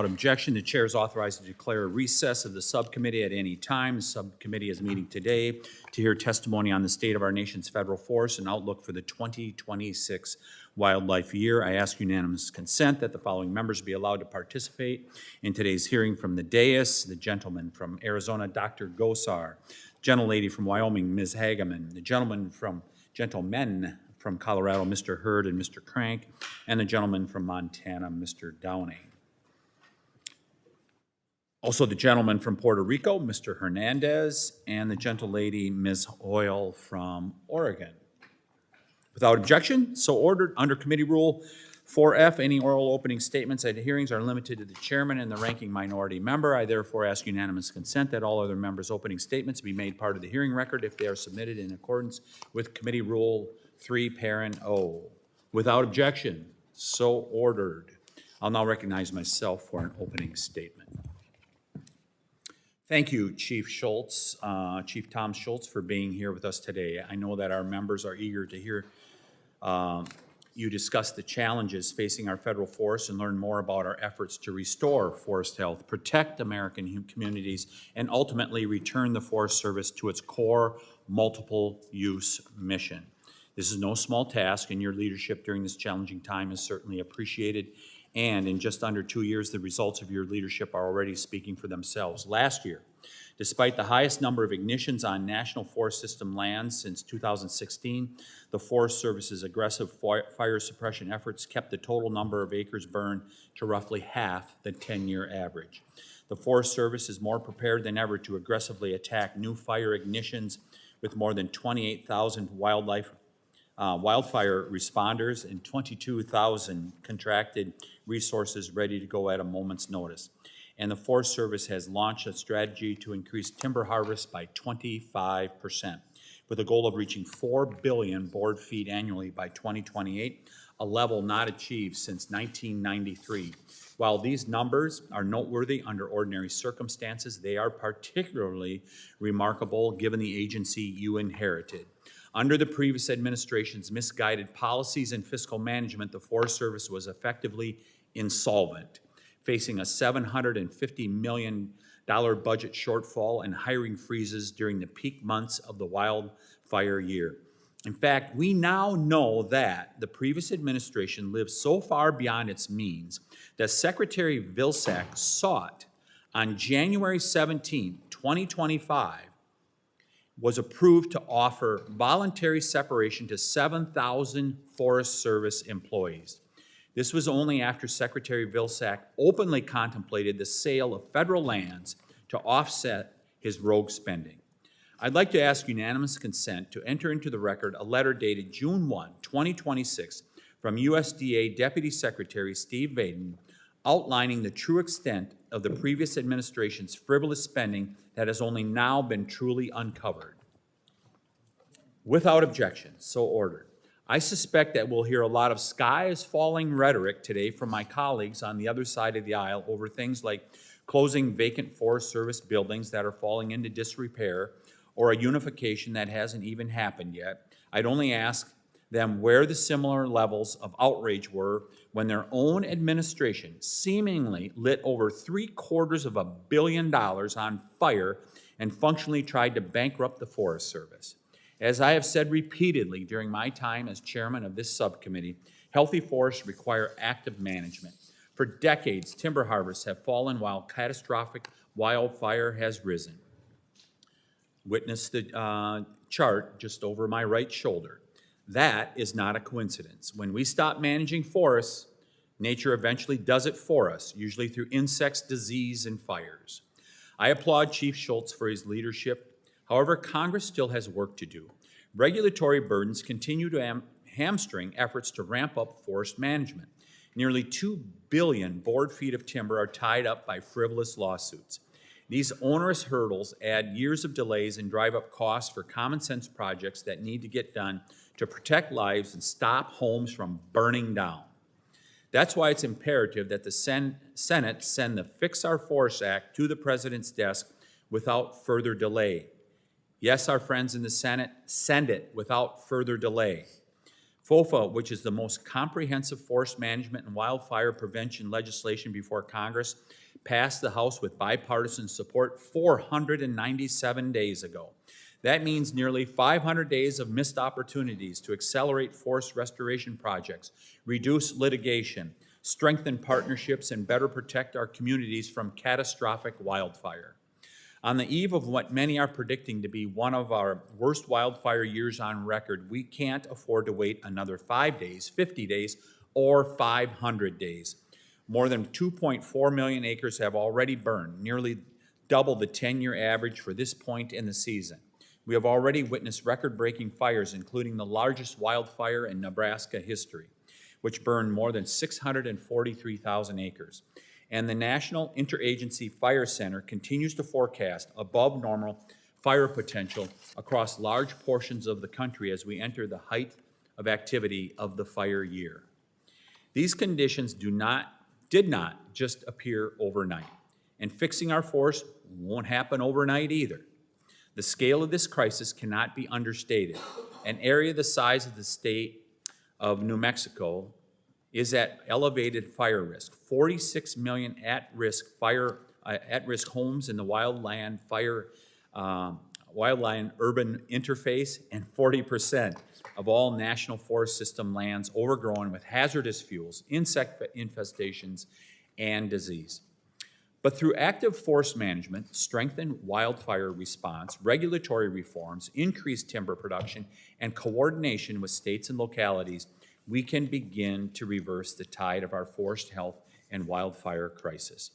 Without objection, the chair is authorized to declare a recess of the subcommittee at any time. The subcommittee is meeting today to hear testimony on the state of our nation's federal forest and outlook for the 2026 wildlife year. I ask unanimous consent that the following members be allowed to participate in today's hearing from the dais: the gentleman from Arizona, Dr. Gosar; gentlelady from Wyoming, Ms. Hageman; the gentlemen from Colorado, Mr. Hurd and Mr. Crank; and the gentleman from Montana, Mr. Downing. Also the gentleman from Puerto Rico, Mr. Hernandez, and the gentlelady, Ms. Hoyle from Oregon. Without objection, so ordered. Under Committee Rule 4F, any oral opening statements at hearings are limited to the chairman and the ranking minority member. I therefore ask unanimous consent that all other members' opening statements be made part of the hearing record if they are submitted in accordance with Committee Rule 3, Parent O. Without objection, so ordered. I'll now recognize myself for an opening statement. Thank you, Chief Schultz, Chief Tom Schultz, for being here with us today. I know that our members are eager to hear you discuss the challenges facing our federal forests and learn more about our efforts to restore forest health, protect American communities, and ultimately return the Forest Service to its core multiple-use mission. This is no small task, and your leadership during this challenging time is certainly appreciated. And in just under 2 years, the results of your leadership are already speaking for themselves. Last year, despite the highest number of ignitions on National Forest System lands since 2016, the Forest Service's aggressive fire suppression efforts kept the total number of acres burned to roughly half the 10-year average. The Forest Service is more prepared than ever to aggressively attack new fire ignitions with more than 28,000 wildfire responders and 22,000 contracted resources ready to go at a moment's notice. And the Forest Service has launched a strategy to increase timber harvest by 25%, with a goal of reaching 4 billion board feet annually by 2028, a level not achieved since 1993. While these numbers are noteworthy under ordinary circumstances, they are particularly remarkable given the agency you inherited. Under the previous administration's misguided policies and fiscal management, the Forest Service was effectively insolvent, facing a $750 million budget shortfall and hiring freezes during the peak months of the wildfire year. In fact, we now know that the previous administration lived so far beyond its means that Secretary Vilsack sought on January 17, 2025, was approved to offer voluntary separation to 7,000 Forest Service employees. This was only after Secretary Vilsack openly contemplated the sale of federal lands to offset his rogue spending. I'd like to ask unanimous consent to enter into the record a letter dated June 1, 2026 from USDA Deputy Secretary Steve Vaden outlining the true extent of the previous administration's frivolous spending that has only now been truly uncovered. Without objection, so ordered. I suspect that we'll hear a lot of sky-is-falling rhetoric today from my colleagues on the other side of the aisle over things like closing vacant Forest Service buildings that are falling into disrepair or a unification that hasn't even happened yet. I'd only ask them where the similar levels of outrage were when their own administration seemingly lit over $750 million on fire and functionally tried to bankrupt the Forest Service. As I have said repeatedly during my time as chairman of this subcommittee, healthy forests require active management. For decades, timber harvests have fallen while catastrophic wildfire has risen. Witness the chart just over my right shoulder. That is not a coincidence. When we stop managing forests, nature eventually does it for us, usually through insects, disease, and fires. I applaud Chief Schultz for his leadership. However, Congress still has work to do. Regulatory burdens continue to hamstring efforts to ramp up forest management. Nearly 2 billion board feet of timber are tied up by frivolous lawsuits. These onerous hurdles add years of delays and drive up costs for common sense projects that need to get done to protect lives and stop homes from burning down. That's why it's imperative that the Senate send the Fix Our Forests Act to the President's desk without further delay. Yes, our friends in the Senate, send it without further delay. FOFA, which is the most comprehensive forest management and wildfire prevention legislation before Congress, passed the House with bipartisan support 497 days ago. That means nearly 500 days of missed opportunities to accelerate forest restoration projects, reduce litigation, strengthen partnerships, and better protect our communities from catastrophic wildfire. On the eve of what many are predicting to be one of our worst wildfire years on record, we can't afford to wait another 5 days, 50 days, or 500 days. More than 2.4 million acres have already burned, nearly double the 10-year average for this point in the season. We have already witnessed record-breaking fires, including the largest wildfire in Nebraska history, which burned more than 643,000 acres. And the National Interagency Fire Center continues to forecast above normal fire potential across large portions of the country as we enter the height of activity of the fire year. These conditions did not just appear overnight, and fixing our forest won't happen overnight either. The scale of this crisis cannot be understated. An area the size of the state of New Mexico is at elevated fire risk. 46 million at-risk homes in the wildland urban interface, and 40% of all National Forest System lands overgrown with hazardous fuels, insect infestations, and disease. But through active forest management, strengthened wildfire response, regulatory reforms, increased timber production, and coordination with states and localities, we can begin to reverse the tide of our forest health and wildfire crisis.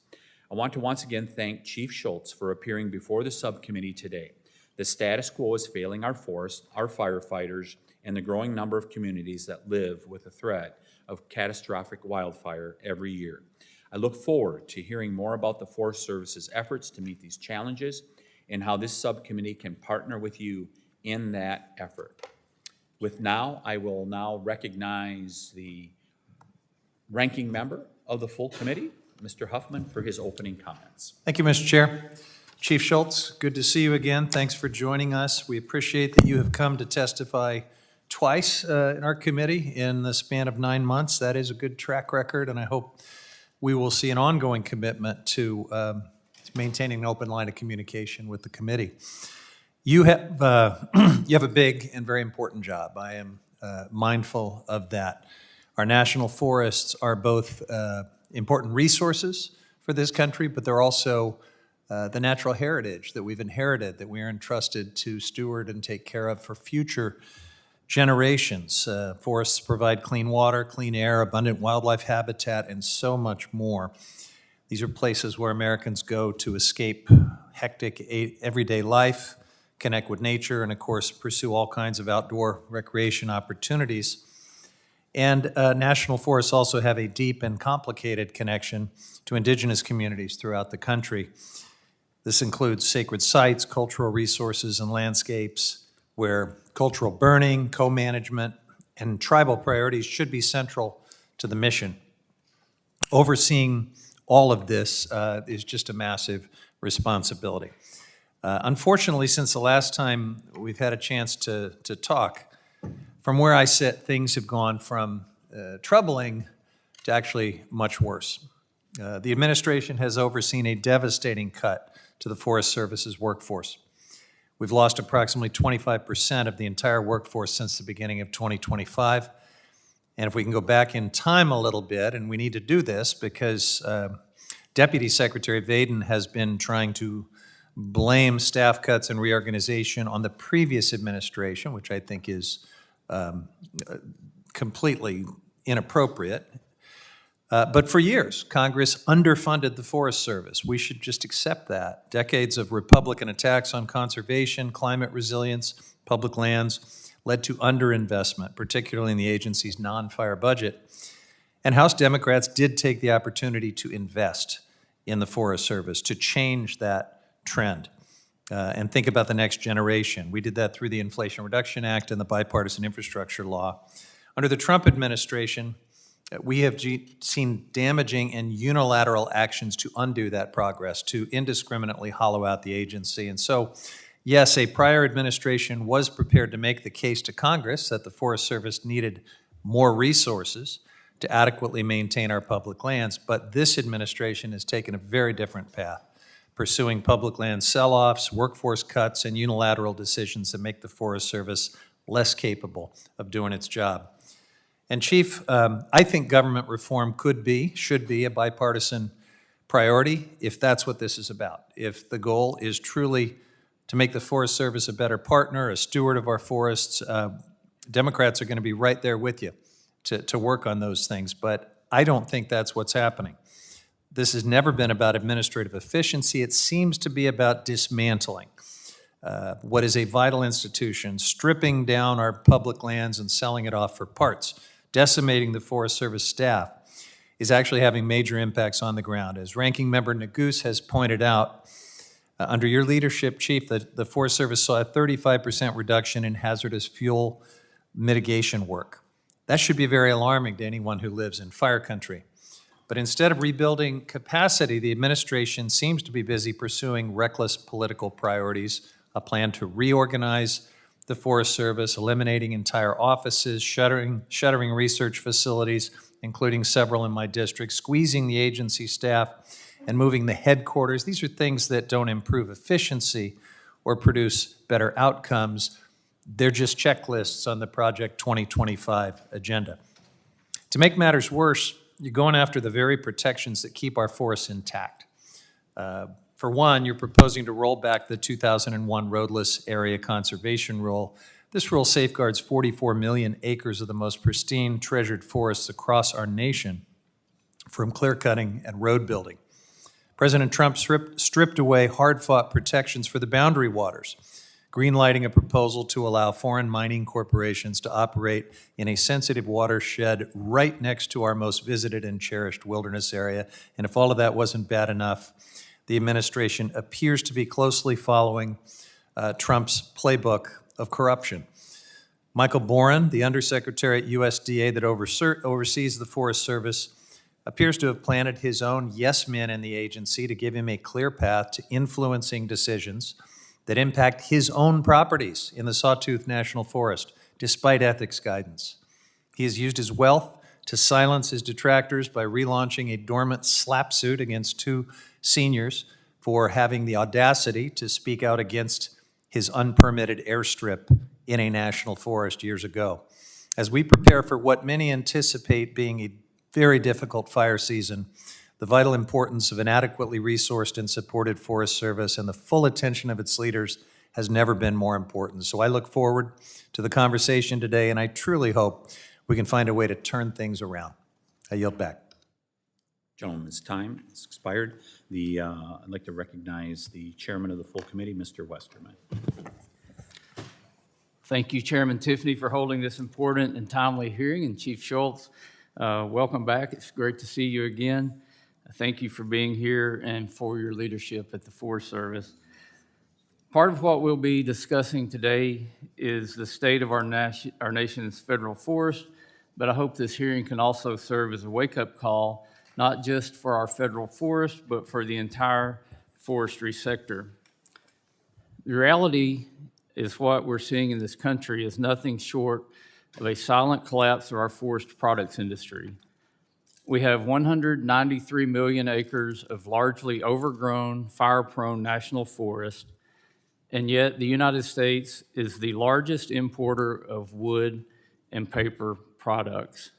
I want to once again thank Chief Schultz for appearing before the subcommittee today. The status quo is failing our forests, our firefighters, and the growing number of communities that live with the threat of catastrophic wildfire every year. I look forward to hearing more about the Forest Service's efforts to meet these challenges and how this subcommittee can partner with you in that effort. I will now recognize the ranking member of the full committee, Mr. Huffman, for his opening comments. Thank you, Mr. Chair. Chief Schultz, good to see you again. Thanks for joining us. We appreciate that you have come to testify twice in our committee in the span of 9 months. That is a good track record, and I hope we will see an ongoing commitment to maintaining an open line of communication with the committee. You have a big and very important job. I am mindful of that. Our national forests are both important resources for this country, but they're also the natural heritage that we've inherited, that we are entrusted to steward and take care of for future generations. Forests provide clean water, clean air, abundant wildlife habitat, and so much more. These are places where Americans go to escape hectic everyday life, connect with nature, and of course pursue all kinds of outdoor recreation opportunities. And national forests also have a deep and complicated connection to indigenous communities throughout the country. This includes sacred sites, cultural resources, and landscapes where cultural burning, co-management, and tribal priorities should be central to the mission. Overseeing all of this is just a massive responsibility. Unfortunately, since the last time we've had a chance to talk, from where I sit, things have gone from troubling to actually much worse. The administration has overseen a devastating cut to the Forest Service's workforce. We've lost approximately 25% of the entire workforce since the beginning of 2025. And if we can go back in time a little bit, and we need to do this because Deputy Secretary Vaden has been trying to blame staff cuts and reorganization on the previous administration, which I think is completely inappropriate. But for years, Congress underfunded the Forest Service. We should just accept that. Decades of Republican attacks on conservation, climate resilience, public lands led to underinvestment, particularly in the agency's non-fire budget. And House Democrats did take the opportunity to invest in the Forest Service, to change that trend and think about the next generation. We did that through the Inflation Reduction Act and the Bipartisan Infrastructure Law. Under the Trump administration, we have seen damaging and unilateral actions to undo that progress, to indiscriminately hollow out the agency. And so, yes, a prior administration was prepared to make the case to Congress that the Forest Service needed more resources to adequately maintain our public lands, but this administration has taken a very different path, pursuing public land sell-offs, workforce cuts, and unilateral decisions that make the Forest Service less capable of doing its job. And Chief, I think government reform should be a bipartisan priority if that's what this is about. If the goal is truly to make the Forest Service a better partner, a steward of our forests, Democrats are going to be right there with you to work on those things. But I don't think that's what's happening. This has never been about administrative efficiency. It seems to be about dismantling what is a vital institution, stripping down our public lands and selling it off for parts, decimating the Forest Service staff is actually having major impacts on the ground. As Ranking Member Neguse has pointed out, under your leadership, Chief, the Forest Service saw a 35% reduction in hazardous fuel mitigation work. That should be very alarming to anyone who lives in fire country. But instead of rebuilding capacity, the administration seems to be busy pursuing reckless political priorities, a plan to reorganize the Forest Service, eliminating entire offices, shuttering research facilities, including several in my district, squeezing the agency staff, and moving the headquarters. These are things that don't improve efficiency or produce better outcomes. They're just checklists on the Project 2025 agenda. To make matters worse, you're going after the very protections that keep our forests intact. For one, you're proposing to roll back the 2001 roadless area conservation rule. This rule safeguards 44 million acres of the most pristine, treasured forests across our nation from clear-cutting and road building. President Trump stripped away hard-fought protections for the boundary waters, greenlighting a proposal to allow foreign mining corporations to operate in a sensitive watershed right next to our most visited and cherished wilderness area. And if all of that wasn't bad enough, the administration appears to be closely following Trump's playbook of corruption. Michael Boren, the undersecretary at USDA that oversees the Forest Service, appears to have planted his own yes men in the agency to give him a clear path to influencing decisions that impact his own properties in the Sawtooth National Forest, despite ethics guidance. He has used his wealth to silence his detractors by relaunching a dormant slap suit against two seniors for having the audacity to speak out against his unpermitted airstrip in a national forest years ago. As we prepare for what many anticipate being a very difficult fire season, the vital importance of an adequately resourced and supported Forest Service and the full attention of its leaders has never been more important. So I look forward to the conversation today, and I truly hope we can find a way to turn things around. I yield back. Gentleman's time has expired. I'd like to recognize the chairman of the full committee, Mr. Westerman. Thank you, Chairman Tiffany, for holding this important and timely hearing, and Chief Schultz, welcome back. It's great to see you again. Thank you for being here and for your leadership at the Forest Service. Part of what we'll be discussing today is the state of our nation's federal forest, but I hope this hearing can also serve as a wake-up call, not just for our federal forest, but for the entire forestry sector. The reality is what we're seeing in this country is nothing short of a silent collapse of our forest products industry. We have 193 million acres of largely overgrown, fire-prone national forest, and yet the United States is the largest importer of wood and paper products.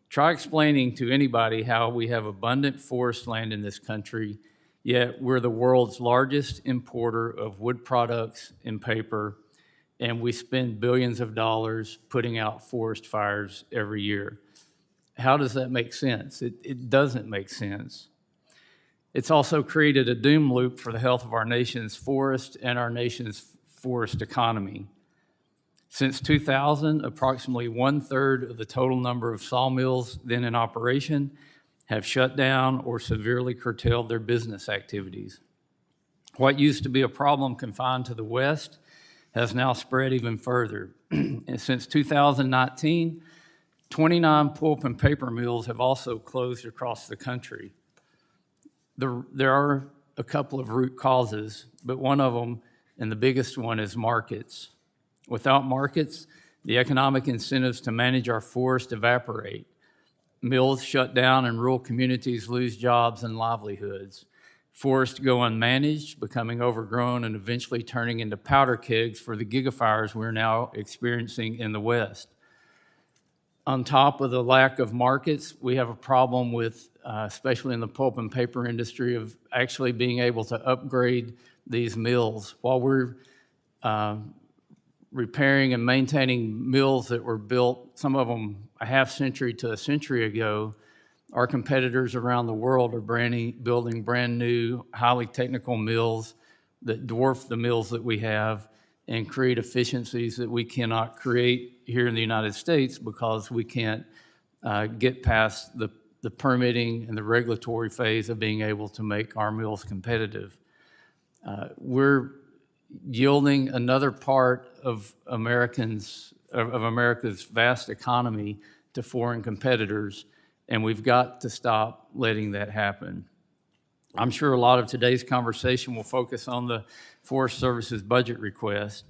Try explaining to anybody how we have abundant forest land in this country, yet we're the world's largest importer of wood products and paper, and we spend billions of dollars putting out forest fires every year. How does that make sense? It doesn't make sense. It's also created a doom loop for the health of our nation's forest and our nation's forest economy. Since 2000, approximately 1/3 of the total number of sawmills then in operation have shut down or severely curtailed their business activities. What used to be a problem confined to the West has now spread even further. And since 2019, 29 pulp and paper mills have also closed across the country. There are a couple of root causes, but one of them, and the biggest one, is markets. Without markets, The economic incentives to manage our forest evaporate. Mills shut down and rural communities lose jobs and livelihoods. Forests go unmanaged, becoming overgrown and eventually turning into powder kegs for the gigafires we're now experiencing in the West. On top of the lack of markets, we have a problem with, especially in the pulp and paper industry, of actually being able to upgrade these mills. While we're repairing and maintaining mills that were built, some of them a half century to a century ago, our competitors around the world are building brand new, highly technical mills that dwarf the mills that we have and create efficiencies that we cannot create here in the United States because we can't get past the permitting and the regulatory phase of being able to make our mills competitive. We're yielding another part of America's vast economy to foreign competitors, and we've got to stop letting that happen. I'm sure a lot of today's conversation will focus on the Forest Service's budget request.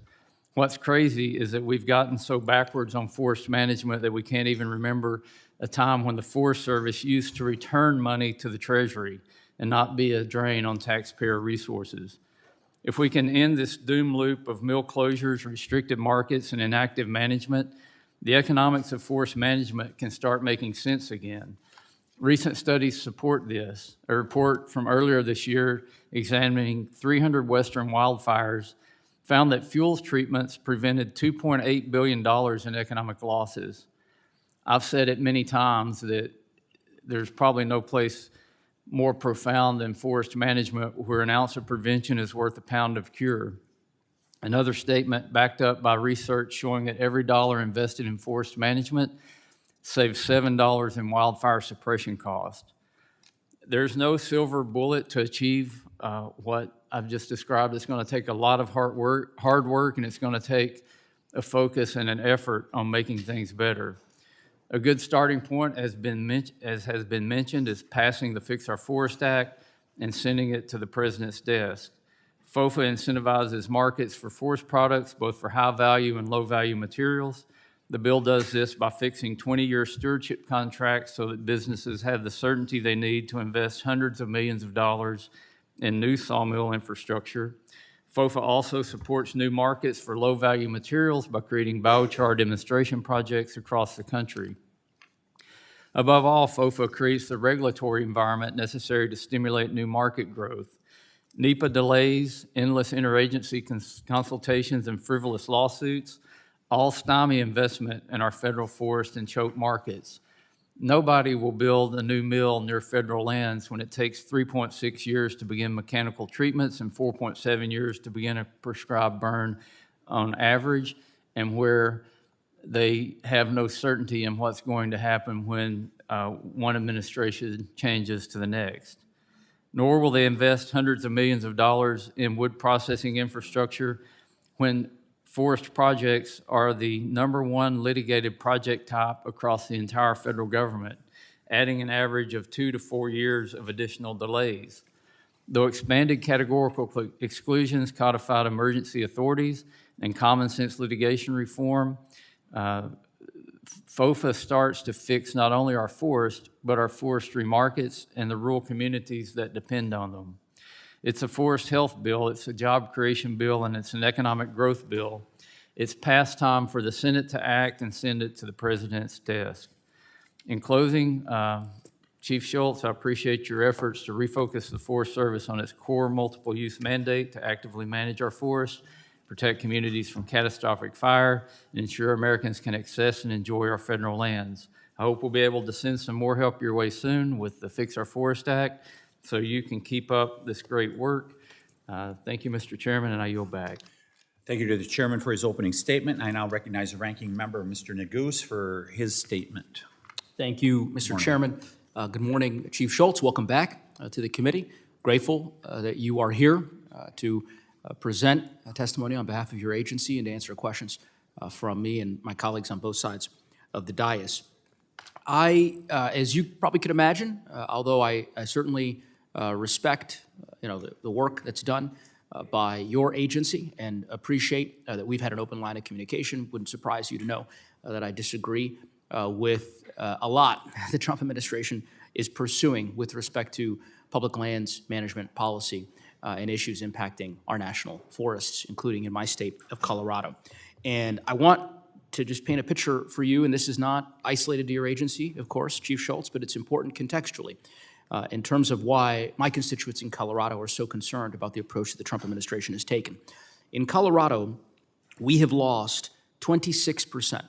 What's crazy is that we've gotten so backwards on forest management that we can't even remember a time when the Forest Service used to return money to the Treasury and not be a drain on taxpayer resources. If we can end this doom loop of mill closures, restricted markets, and inactive management, the economics of forest management can start making sense again. Recent studies support this. A report from earlier this year examining 300 western wildfires found that fuels treatments prevented $2.8 billion in economic losses. I've said it many times that there's probably no place more profound than forest management where an ounce of prevention is worth a pound of cure. Another statement backed up by research showing that every dollar invested in forest management saves $7 in wildfire suppression cost. There's no silver bullet to achieve what I've just described. It's going to take a lot of hard work, and it's going to take a focus and an effort on making things better. A good starting point, as has been mentioned, is passing the Fix Our Forest Act and sending it to the President's desk. FOFA incentivizes markets for forest products, both for high-value and low-value materials. The bill does this by fixing 20-year stewardship contracts so that businesses have the certainty they need to invest hundreds of millions of dollars in new sawmill infrastructure. FOFA also supports new markets for low-value materials by creating biochar demonstration projects across the country. Above all, FOFA creates the regulatory environment necessary to stimulate new market growth. NEPA delays, endless interagency consultations, and frivolous lawsuits all stymie investment in our federal forest and choke markets. Nobody will build a new mill near federal lands when it takes 3.6 years to begin mechanical treatments and 4.7 years to begin a prescribed burn on average, and where they have no certainty in what's going to happen when one administration changes to the next. Nor will they invest hundreds of millions of dollars in wood processing infrastructure when forest projects are the #1 litigated project type across the entire federal government, adding an average of 2 to 4 years of additional delays. Though expanded categorical exclusions, codified emergency authorities, and common sense litigation reform, FOFA starts to fix not only our forest, but our forestry markets and the rural communities that depend on them. It's a forest health bill, it's a job creation bill, and it's an economic growth bill. It's past time for the Senate to act and send it to the President's desk. In closing, Chief Schultz, I appreciate your efforts to refocus the Forest Service on its core multiple use mandate to actively manage our forests, protect communities from catastrophic fire, and ensure Americans can access and enjoy our federal lands. I hope we'll be able to send some more help your way soon with the Fix Our Forest Act so you can keep up this great work. Thank you, Mr. Chairman, and I yield back. Thank you to the chairman for his opening statement. I now recognize the ranking member, Mr. Neguse, for his statement. Thank you, Mr. Chairman. Good morning, Chief Schultz. Welcome back to the committee. Grateful that you are here to present a testimony on behalf of your agency and to answer questions from me and my colleagues on both sides of the dais. As you probably could imagine, although I certainly respect the work that's done by your agency and appreciate that we've had an open line of communication. Wouldn't surprise you to know that I disagree with a lot the Trump administration is pursuing with respect to public lands management policy and issues impacting our national forests, including in my state of Colorado. And I want to just paint a picture for you, and this is not isolated to your agency, of course, Chief Schultz, but it's important contextually in terms of why my constituents in Colorado are so concerned about the approach that the Trump administration has taken. In Colorado, we have lost 26%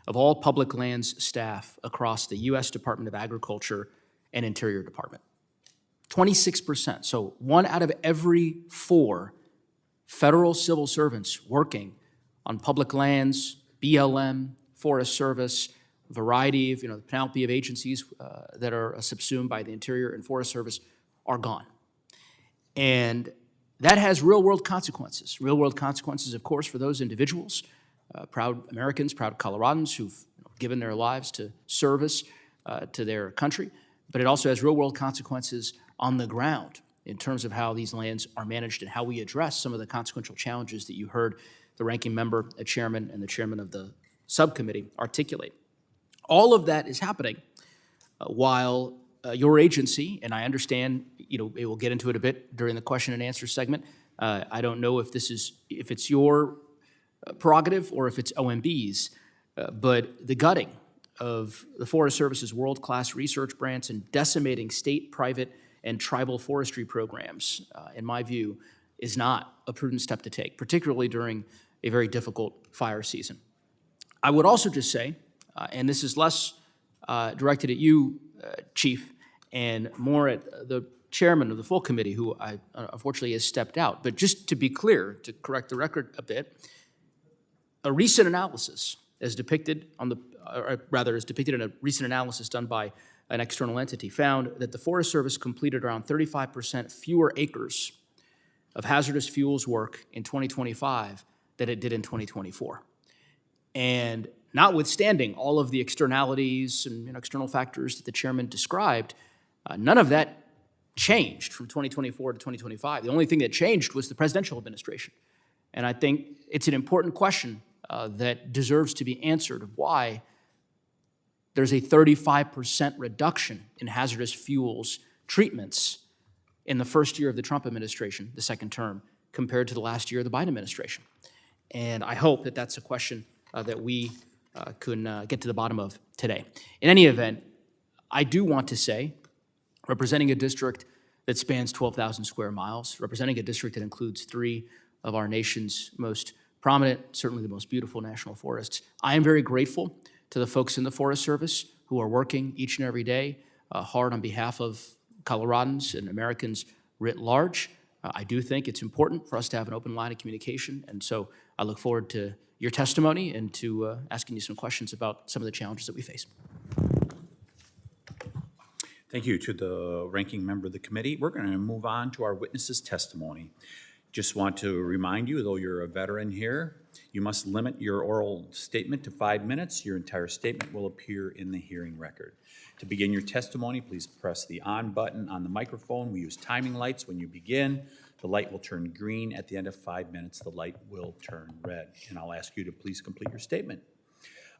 of all public lands staff across the U.S. Department of Agriculture and Interior Department. 26%. So 1 out of every 4 federal civil servants working on public lands, BLM, Forest Service, variety of, the panoply of agencies that are subsumed by the Interior and Forest Service are gone. And that has real-world consequences. Real-world consequences, of course, for those individuals, proud Americans, proud Coloradans who've given their lives to service to their country. But it also has real-world consequences on the ground in terms of how these lands are managed and how we address some of the consequential challenges that you heard the ranking member, the chairman, and the chairman of the subcommittee articulate. All of that is happening while your agency, and I understand, it will get into it a bit during the question and answer segment. I don't know if it's your prerogative or if it's OMB's, but the gutting of the Forest Service's world-class research grants and decimating state, private, and tribal forestry programs, in my view, is not a prudent step to take, particularly during a very difficult fire season. I would also just say, and this is less directed at you, Chief, and more at the chairman of the full committee, who unfortunately has stepped out. But just to be clear, to correct the record a bit, a recent analysis, as depicted in a recent analysis done by an external entity, found that the Forest Service completed around 35% fewer acres of hazardous fuels work in 2025 than it did in 2024. And notwithstanding all of the externalities and external factors that the chairman described, none of that changed from 2024 to 2025. The only thing that changed was the presidential administration. And I think it's an important question that deserves to be answered, why there's a 35% reduction in hazardous fuels treatments in the first year of the Trump administration, the second term, compared to the last year of the Biden administration. And I hope that that's a question that we can get to the bottom of today. In any event, I do want to say, representing a district that spans 12,000 square miles, representing a district that includes 3 of our nation's most prominent, certainly the most beautiful national forests, I am very grateful to the folks in the Forest Service who are working each and every day hard on behalf of Coloradans and Americans writ large. I do think it's important for us to have an open line of communication, and so I look forward to your testimony and to asking you some questions about some of the challenges that we face. Thank you to the ranking member of the committee. We're going to move on to our witnesses' testimony. Just want to remind you, though you're a veteran here, you must limit your oral statement to 5 minutes. Your entire statement will appear in the hearing record. To begin your testimony, please press the on button on the microphone. We use timing lights when you begin. The light will turn green. At the end of 5 minutes, the light will turn red. And I'll ask you to please complete your statement.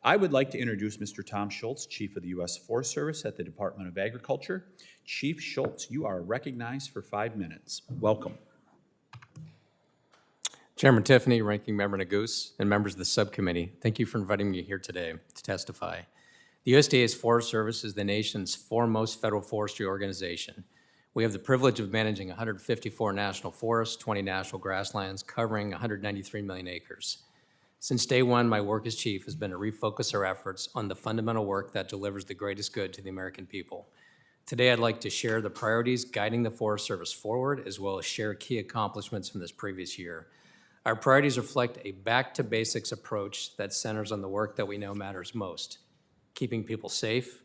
I would like to introduce Mr. Tom Schultz, Chief of the U.S. Forest Service at the Department of Agriculture. Chief Schultz, you are recognized for 5 minutes. Welcome. Chairman Tiffany, Ranking Member Nagoose, and members of the subcommittee, thank you for inviting me here today to testify. The USDA's Forest Service is the nation's foremost federal forestry organization. We have the privilege of managing 154 national forests, 20 national grasslands, covering 193 million acres. Since day one, my work as chief has been to refocus our efforts on the fundamental work that delivers the greatest good to the American people. Today, I'd like to share the priorities guiding the Forest Service forward, as well as share key accomplishments from this previous year. Our priorities reflect a back-to-basics approach that centers on the work that we know matters most: keeping people safe,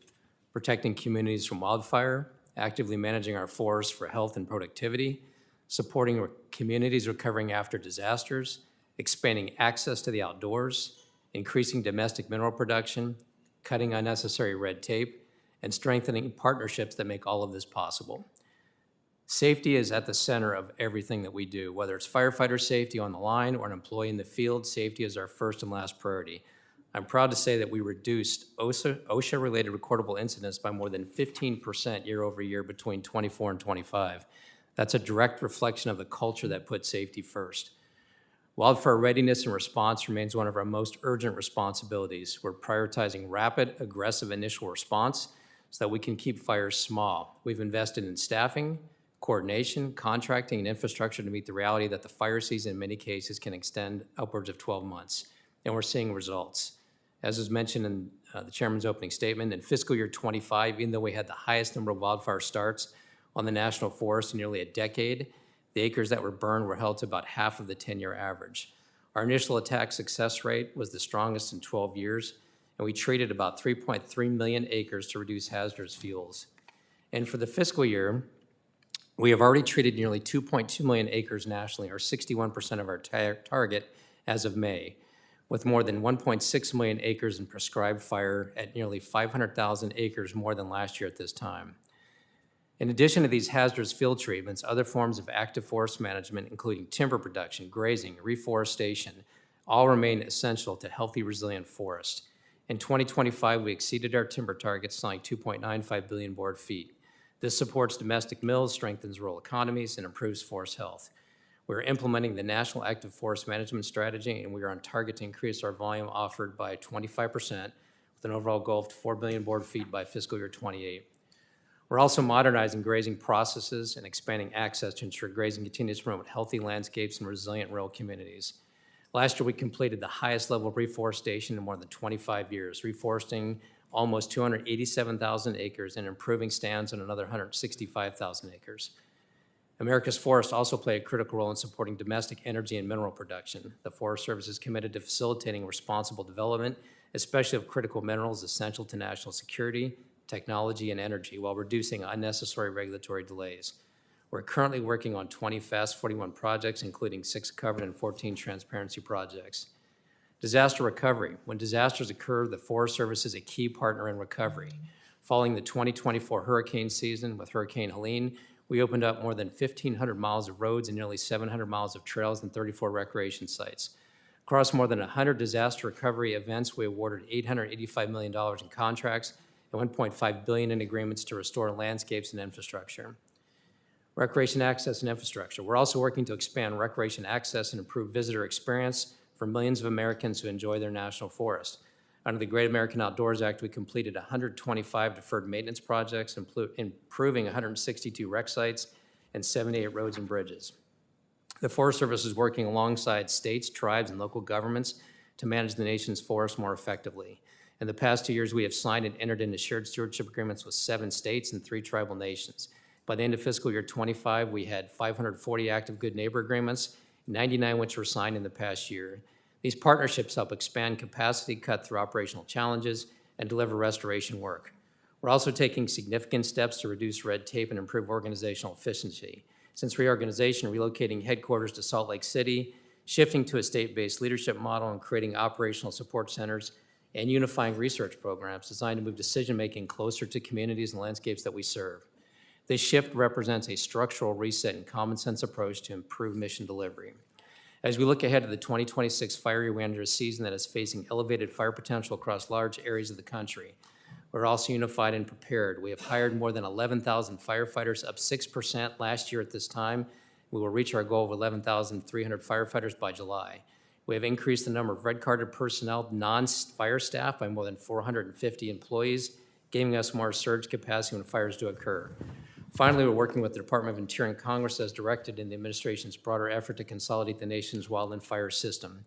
protecting communities from wildfire, actively managing our forests for health and productivity, supporting communities recovering after disasters, expanding access to the outdoors, increasing domestic mineral production, cutting unnecessary red tape, and strengthening partnerships that make all of this possible. Safety is at the center of everything that we do. Whether it's firefighter safety on the line or an employee in the field, safety is our first and last priority. I'm proud to say that we reduced OSHA-related recordable incidents by more than 15% year over year between 24 and 25. That's a direct reflection of the culture that puts safety first. Wildfire readiness and response remains one of our most urgent responsibilities. We're prioritizing rapid, aggressive initial response so that we can keep fires small. We've invested in staffing, coordination, contracting, and infrastructure to meet the reality that the fire season in many cases can extend upwards of 12 months, and we're seeing results. As was mentioned in the chairman's opening statement, in fiscal year 25, even though we had the highest number of wildfire starts on the national forest in nearly a decade, the acres that were burned were held to about half of the 10-year average. Our initial attack success rate was the strongest in 12 years, and we treated about 3.3 million acres to reduce hazardous fuels. And for the fiscal year, we have already treated nearly 2.2 million acres nationally, or 61% of our target as of May, with more than 1.6 million acres in prescribed fire at nearly 500,000 acres more than last year at this time. In addition to these hazardous field treatments, other forms of active forest management, including timber production, grazing, reforestation, all remain essential to healthy, resilient forests. In 2025, we exceeded our timber target, selling 2.95 billion board feet. This supports domestic mills, strengthens rural economies, and improves forest health. We're implementing the National Active Forest Management Strategy, and we are on target to increase our volume offered by 25%, with an overall goal of 4 billion board feet by fiscal year 28. We're also modernizing grazing processes and expanding access to ensure grazing continues to promote healthy landscapes and resilient rural communities. Last year, we completed the highest level of reforestation in more than 25 years, reforesting almost 287,000 acres and improving stands on another 165,000 acres. America's forests also play a critical role in supporting domestic energy and mineral production. The Forest Service is committed to facilitating responsible development, especially of critical minerals essential to national security, technology, and energy, while reducing unnecessary regulatory delays. We're currently working on 20 FAST 41 projects, including 6 covered and 14 transparency projects. Disaster recovery. When disasters occur, the Forest Service is a key partner in recovery. Following the 2024 hurricane season with Hurricane Helene, we opened up more than 1,500 miles of roads and nearly 700 miles of trails and 34 recreation sites. Across more than 100 disaster recovery events, we awarded $885 million in contracts and $1.5 billion in agreements to restore landscapes and infrastructure. Recreation access and infrastructure. We're also working to expand recreation access and improve visitor experience for millions of Americans who enjoy their national forest. Under the Great American Outdoors Act, we completed 125 deferred maintenance projects, improving 162 rec sites and 78 roads and bridges. The Forest Service is working alongside states, tribes, and local governments to manage the nation's forests more effectively. In the past 2 years, we have signed and entered into shared stewardship agreements with 7 states and 3 tribal nations. By the end of fiscal year 25, we had 540 active good neighbor agreements, 99 which were signed in the past year. These partnerships help expand capacity, cut through operational challenges, and deliver restoration work. We're also taking significant steps to reduce red tape and improve organizational efficiency. Since reorganization, relocating headquarters to Salt Lake City, shifting to a state-based leadership model, and creating operational support centers, and unifying research programs designed to move decision-making closer to communities and landscapes that we serve. This shift represents a structural reset and common-sense approach to improve mission delivery. As we look ahead to the 2026 fire year, we enter a season that is facing elevated fire potential across large areas of the country. We're also unified and prepared. We have hired more than 11,000 firefighters, up 6% last year at this time. We will reach our goal of 11,300 firefighters by July. We have increased the number of red-carded personnel, non-fire staff, by more than 450 employees, giving us more surge capacity when fires do occur. Finally, we're working with the Department of Interior and Congress as directed in the administration's broader effort to consolidate the nation's wildland fire system.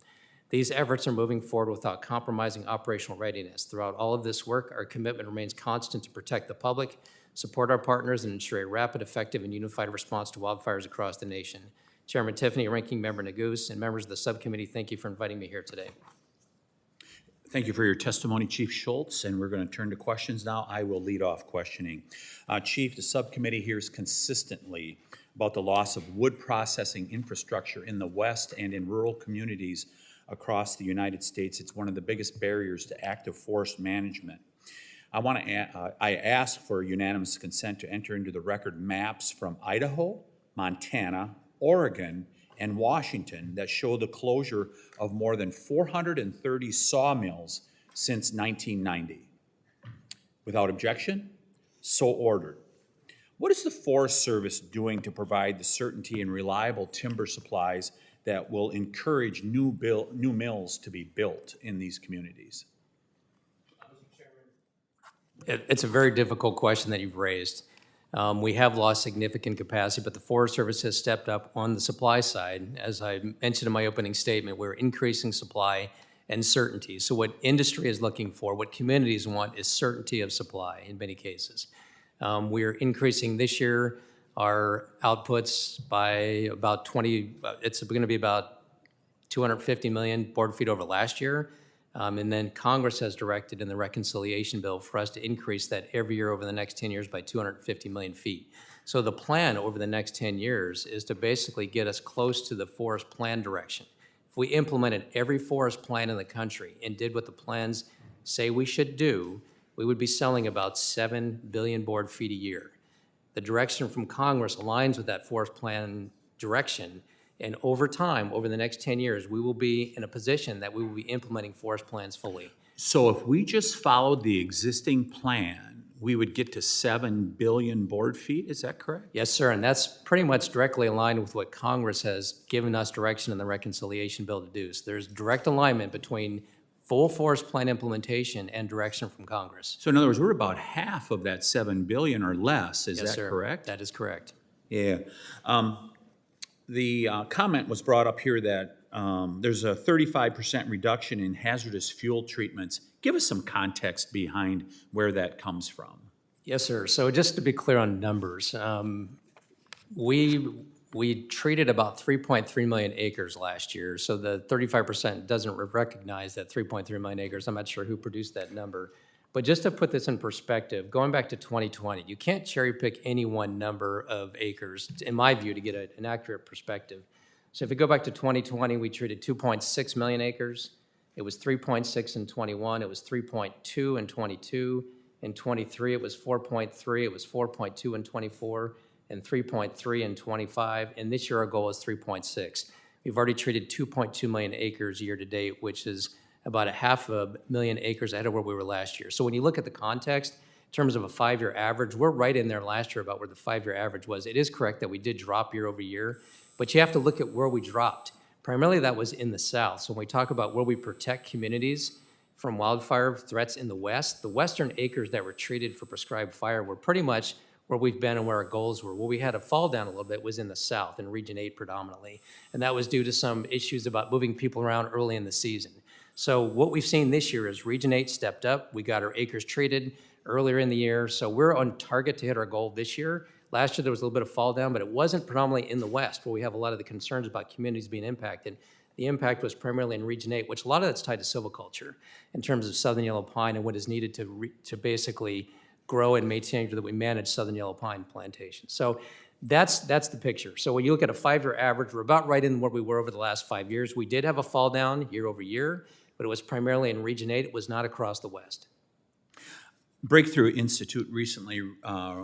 These efforts are moving forward without compromising operational readiness. Throughout all of this work, our commitment remains constant to protect the public, support our partners, and ensure a rapid, effective, and unified response to wildfires across the nation. Chairman Tiffany, Ranking Member Neguse, and members of the subcommittee, thank you for inviting me here today. Thank you for your testimony, Chief Schultz, and we're going to turn to questions now. I will lead off questioning. Chief, the subcommittee hears consistently about the loss of wood processing infrastructure in the West and in rural communities across the United States. It's one of the biggest barriers to active forest management. I ask for unanimous consent to enter into the record maps from Idaho, Montana, Oregon, and Washington that show the closure of more than 430 sawmills since 1990. Without objection, so ordered. What is the Forest Service doing to provide the certainty and reliable timber supplies that will encourage new mills to be built in these communities? It's a very difficult question that you've raised. We have lost significant capacity, but the Forest Service has stepped up on the supply side. As I mentioned in my opening statement, we're increasing supply and certainty. So what industry is looking for, what communities want, is certainty of supply in many cases. We're increasing this year our outputs by about 20, it's going to be about 250 million board feet over last year. And then Congress has directed in the reconciliation bill for us to increase that every year over the next 10 years by 250 million feet. So the plan over the next 10 years is to basically get us close to the forest plan direction. If we implemented every forest plan in the country and did what the plans say we should do, we would be selling about 7 billion board feet a year. The direction from Congress aligns with that forest plan direction, and over time, over the next 10 years, we will be in a position that we will be implementing forest plans fully. So if we just followed the existing plan, we would get to 7 billion board feet, is that correct? Yes, sir, and that's pretty much directly aligned with what Congress has given us direction in the reconciliation bill to do. So there's direct alignment between full forest plan implementation and direction from Congress. So in other words, we're about half of that 7 billion or less, is Yes, that sir. correct? That is correct. Yeah. The comment was brought up here that there's a 35% reduction in hazardous fuel treatments. Give us some context behind where that comes from. Yes, sir. So just to be clear on numbers, we treated about 3.3 million acres last year. So the 35% doesn't recognize that 3.3 million acres. I'm not sure who produced that number. But just to put this in perspective, going back to 2020, you can't cherry pick any one number of acres, in my view, to get an accurate perspective. So if you go back to 2020, we treated 2.6 million acres. It was 3.6 in 21. It was 3.2 in 22. In 23, it was 4.3. It was 4.2 in 24, and 3.3 in 25. And this year, our goal is 3.6. We've already treated 2.2 million acres year to date, which is about 500,000 acres ahead of where we were last year. So when you look at the context, in terms of a 5-year average, we're right in there last year about where the 5-year average was. It is correct that we did drop year over year, but you have to look at where we dropped. Primarily that was in the south. So when we talk about where we protect communities from wildfire threats in the west, the western acres that were treated for prescribed fire were pretty much where we've been and where our goals were. Where we had a fall down a little bit was in the south, in Region 8 predominantly, and that was due to some issues about moving people around early in the season. So what we've seen this year is Region 8 stepped up. We got our acres treated earlier in the year. So we're on target to hit our goal this year. Last year, there was a little bit of fall down, but it wasn't predominantly in the west where we have a lot of the concerns about communities being impacted. The impact was primarily in Region 8, which a lot of that's tied to silviculture in terms of southern yellow pine and what is needed to basically grow and maintain that we manage southern yellow pine plantations. So that's the picture. So when you look at a 5-year average, we're about right in where we were over the last 5 years. We did have a fall down year over year, but it was primarily in Region 8. It was not across the West. Breakthrough Institute recently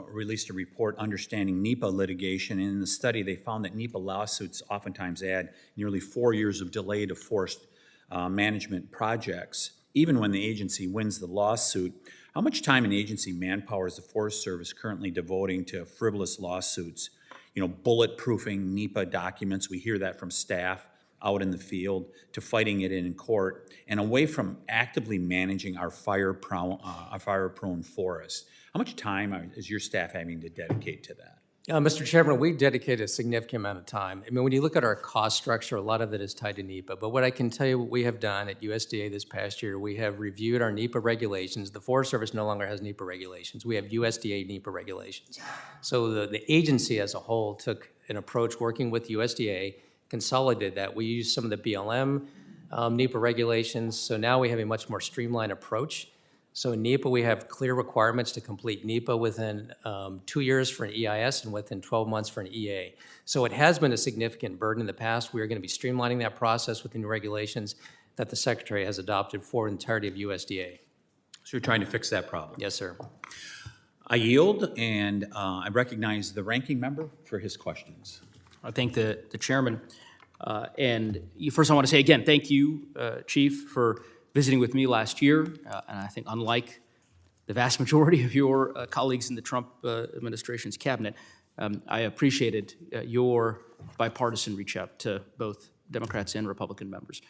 released a report understanding NEPA litigation. And in the study, they found that NEPA lawsuits oftentimes add nearly 4 years of delay to forest management projects, even when the agency wins the lawsuit. How much time and agency manpower is the Forest Service currently devoting to frivolous lawsuits? You know, bulletproofing NEPA documents, we hear that from staff out in the field, to fighting it in court, and away from actively managing our fire-prone forest. How much time is your staff having to dedicate to that? Mr. Chairman, we dedicate a significant amount of time. I mean, when you look at our cost structure, a lot of it is tied to NEPA. But what I can tell you what we have done at USDA this past year, we have reviewed our NEPA regulations. The Forest Service no longer has NEPA regulations. We have USDA NEPA regulations. So the agency as a whole took an approach working with USDA, consolidated that. We used some of the BLM NEPA regulations. So now we have a much more streamlined approach. So in NEPA, we have clear requirements to complete NEPA within 2 years for an EIS and within 12 months for an EA. So it has been a significant burden in the past. We are going to be streamlining that process with the new regulations that the Secretary has adopted for the entirety of USDA. So you're trying to fix that problem. Yes, sir. I yield, and I recognize the ranking member for his questions. I thank the chairman. First, I want to say again, thank you, Chief, for visiting with me last year. And I think unlike the vast majority of your colleagues in the Trump administration's cabinet, I appreciated your bipartisan reach out to both Democrats and Republican members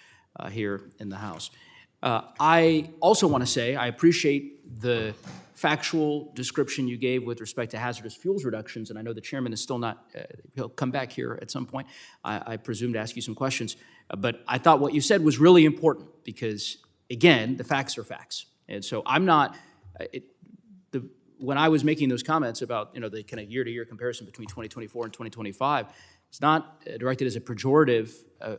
here in the House. I also want to say I appreciate the factual description you gave with respect to hazardous fuels reductions, and I know the chairman is still not, he'll come back here at some point, I presume, to ask you some questions. But I thought what you said was really important because, again, the facts are facts. And so I'm not, when I was making those comments about, the kind of year-to-year comparison between 2024 and 2025, it's not directed as a pejorative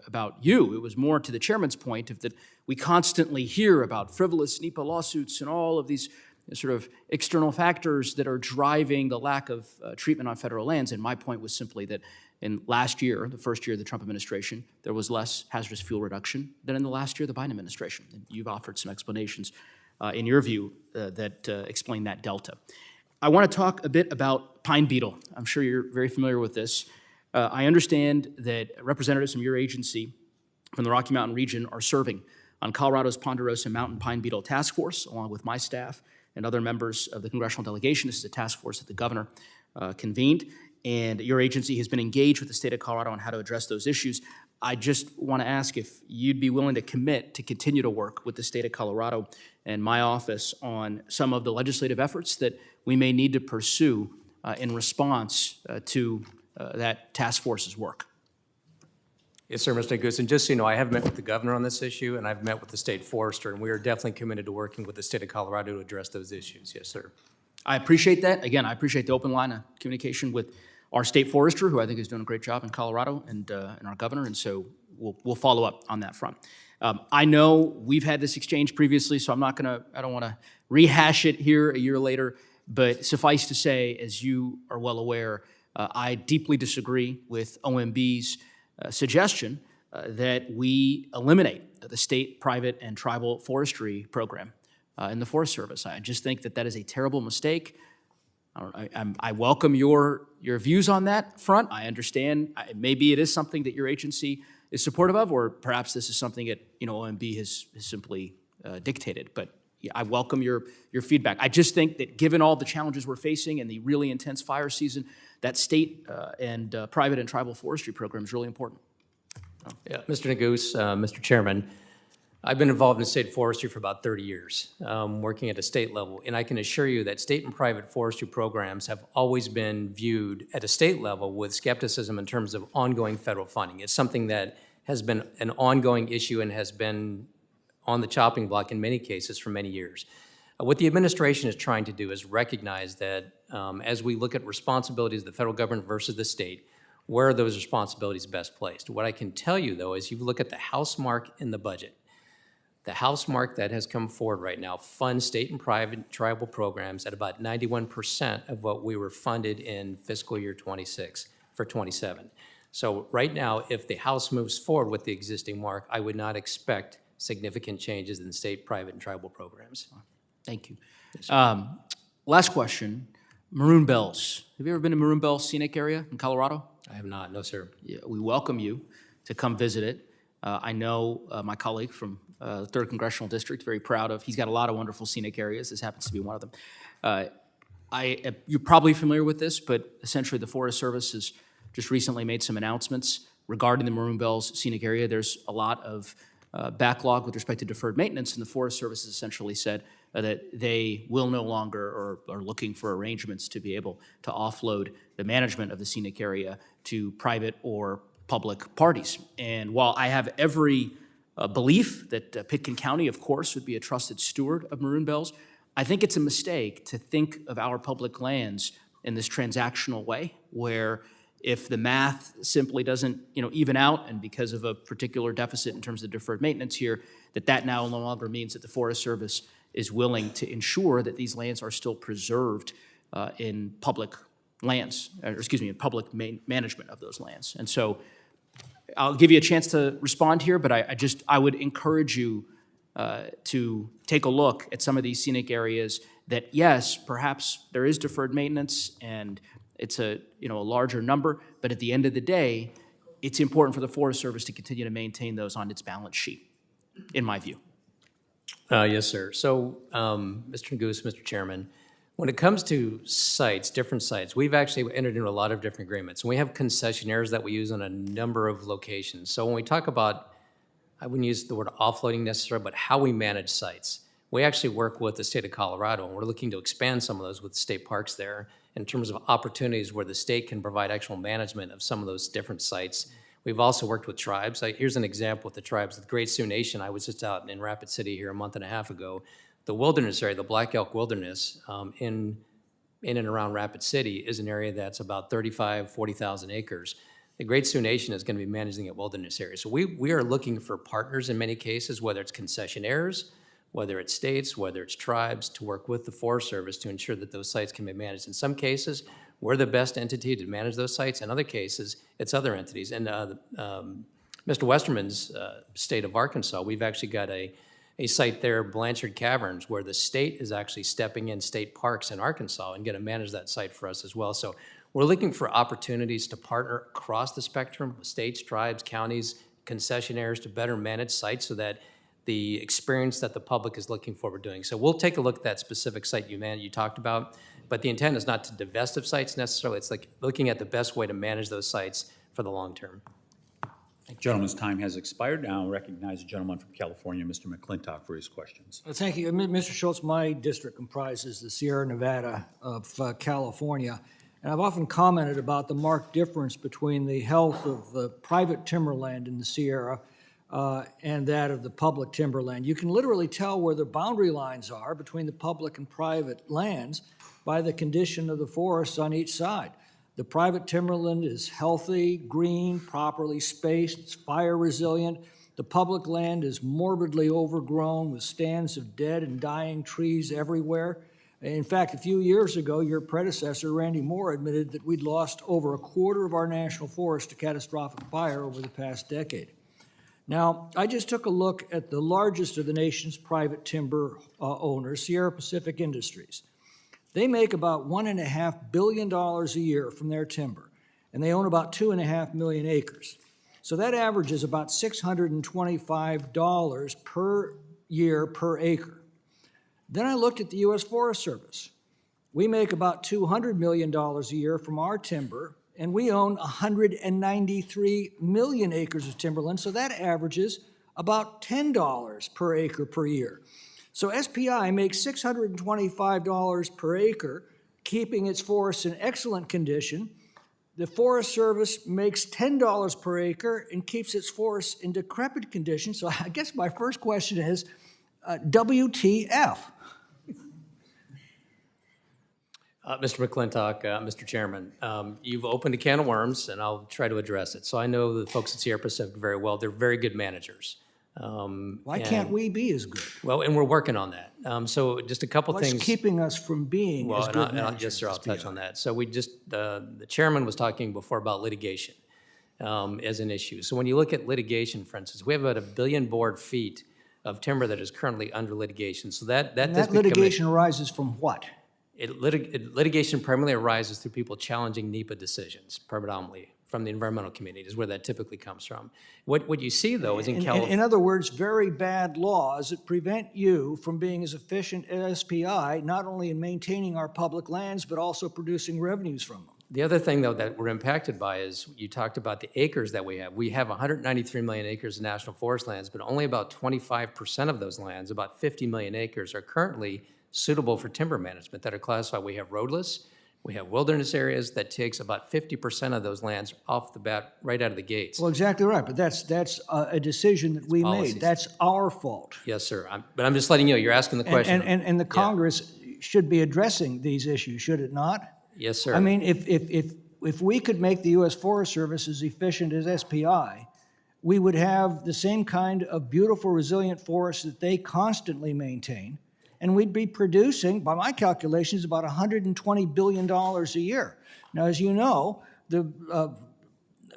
about you. It was more to the chairman's point of that we constantly hear about frivolous NEPA lawsuits and all of these sort of external factors that are driving the lack of treatment on federal lands. And my point was simply that in last year, the first year of the Trump administration, there was less hazardous fuel reduction than in the last year of the Biden administration. And you've offered some explanations in your view that explain that delta. I want to talk a bit about pine beetle. I'm sure you're very familiar with this. I understand that representatives from your agency from the Rocky Mountain region are serving on Colorado's Ponderosa Mountain Pine Beetle Task Force, along with my staff and other members of the congressional delegation. This is a task force that the governor convened, and your agency has been engaged with the state of Colorado on how to address those issues. I just want to ask if you'd be willing to commit to continue to work with the state of Colorado and my office on some of the legislative efforts that we may need to pursue in response to that task force's work. Yes, sir, Mr. Goose. And just so you know, I have met with the governor on this issue, and I've met with the state forester, and we are definitely committed to working with the state of Colorado to address those issues. Yes, sir. I appreciate that. Again, I appreciate the open line of communication with our state forester, who I think is doing a great job in Colorado, and our governor, and so we'll follow up on that front. I know we've had this exchange previously, so I don't want to rehash it here a year later, but suffice to say, as you are well aware, I deeply disagree with OMB's suggestion that we eliminate the state, private, and tribal forestry program in the Forest Service. I just think that is a terrible mistake. I welcome your views on that front. I understand maybe it is something that your agency is supportive of, or perhaps this is something that OMB has simply dictated. But yeah, I welcome your feedback. I just think that given all the challenges we're facing and the really intense fire season, that state and private and tribal forestry program is really important. Yeah, Mr. Nagoose, Mr. Chairman, I've been involved in state forestry for about 30 years, working at a state level, and I can assure you that state and private forestry programs have always been viewed at a state level with skepticism in terms of ongoing federal funding. It's something that has been an ongoing issue and has been on the chopping block in many cases for many years. What the administration is trying to do is recognize that as we look at responsibilities of the federal government versus the state, where are those responsibilities best placed? What I can tell you, though, is you look at the house mark in the budget. The house mark that has come forward right now funds state and private tribal programs at about 91% of what we were funded in fiscal year 26 for 27. So right now, if the House moves forward with the existing mark, I would not expect significant changes in state, private, and tribal programs. Thank you. Last question, Maroon Bells. Have you ever been to Maroon Bells Scenic Area in Colorado? I have not, no, sir. Yeah, we welcome you to come visit it. I know my colleague from the 3rd Congressional District, very proud of. He's got a lot of wonderful scenic areas. This happens to be one of them. You're probably familiar with this, but essentially the Forest Service has just recently made some announcements regarding the Maroon Bells Scenic Area. There's a lot of backlog with respect to deferred maintenance, and the Forest Service has essentially said that they will no longer or are looking for arrangements to be able to offload the management of the scenic area to private or public parties. And while I have every belief that Pitkin County, of course, would be a trusted steward of Maroon Bells, I think it's a mistake to think of our public lands in this transactional way, where if the math simply doesn't even out, and because of a particular deficit in terms of deferred maintenance here, that now no longer means that the Forest Service is willing to ensure that these lands are still preserved in public lands, in public management of those lands. And so I'll give you a chance to respond here, but I would encourage you to take a look at some of these scenic areas that, yes, perhaps there is deferred maintenance and it's a larger number, but at the end of the day, it's important for the Forest Service to continue to maintain those on its balance sheet, in my view. Yes, sir. So, Mr. Goose, Mr. Chairman, when it comes to sites, different sites, we've actually entered into a lot of different agreements. And we have concessionaires that we use on a number of locations. So when we talk about, I wouldn't use the word offloading necessarily, but how we manage sites, we actually work with the state of Colorado, and we're looking to expand some of those with state parks there in terms of opportunities where the state can provide actual management of some of those different sites. We've also worked with tribes. Here's an example with the tribes. The Great Sioux Nation, I was just out in Rapid City here a month and a half ago. The wilderness area, the Black Elk Wilderness in and around Rapid City is an area that's about 40,000 acres. The Great Sioux Nation is going to be managing that wilderness area. So we are looking for partners in many cases, whether it's concessionaires, whether it's states, whether it's tribes, to work with the Forest Service to ensure that those sites can be managed. In some cases, we're the best entity to manage those sites. In other cases, it's other entities. And Mr. Westerman's state of Arkansas, we've actually got a site there, Blanchard Caverns, where the state is actually stepping in state parks in Arkansas and going to manage that site for us as well. So we're looking for opportunities to partner across the spectrum, states, tribes, counties, concessionaires, to better manage sites so that the experience that the public is looking for we're doing. So we'll take a look at that specific site you talked about, but the intent is not to divest of sites necessarily. It's like looking at the best way to manage those sites for the long term. Gentleman's time has expired. Now I'll recognize the gentleman from California, Mr. McClintock, for his questions. Thank you. Mr. Schultz, my district comprises the Sierra Nevada of California, and I've often commented about the marked difference between the health of the private timberland in the Sierra and that of the public timberland. You can literally tell where the boundary lines are between the public and private lands by the condition of the forests on each side. The private timberland is healthy, green, properly spaced, it's fire resilient. The public land is morbidly overgrown with stands of dead and dying trees everywhere. In fact, a few years ago, your predecessor, Randy Moore, admitted that we'd lost over a quarter of our national forest to catastrophic fire over the past decade. Now, I just took a look at the largest of the nation's private timber owners, Sierra Pacific Industries. They make about $1.5 billion a year from their timber, and they own about 2.5 million acres. So that averages about $625 per year per acre. Then I looked at the U.S. Forest Service. We make about $200 million a year from our timber, and we own 193 million acres of timberland, so that averages about $10 per acre per year. So SPI makes $625 per acre, keeping its forests in excellent condition. The Forest Service makes $10 per acre and keeps its forests in decrepit condition. So I guess my first question is, WTF? Mr. McClintock, Mr. Chairman, you've opened a can of worms, and I'll try to address it. So I know the folks at Sierra Pacific very well. They're very good managers. Why can't we be as good? Well, and we're working on that. So just a couple What's things. keeping us from being as good managers? Yes, sir, I'll touch on that. So we just, the chairman was talking before about litigation as an issue. So when you look at litigation, for instance, we have about 1 billion board feet of timber that is currently under litigation. So that And does that become litigation arises from what? litigation primarily arises through people challenging NEPA decisions, predominantly from the environmental community is where that typically comes from. What you see, though, is in California. In other words, very bad laws that prevent you from being as efficient as SPI, not only in maintaining our public lands, but also producing revenues from them. The other thing, though, that we're impacted by is you talked about the acres that we have. We have 193 million acres of national forest lands, but only about 25% of those lands, about 50 million acres, are currently suitable for timber management that are classified. We have roadless, we have wilderness areas that takes about 50% of those lands off the bat, right out of the gates. Well, exactly right, but that's a decision that we Policies. made. That's our fault. Yes, sir. But I'm just letting you know, you're asking the question. And the Congress should be addressing these issues, should it not? Yes, sir. I mean, if we could make the U.S. Forest Service as efficient as SPI, we would have the same kind of beautiful, resilient forests that they constantly maintain, and we'd be producing, by my calculations, about $120 billion a year. Now, as you know, the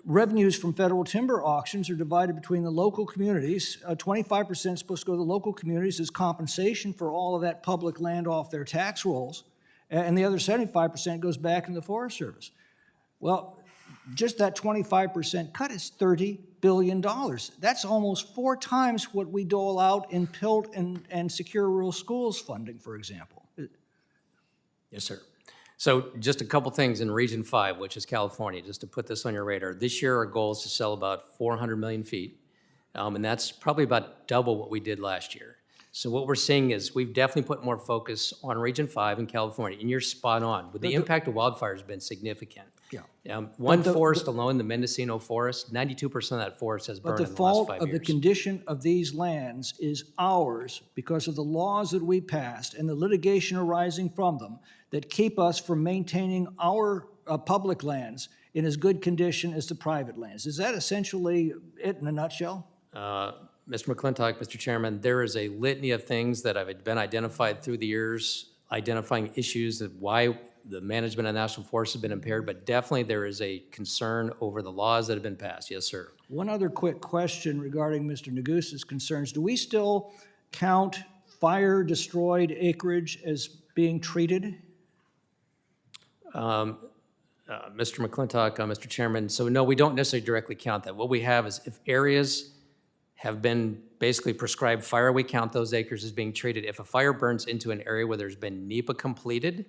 revenues from federal timber auctions are divided between the local communities. 25% is supposed to go to the local communities as compensation for all of that public land off their tax rolls, and the other 75% goes back into the Forest Service. Well, just that 25% cut is $30 billion. That's almost 4 times what we dole out in PILT and Secure Rural Schools funding, for example. Yes, sir. So just a couple things in Region 5, which is California, just to put this on your radar. This year, our goal is to sell about 400 million feet, and that's probably about double what we did last year. So what we're seeing is we've definitely put more focus on Region 5 in California, and you're spot on. But the impact of wildfire has been significant. Yeah. One forest alone, the Mendocino Forest, 92% of that forest has But burned the in the last fault 5 of the years. condition of these lands is ours because of the laws that we passed and the litigation arising from them that keep us from maintaining our public lands in as good condition as the private lands. Is that essentially it in a nutshell? Mr. McClintock, Mr. Chairman, there is a litany of things that have been identified through the years, identifying issues of why the management of national forests has been impaired, but definitely there is a concern over the laws that have been passed. Yes, sir. One other quick question regarding Mr. Negus's concerns. Do we still count fire-destroyed acreage as being treated? Mr. McClintock, Mr. Chairman, so no, we don't necessarily directly count that. What we have is if areas have been basically prescribed fire, we count those acres as being treated. If a fire burns into an area where there's been NEPA completed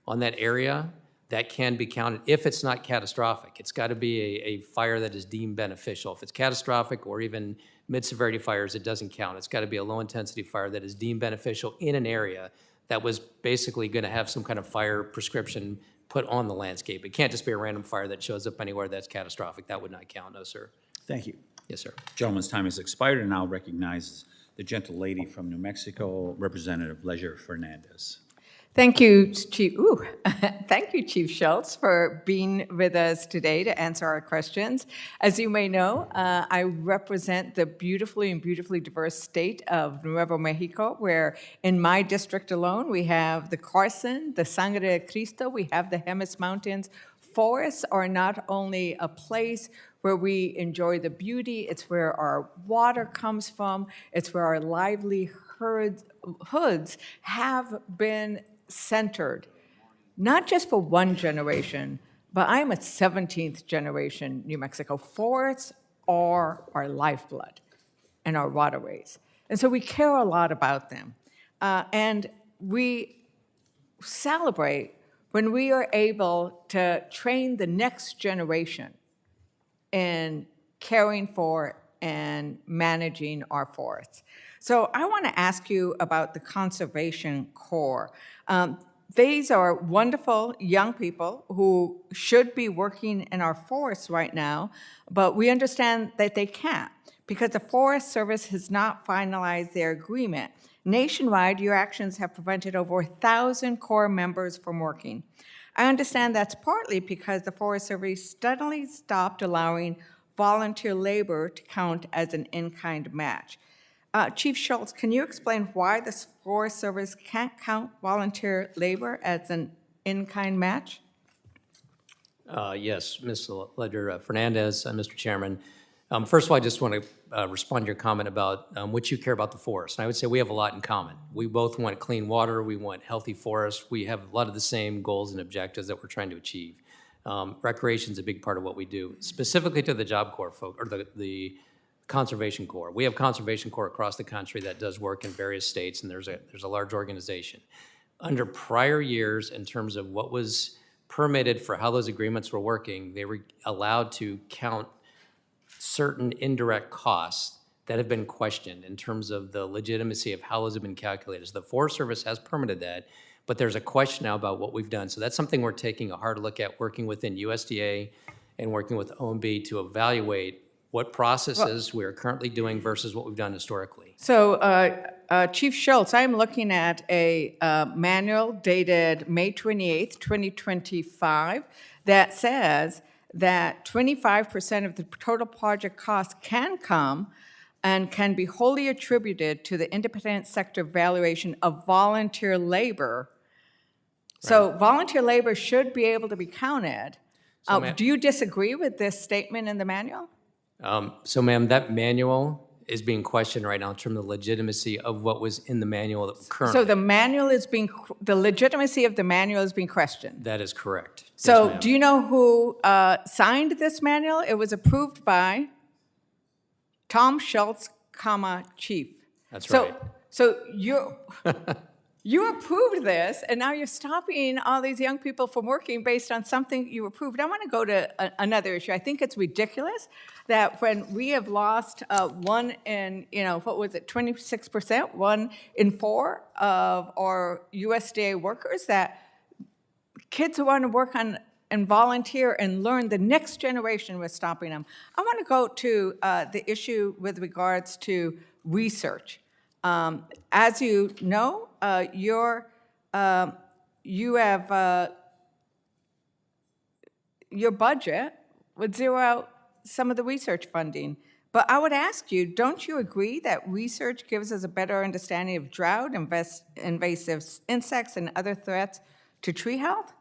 on that area, that can be counted if it's not catastrophic. It's got to be a fire that is deemed beneficial. If it's catastrophic or even mid-severity fires, it doesn't count. It's got to be a low-intensity fire that is deemed beneficial in an area that was basically going to have some kind of fire prescription put on the landscape. It can't just be a random fire that shows up anywhere that's catastrophic. That would not count, no, sir. Thank you. Yes, sir. Gentleman's time has expired, and now recognizes the gentle lady from New Mexico, Representative Leisure Fernandez. Thank you, thank you, Chief Schultz, for being with us today to answer our questions. As you may know, I represent the beautifully diverse state of Nuevo Mexico, where in my district alone, we have the Carson, the Sangre de Cristo, we have the Jemez Mountains. Forests are not only a place where we enjoy the beauty, it's where our water comes from, it's where our livelihoods have been centered, not just for one generation, but I'm a 17th generation New Mexico. Forests are our lifeblood and our waterways. And so we care a lot about them. And we celebrate when we are able to train the next generation in caring for and managing our forests. So I want to ask you about the Conservation Corps. These are wonderful young people who should be working in our forests right now, but we understand that they can't because the Forest Service has not finalized their agreement. Nationwide, your actions have prevented over 1,000 Corps members from working. I understand that's partly because the Forest Service steadily stopped allowing volunteer labor to count as an in-kind match. Chief Schultz, can you explain why the Forest Service can't count volunteer labor as an in-kind match? Yes, Ms. Ledger Fernandez, Mr. Chairman. First of all, I just want to respond to your comment about what you care about the forest. And I would say we have a lot in common. We both want clean water. We want healthy forests. We have a lot of the same goals and objectives that we're trying to achieve. Recreation is a big part of what we do, specifically to the Job Corps folk, or the Conservation Corps. We have Conservation Corps across the country that does work in various states, and there's a large organization. Under prior years, in terms of what was permitted for how those agreements were working, they were allowed to count certain indirect costs that have been questioned in terms of the legitimacy of how those have been calculated. So the Forest Service has permitted that, but there's a question now about what we've done. So that's something we're taking a hard look at, working within USDA and working with OMB to evaluate what processes we are currently doing versus what we've done historically. So, Chief Schultz, I'm looking at a manual dated May 28th, 2025, that says that 25% of the total project cost can come and can be wholly attributed to the independent sector valuation of volunteer labor. So volunteer labor should be able to be counted. Do you disagree with this statement in the manual? So ma'am, that manual is being questioned right now in terms of the legitimacy of what was in the manual that currently. So the legitimacy of the manual is being questioned. That is correct. Yes, So ma'am. do you know who signed this manual? It was approved by Tom Schultz, Chief. That's So- right. So you approved this, and now you're stopping all these young people from working based on something you approved. I want to go to another issue. I think it's ridiculous that when we have lost 1 in, 26%, 1 in 4 of our USDA workers, that kids who want to work on and volunteer and learn, the next generation, we're stopping them. I want to go to the issue with regards to research. As you know, you have your budget would zero out some of the research funding. But I would ask you, don't you agree that research gives us a better understanding of drought, invasive insects, and other threats to tree health?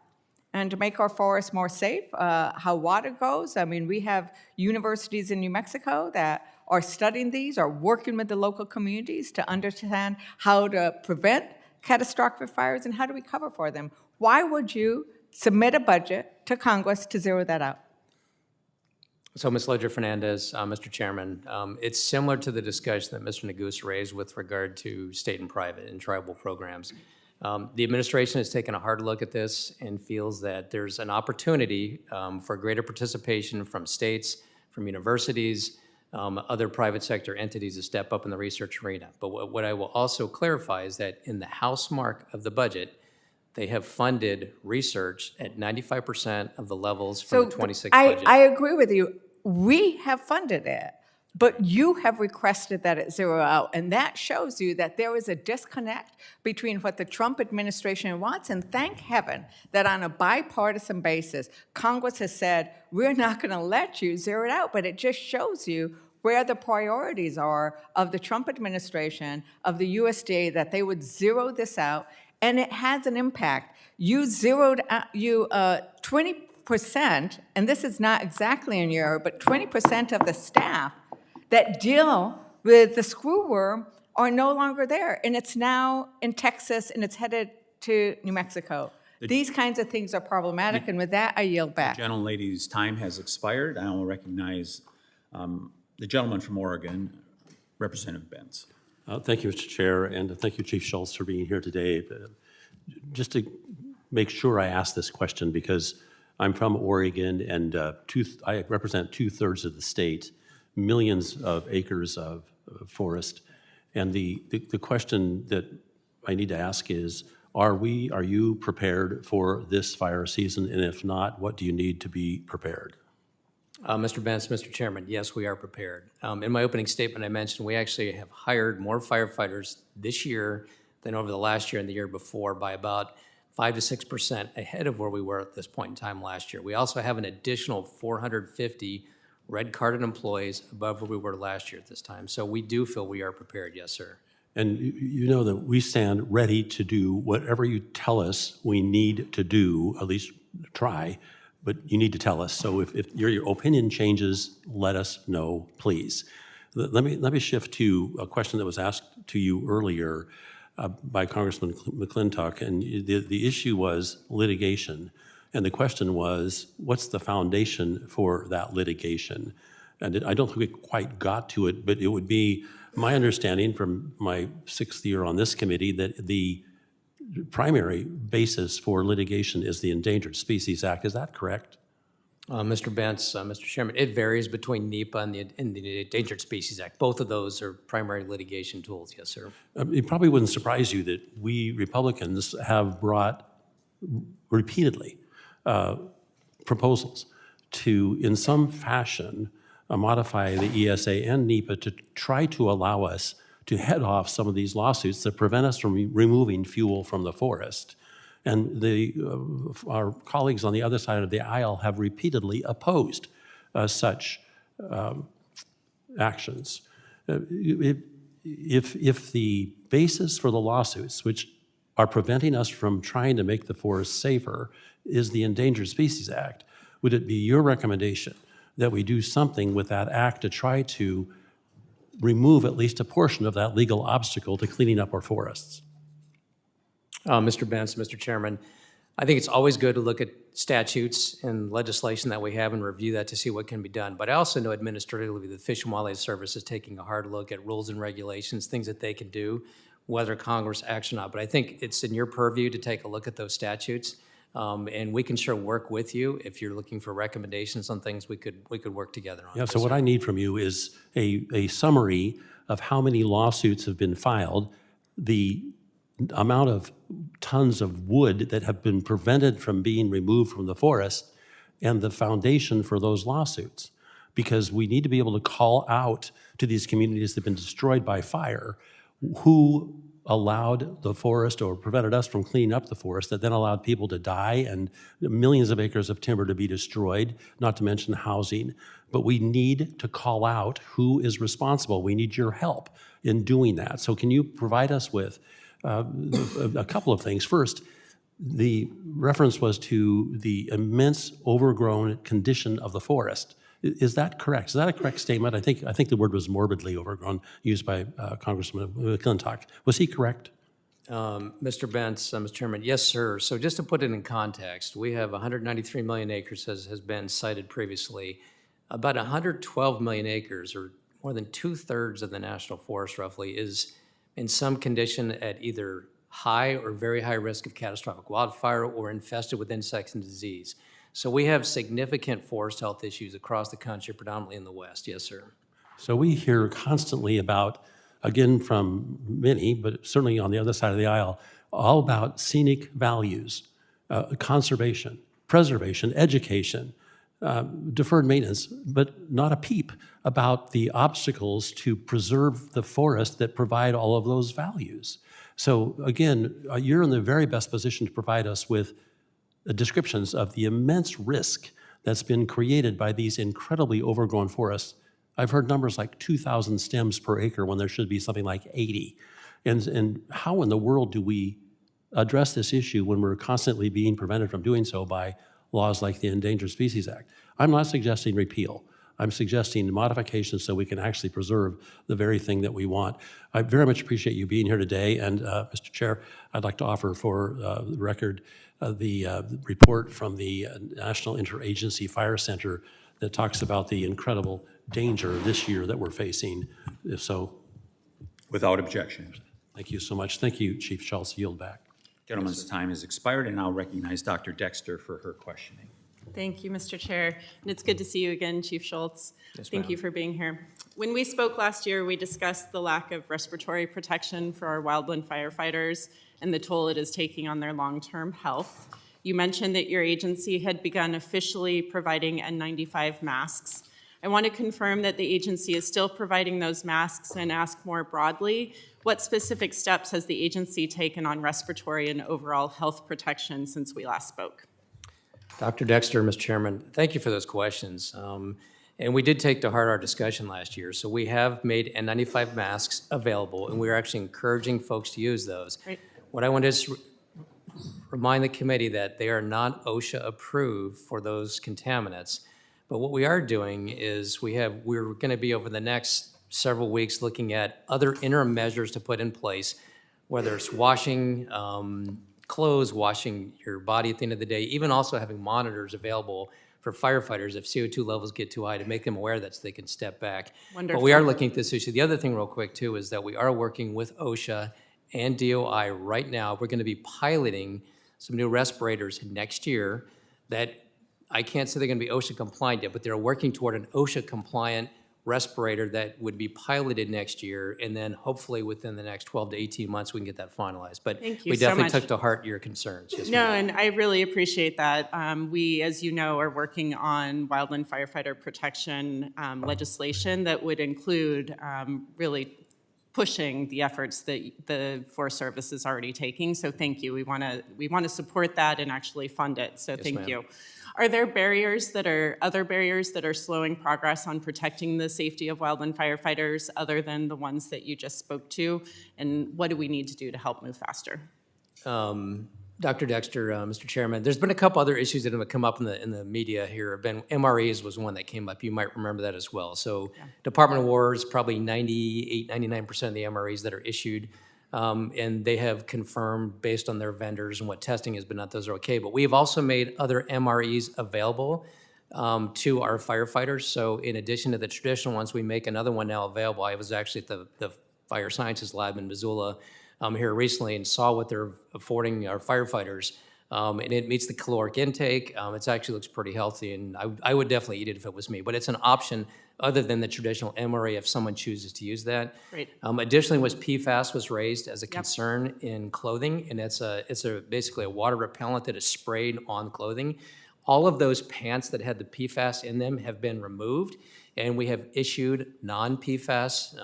And to make our forests more safe, how water goes? I mean, we have universities in New Mexico that are studying these, are working with the local communities to understand how to prevent catastrophic fires and how to recover for them. Why would you submit a budget to Congress to zero that out? So, Ms. Ledger-Fernandez, Mr. Chairman, it's similar to the discussion that Mr. Neguse raised with regard to state and private and tribal programs. The administration has taken a hard look at this and feels that there's an opportunity for greater participation from states, from universities, other private sector entities to step up in the research arena. But what I will also clarify is that in the House mark of the budget, they have funded research at 95% of the levels from the 26 budget. I agree with you. We have funded it, but you have requested that it zero out, and that shows you that there is a disconnect between what the Trump administration wants, and thank heaven that on a bipartisan basis, Congress has said, we're not going to let you zero it out, but it just shows you where the priorities are of the Trump administration, of the USDA, that they would zero this out, and it has an impact. You zeroed out, 20%, and this is not exactly in your, but 20% of the staff that deal with the screwworm are no longer there, and it's now in Texas, and it's headed to New Mexico. These kinds of things are problematic, and with that, I yield back. Gentlelady's time has expired. I will recognize the gentleman from Oregon, Representative Benz. Thank you, Mr. Chair, and thank you, Chief Schultz, for being here today. Just to make sure I ask this question, because I'm from Oregon, and I represent 2/3 of the state, millions of acres of forest, and the question that I need to ask is, are you prepared for this fire season, and if not, what do you need to be prepared? Mr. Benz, Mr. Chairman, yes, we are prepared. In my opening statement, I mentioned we actually have hired more firefighters this year than over the last year and the year before by about 5 to 6% ahead of where we were at this point in time last year. We also have an additional 450 red-carded employees above where we were last year at this time. So we do feel we are prepared, yes, sir. And you know that we stand ready to do whatever you tell us we need to do, at least try, but you need to tell us. So if your opinion changes, let us know, please. Let me shift to a question that was asked to you earlier by Congressman McClintock, and the issue was litigation. And the question was, what's the foundation for that litigation? And I don't think we quite got to it, but it would be my understanding from my 6th year on this committee that the primary basis for litigation is the Endangered Species Act. Is that correct? Mr. Benz, Mr. Chairman, it varies between NEPA and the Endangered Species Act. Both of those are primary litigation tools, yes, sir. It probably wouldn't surprise you that we Republicans have brought repeatedly proposals to, in some fashion, modify the ESA and NEPA to try to allow us to head off some of these lawsuits that prevent us from removing fuel from the forest. And our colleagues on the other side of the aisle have repeatedly opposed such actions. If the basis for the lawsuits, which are preventing us from trying to make the forest safer, is the Endangered Species Act, would it be your recommendation that we do something with that act to try to remove at least a portion of that legal obstacle to cleaning up our forests? Mr. Benz, Mr. Chairman, I think it's always good to look at statutes and legislation that we have and review that to see what can be done. But I also know administratively the Fish and Wildlife Service is taking a hard look at rules and regulations, things that they can do, whether Congress acts or not. But I think it's in your purview to take a look at those statutes. And we can sure work with you. If you're looking for recommendations on things, we could work together on. Yeah, so what I need from you is a summary of how many lawsuits have been filed, the amount of tons of wood that have been prevented from being removed from the forest, and the foundation for those lawsuits. Because we need to be able to call out to these communities that have been destroyed by fire who allowed the forest or prevented us from cleaning up the forest that then allowed people to die and millions of acres of timber to be destroyed, not to mention housing. But we need to call out who is responsible. We need your help in doing that. So can you provide us with a couple of things? First, the reference was to the immense overgrown condition of the forest. Is that correct? Is that a correct statement? I think the word was morbidly overgrown, used by Congressman McClintock. Was he correct? Mr. Bentz, Mr. Chairman, yes, sir. So just to put it in context, we have 193 million acres, as has been cited previously. About 112 million acres, or more than 2/3 of the national forest roughly, is in some condition at either high or very high risk of catastrophic wildfire or infested with insects and disease. So we have significant forest health issues across the country, predominantly in the West. Yes, sir. So we hear constantly about, again from many, but certainly on the other side of the aisle, all about scenic values, conservation, preservation, education, deferred maintenance, but not a peep about the obstacles to preserve the forest that provide all of those values. So again, you're in the very best position to provide us with descriptions of the immense risk that's been created by these incredibly overgrown forests. I've heard numbers like 2,000 stems per acre when there should be something like 80. And how in the world do we address this issue when we're constantly being prevented from doing so by laws like the Endangered Species Act? I'm not suggesting repeal. I'm suggesting modifications so we can actually preserve the very thing that we want. I very much appreciate you being here today. And Mr. Chair, I'd like to offer for the record the report from the National Interagency Fire Center that talks about the incredible danger this year that we're facing. If so, Without objection. thank you so much. Thank you, Chief Schultz. Yield back. Gentleman's time has expired, and I'll recognize Dr. Dexter for her questioning. Thank you, Mr. Chair. And it's good to see you again, Chief Schultz. Thank you for being here. When we spoke last year, we discussed the lack of respiratory protection for our wildland firefighters and the toll it is taking on their long-term health. You mentioned that your agency had begun officially providing N95 masks. I want to confirm that the agency is still providing those masks and ask more broadly, what specific steps has the agency taken on respiratory and overall health protection since we last spoke? Dr. Dexter, Mr. Chairman, thank you for those questions. And we did take to heart our discussion last year. So we have made N95 masks available, and we're actually encouraging folks to use those. Great. What I want to just remind the committee that they are not OSHA approved for those contaminants. But what we are doing is we're going to be over the next several weeks looking at other interim measures to put in place, whether it's washing clothes, washing your body at the end of the day, even also having monitors available for firefighters if CO2 levels get too high to make them aware that so they can step back. Wonderful. But we are looking at this issue. The other thing real quick too is that we are working with OSHA and DOI right now. We're going to be piloting some new respirators next year that I can't say they're going to be OSHA compliant yet, but they're working toward an OSHA compliant respirator that would be piloted next year, and then hopefully within the next 12 to 18 months we can get that finalized. But Thank you we so definitely much. took to heart your concerns. Yes, No, ma'am. and I really appreciate that. We, as you know, are working on wildland firefighter protection legislation that would include really pushing the efforts that the Forest Service is already taking. So thank you. We want to support that and actually fund it. So thank ma'am. you. Are there other barriers that are slowing progress on protecting the safety of wildland firefighters other than the ones that you just spoke to? And what do we need to do to help move faster? Dr. Dexter, Mr. Chairman, there's been a couple other issues that have come up in the media here. MREs was one that came up. You might remember that as well. So Department of War is probably 98, 99% of the MREs that are issued. And they have confirmed based on their vendors and what testing has been done, those are okay. But we have also made other MREs available to our firefighters. So in addition to the traditional ones, we make another one now available. I was actually at the Fire Sciences Lab in Missoula here recently and saw what they're affording our firefighters. And it meets the caloric intake. It actually looks pretty healthy, and I would definitely eat it if it was me. But it's an option other than the traditional MRE if someone chooses to use that. Great. Additionally, PFAS was raised as a concern in clothing, and it's basically a water repellent that is sprayed on clothing. All of those pants that had the PFAS in them have been removed, and we have issued non-PFAS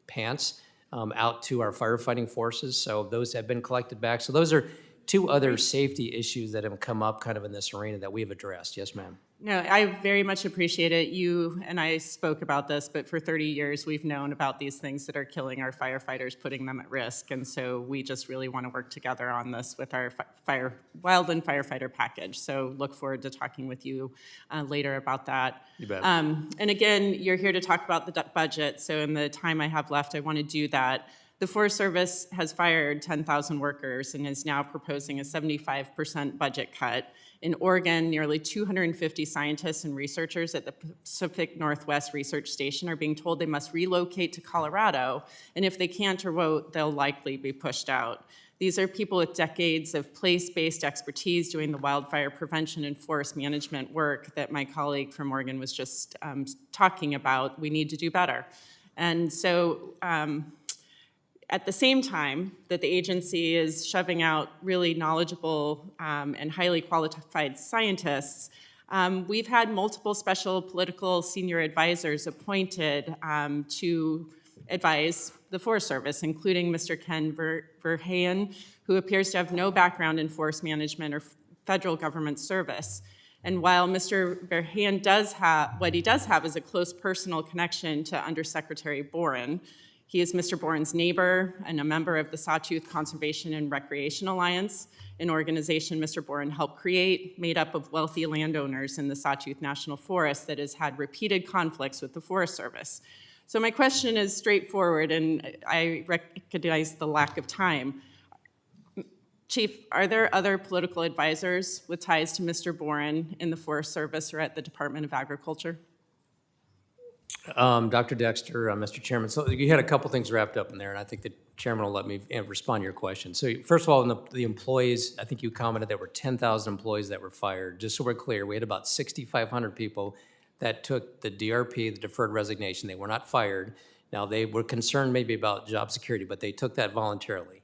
pants out to our firefighting forces. So those have been collected back. So those are two other safety issues that have come up kind of in this arena that we've addressed. Yes, ma'am. No, I very much appreciate it. You and I spoke about this, but for 30 years, we've known about these things that are killing our firefighters, putting them at risk. And so we just really want to work together on this with our wildland firefighter package. So look forward to talking with you later about that. You bet. And again, you're here to talk about the budget. So in the time I have left, I want to do that. The Forest Service has fired 10,000 workers and is now proposing a 75% budget cut. In Oregon, nearly 250 scientists and researchers at the Pacific Northwest Research Station are being told they must relocate to Colorado, and if they can't or won't, they'll likely be pushed out. These are people with decades of place-based expertise doing the wildfire prevention and forest management work that my colleague from Oregon was just talking about. We need to do better. And so, at the same time that the agency is shoving out really knowledgeable and highly qualified scientists, we've had multiple special political senior advisors appointed to advise the Forest Service, including Mr. Ken Verheyen, who appears to have no background in forest management or federal government service. And while Mr. Verheyen does have is a close personal connection to Undersecretary Boren. He is Mr. Boren's neighbor and a member of the Sawtooth Conservation and Recreation Alliance, an organization Mr. Boren helped create, made up of wealthy landowners in the Sawtooth National Forest that has had repeated conflicts with the Forest Service. So my question is straightforward, and I recognize the lack of time. Chief, are there other political advisors with ties to Mr. Boren in the Forest Service or at the Department of Agriculture? Dr. Dexter, Mr. Chairman, so you had a couple things wrapped up in there, and I think the chairman will let me respond to your question. So first of all, in the employees, I think you commented there were 10,000 employees that were fired. Just so we're clear, we had about 6,500 people that took the DRP, the deferred resignation. They were not fired. Now, they were concerned maybe about job security, but they took that voluntarily.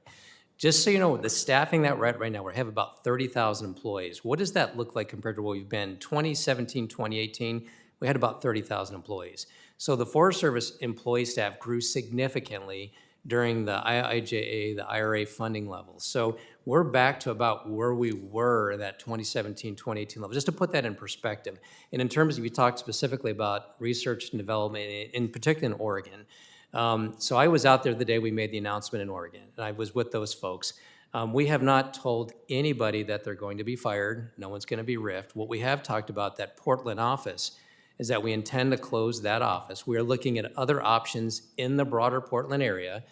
Just so you know, the staffing that we're at right now, we have about 30,000 employees. What does that look like compared to what we've been? 2017, 2018, we had about 30,000 employees. So the Forest Service employee staff grew significantly during the IIJA, the IRA funding levels. So we're back to about where we were in that 2017, 2018 level, just to put that in perspective. And in terms of, you talked specifically about research and development, in particular in Oregon. So I was out there the day we made the announcement in Oregon, and I was with those folks. We have not told anybody that they're going to be fired. No one's going to be riffed. What we have talked about, that Portland office, is that we intend to close that office. We are looking at other options in the broader Portland area.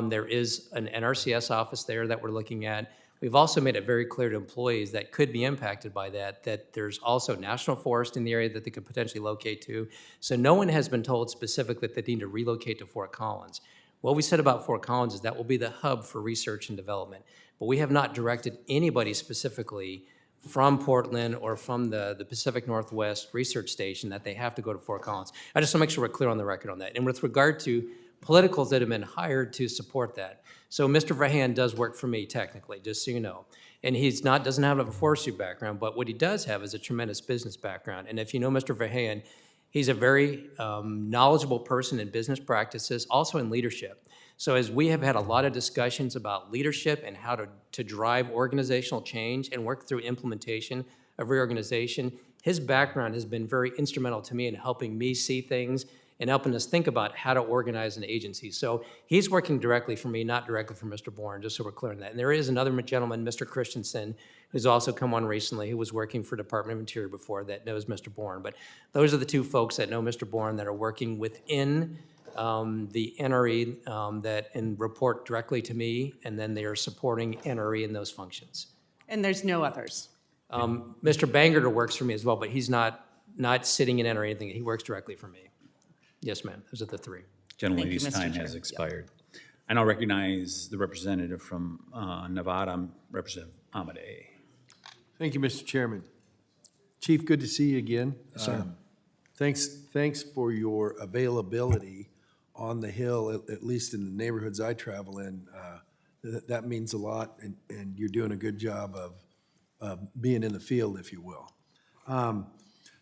There is an NRCS office there that we're looking at. We've also made it very clear to employees that could be impacted by that there's also national forest in the area that they could potentially locate to. So no one has been told specifically that they need to relocate to Fort Collins. What we said about Fort Collins is that will be the hub for research and development. But we have not directed anybody specifically from Portland or from the Pacific Northwest Research Station that they have to go to Fort Collins. I just want to make sure we're clear on the record on that. And with regard to politicals that have been hired to support that. So Mr. Verheyen does work for me technically, just so you know. And doesn't have a forestry background, but what he does have is a tremendous business background. And if you know Mr. Verheyen, he's a very knowledgeable person in business practices, also in leadership. So as we have had a lot of discussions about leadership and how to drive organizational change and work through implementation of reorganization, his background has been very instrumental to me in helping me see things and helping us think about how to organize an agency. So he's working directly for me, not directly for Mr. Bourne, just so we're clear on that. And there is another gentleman, Mr. Christensen, who's also come on recently, who was working for Department of Interior before, that knows Mr. Bourne. But those are the two folks that know Mr. Bourne that are working within the NRE and report directly to me, and then they are supporting NRE in those functions. And there's no others. Mr. Bangerter works for me as well, but he's not sitting in NRE or anything. He works directly for me. Yes, ma'am. Those are the three. General Thank you, lady's Mr. time Chair. has expired. I now recognize the representative from Nevada, Representative Amadei. Thank you, Mr. Chairman. Chief, good to see you again. Thanks for your availability on the Hill, at least in the neighborhoods I travel in. That means a lot, and you're doing a good job of being in the field, if you will.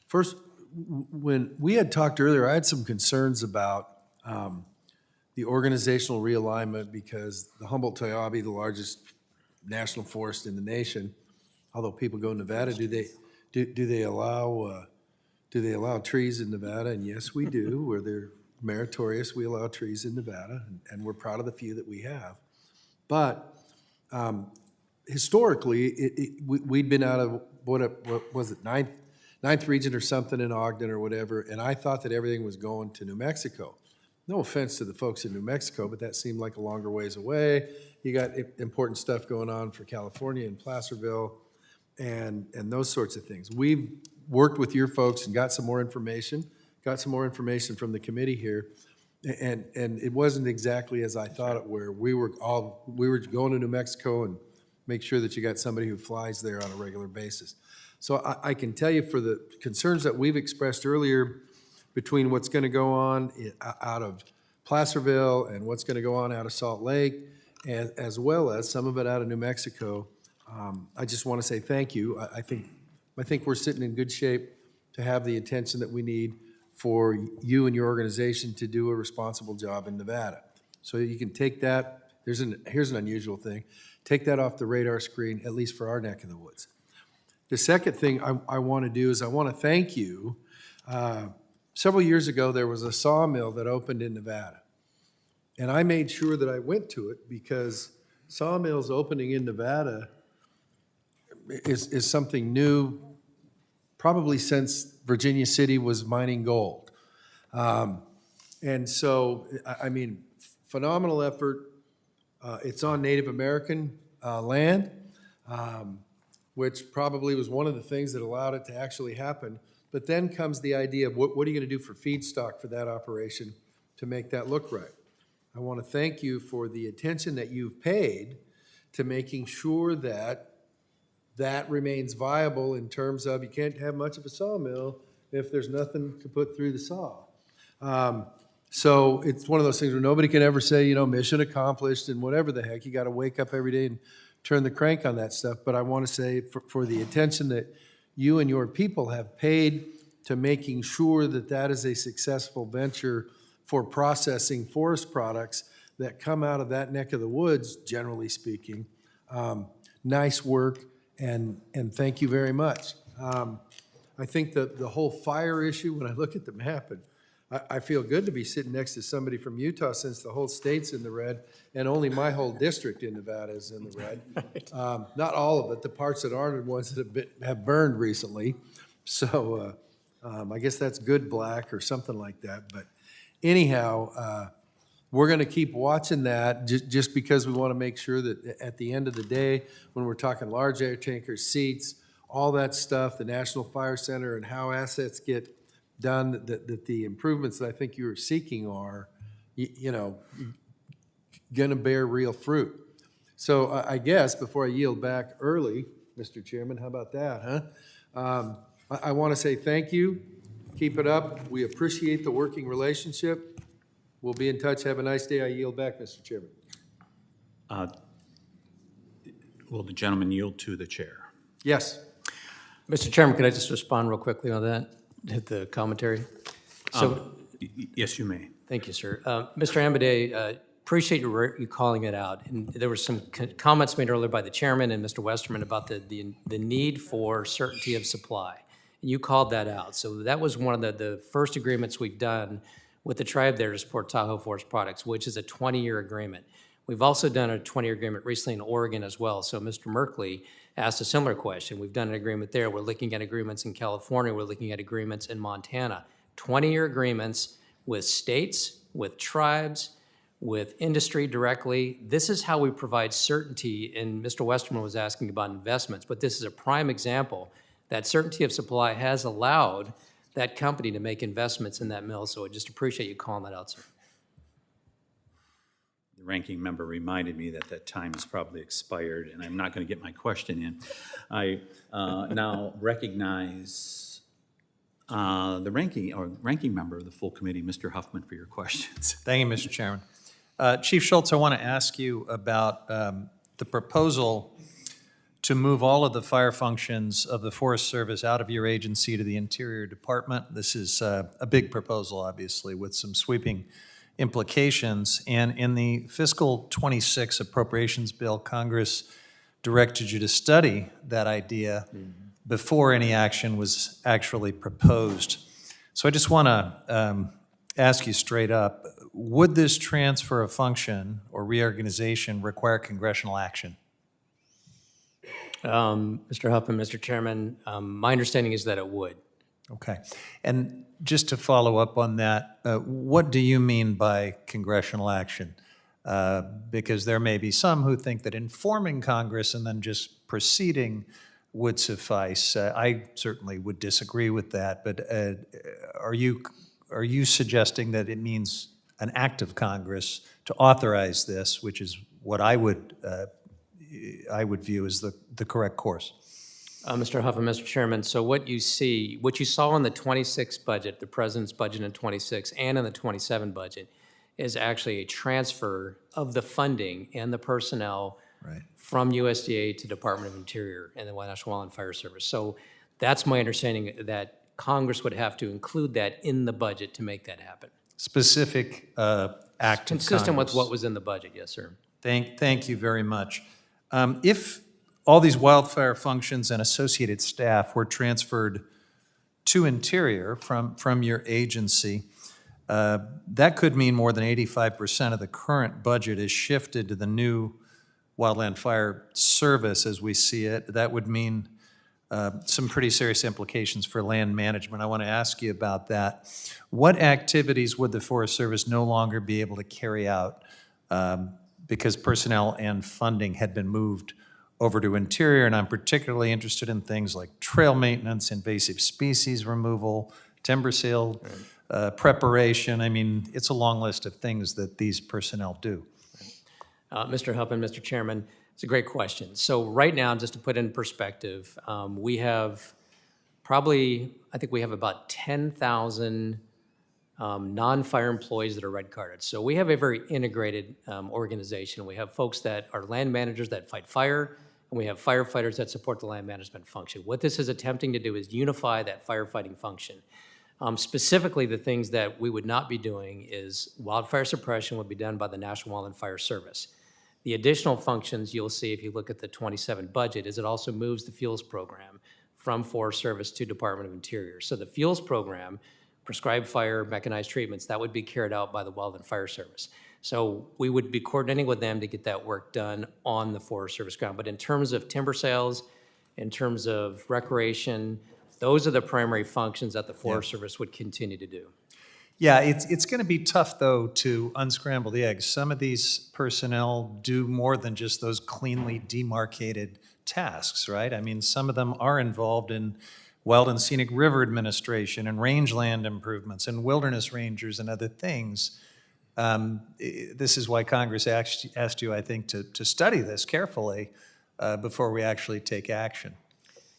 First, when we had talked earlier, I had some concerns about the organizational realignment because the Humboldt-Toyabe, the largest national forest in the nation, although people go to Nevada, do they allow trees in Nevada? And yes, we do. Where they're meritorious, we allow trees in Nevada, and we're proud of the few that we have. But historically, we'd been out of what was it, ninth region or something in Ogden or whatever, and I thought that everything was going to New Mexico. No offense to the folks in New Mexico, but that seemed like a longer ways away. You got important stuff going on for California and Placerville and those sorts of things. We've worked with your folks and got some more information from the committee here, and it wasn't exactly as I thought it were. We were going to New Mexico and make sure that you got somebody who flies there on a regular basis. So I can tell you for the concerns that we've expressed earlier between what's going to go on out of Placerville and what's going to go on out of Salt Lake, as well as some of it out of New Mexico, I just want to say thank you. I think we're sitting in good shape to have the attention that we need for you and your organization to do a responsible job in Nevada. So you can take that, here's an unusual thing, take that off the radar screen, at least for our neck of the woods. The second thing I want to do is I want to thank you. Several years ago, there was a sawmill that opened in Nevada. And I made sure that I went to it because sawmills opening in Nevada is something new, probably since Virginia City was mining gold. And so, I mean, phenomenal effort. It's on Native American land, which probably was one of the things that allowed it to actually happen. But then comes the idea of what are you going to do for feedstock for that operation to make that look right? I want to thank you for the attention that you've paid to making sure that that remains viable in terms of you can't have much of a sawmill if there's nothing to put through the saw. So it's one of those things where nobody can ever say, mission accomplished and whatever the heck. You got to wake up every day and turn the crank on that stuff. But I want to say for the attention that you and your people have paid to making sure that that is a successful venture for processing forest products that come out of that neck of the woods, generally speaking. Nice work, and thank you very much. I think that the whole fire issue, when I look at the map, and I feel good to be sitting next to somebody from Utah since the whole state's in the red, and only my whole district in Nevada is in the red. Not all of it, the parts that aren't are ones that have burned recently. So I guess that's good black or something like that. But anyhow, we're going to keep watching that just because we want to make sure that at the end of the day, when we're talking large air tankers, seats, all that stuff, the National Fire Center and how assets get done, that the improvements that I think you are seeking are, going to bear real fruit. So I guess before I yield back early, Mr. Chairman, how about that, huh? I want to say thank you. Keep it up. We appreciate the working relationship. We'll be in touch. Have a nice day. I yield back, Mr. Chairman. Will the gentleman yield to the chair? Yes. Mr. Chairman, could I just respond real quickly on that? Hit the commentary? So, Yes, you may. thank you, sir. Mr. Amadei, appreciate you calling it out. And there were some comments made earlier by the chairman and Mr. Westerman about the need for certainty of supply. And you called that out. So that was one of the first agreements we've done with the tribe there to support Tahoe Forest Products, which is a 20-year agreement. We've also done a 20-year agreement recently in Oregon as well. So Mr. Merkley asked a similar question. We've done an agreement there. We're looking at agreements in California. We're looking at agreements in Montana. 20-year agreements with states, with tribes, with industry directly. This is how we provide certainty, and Mr. Westerman was asking about investments, but this is a prime example that certainty of supply has allowed that company to make investments in that mill, so I just appreciate you calling that out, sir. The ranking member reminded me that that time has probably expired, and I'm not going to get my question in. I now recognize the ranking member of the full committee, Mr. Huffman, for your questions. Thank you, Mr. Chairman. Chief Schultz, I want to ask you about the proposal to move all of the fire functions of the Forest Service out of your agency to the Interior Department. This is a big proposal, obviously, with some sweeping implications. And in the fiscal 26 appropriations bill, Congress directed you to study that idea before any action was actually proposed. So I just want to ask you straight up, would this transfer of function or reorganization require congressional action? Mr. Huffman, Mr. Chairman, my understanding is that it would. Okay. And just to follow up on that, what do you mean by congressional action? Because there may be some who think that informing Congress and then just proceeding would suffice. I certainly would disagree with that, but are you suggesting that it means an act of Congress to authorize this, which is what I would view as the correct course? Mr. Huffman, Mr. Chairman, so what you saw in the 26 budget, the President's budget in 26 and in the 27 budget, is actually a transfer of the funding and the personnel from USDA to Department of Interior and the National Wildfire Service. So that's my understanding, that Congress would have to include that in the budget to make that happen. Specific act of Congress. Consistent with what was in the budget, yes, sir. Thank you very much. If all these wildfire functions and associated staff were transferred to Interior from your agency, that could mean more than 85% of the current budget is shifted to the new Wildland Fire Service as we see it. That would mean some pretty serious implications for land management. I want to ask you about that. What activities would the Forest Service no longer be able to carry out because personnel and funding had been moved over to Interior? And I'm particularly interested in things like trail maintenance, invasive species removal, timber sale preparation. I mean, it's a long list of things that these personnel do. Mr. Huffman, Mr. Chairman, it's a great question. So right now, just to put in perspective, we have probably, I think we have about 10,000 non-fire employees that are red carded. So we have a very integrated organization. We have folks that are land managers that fight fire, and we have firefighters that support the land management function. What this is attempting to do is unify that firefighting function. Specifically, the things that we would not be doing is wildfire suppression would be done by the National Wildland Fire Service. The additional functions you'll see if you look at the 27 budget is it also moves the fuels program from Forest Service to Department of Interior. So the fuels program, prescribed fire, mechanized treatments, that would be carried out by the Wildland Fire Service. So we would be coordinating with them to get that work done on the Forest Service ground. But in terms of timber sales, in terms of recreation, those are the primary functions that the Forest Service would continue to do. Yeah, it's going to be tough, though, to unscramble the eggs. Some of these personnel do more than just those cleanly demarcated tasks, right? I mean, some of them are involved in wild and scenic river administration and rangeland improvements and wilderness rangers and other things. This is why Congress asked you, I think, to study this carefully before we actually take action.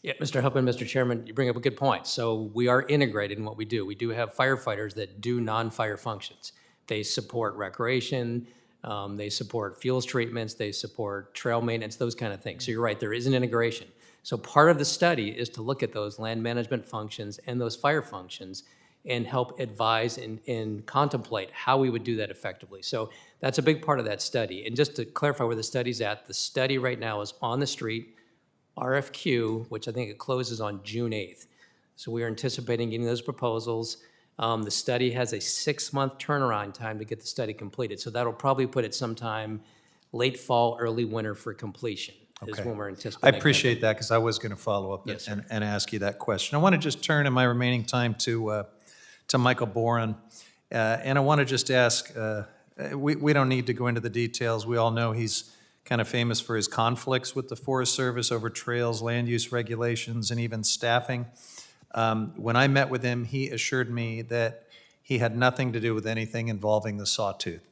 Yeah, Mr. Huffman, Mr. Chairman, you bring up a good point. So we are integrated in what we do. We do have firefighters that do non-fire functions. They support recreation, they support fuels treatments, they support trail maintenance, those kind of things. So you're right, there is an integration. So part of the study is to look at those land management functions and those fire functions and help advise and contemplate how we would do that effectively. So that's a big part of that study. And just to clarify where the study's at, the study right now is on the street, RFQ, which I think it closes on June 8th. So we are anticipating getting those proposals. The study has a 6-month turnaround time to get the study completed. So that'll probably put it sometime late fall, early winter for completion is Okay. when we're I anticipating. appreciate that, because I was going to follow up Yes, sir. and ask you that question. I want to just turn in my remaining time to Michael Boren, and I want to just ask, we don't need to go into the details. We all know he's kind of famous for his conflicts with the Forest Service over trails, land use regulations, and even staffing. When I met with him, he assured me that he had nothing to do with anything involving the Sawtooth.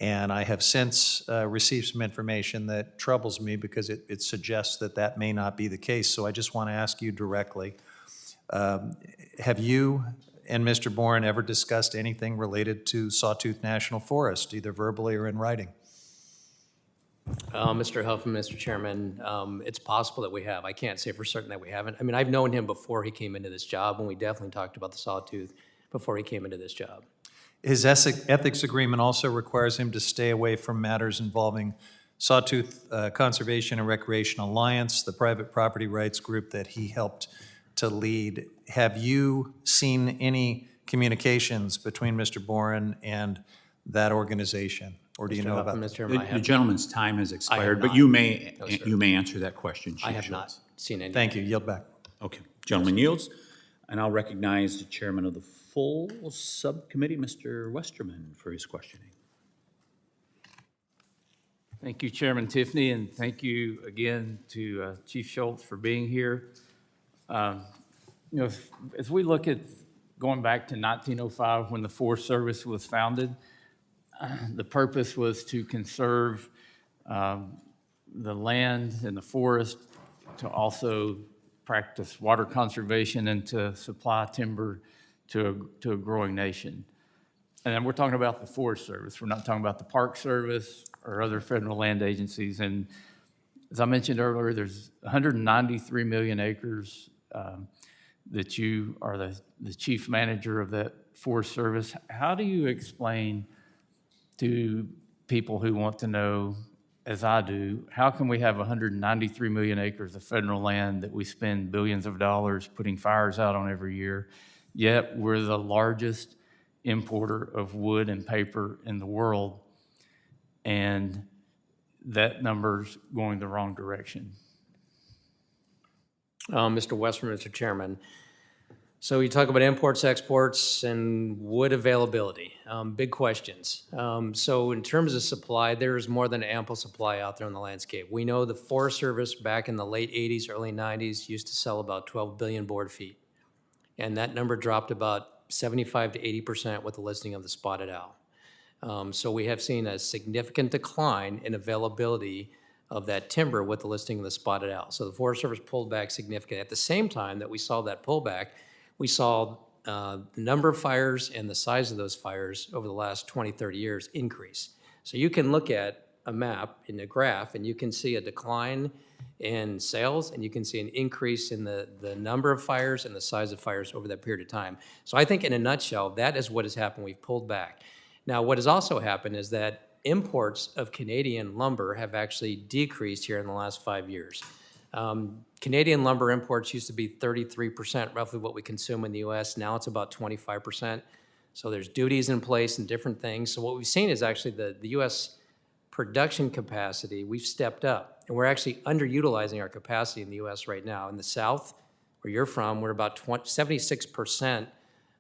And I have since received some information that troubles me, because it suggests that that may not be the case. So I just want to ask you directly, have you and Mr. Boren ever discussed anything related to Sawtooth National Forest, either verbally or in writing? Mr. Huffman, Mr. Chairman, it's possible that we have. I can't say for certain that we haven't. I mean, I've known him before he came into this job, and we definitely talked about the Sawtooth before he came into this job. His ethics agreement also requires him to stay away from matters involving Sawtooth Conservation and Recreation Alliance, the private property rights group that he helped to lead. Have you seen any communications between Mr. Boren and that organization? Or do you know about Mr. that? Chairman, I The have, gentleman's time has expired, but not. you may, No, sir. you may answer that question, Chief I have Schultz. not seen any. Thank you. Yield back. Okay, gentleman yields, and I'll recognize the chairman of the full subcommittee, Mr. Westerman, for his questioning. Thank you, Chairman Tiffany, and thank you again to Chief Schultz for being here. As we look at going back to 1905, when the Forest Service was founded, the purpose was to conserve the land and the forest, to also practice water conservation, and to supply timber to a growing nation. And then we're talking about the Forest Service. We're not talking about the Park Service or other federal land agencies. And as I mentioned earlier, there's 193 million acres that you are the chief manager of that Forest Service. How do you explain to people who want to know, as I do, how can we have 193 million acres of federal land that we spend billions of dollars putting fires out on every year, yet we're the largest importer of wood and paper in the world, and that number's going the wrong direction? Mr. Westerman, Mr. Chairman. So you talk about imports, exports, and wood availability. Big questions. So in terms of supply, there is more than ample supply out there on the landscape. We know the Forest Service back in the late 80s, early 90s used to sell about 12 billion board feet. And that number dropped about 75 to 80% with the listing of the spotted owl. So we have seen a significant decline in availability of that timber with the listing of the spotted owl. So the Forest Service pulled back significantly. At the same time that we saw that pullback, we saw the number of fires and the size of those fires over the last 20, 30 years increase. So you can look at a map in a graph, and you can see a decline in sales, and you can see an increase in the number of fires and the size of fires over that period of time. So I think in a nutshell, that is what has happened. We've pulled back. Now, what has also happened is that imports of Canadian lumber have actually decreased here in the last 5 years. Canadian lumber imports used to be 33%, roughly what we consume in the U.S. Now it's about 25%. So there's duties in place and different things. So what we've seen is actually the U.S. production capacity, we've stepped up. And we're actually underutilizing our capacity in the U.S. right now. In the South, where you're from, we're about 76%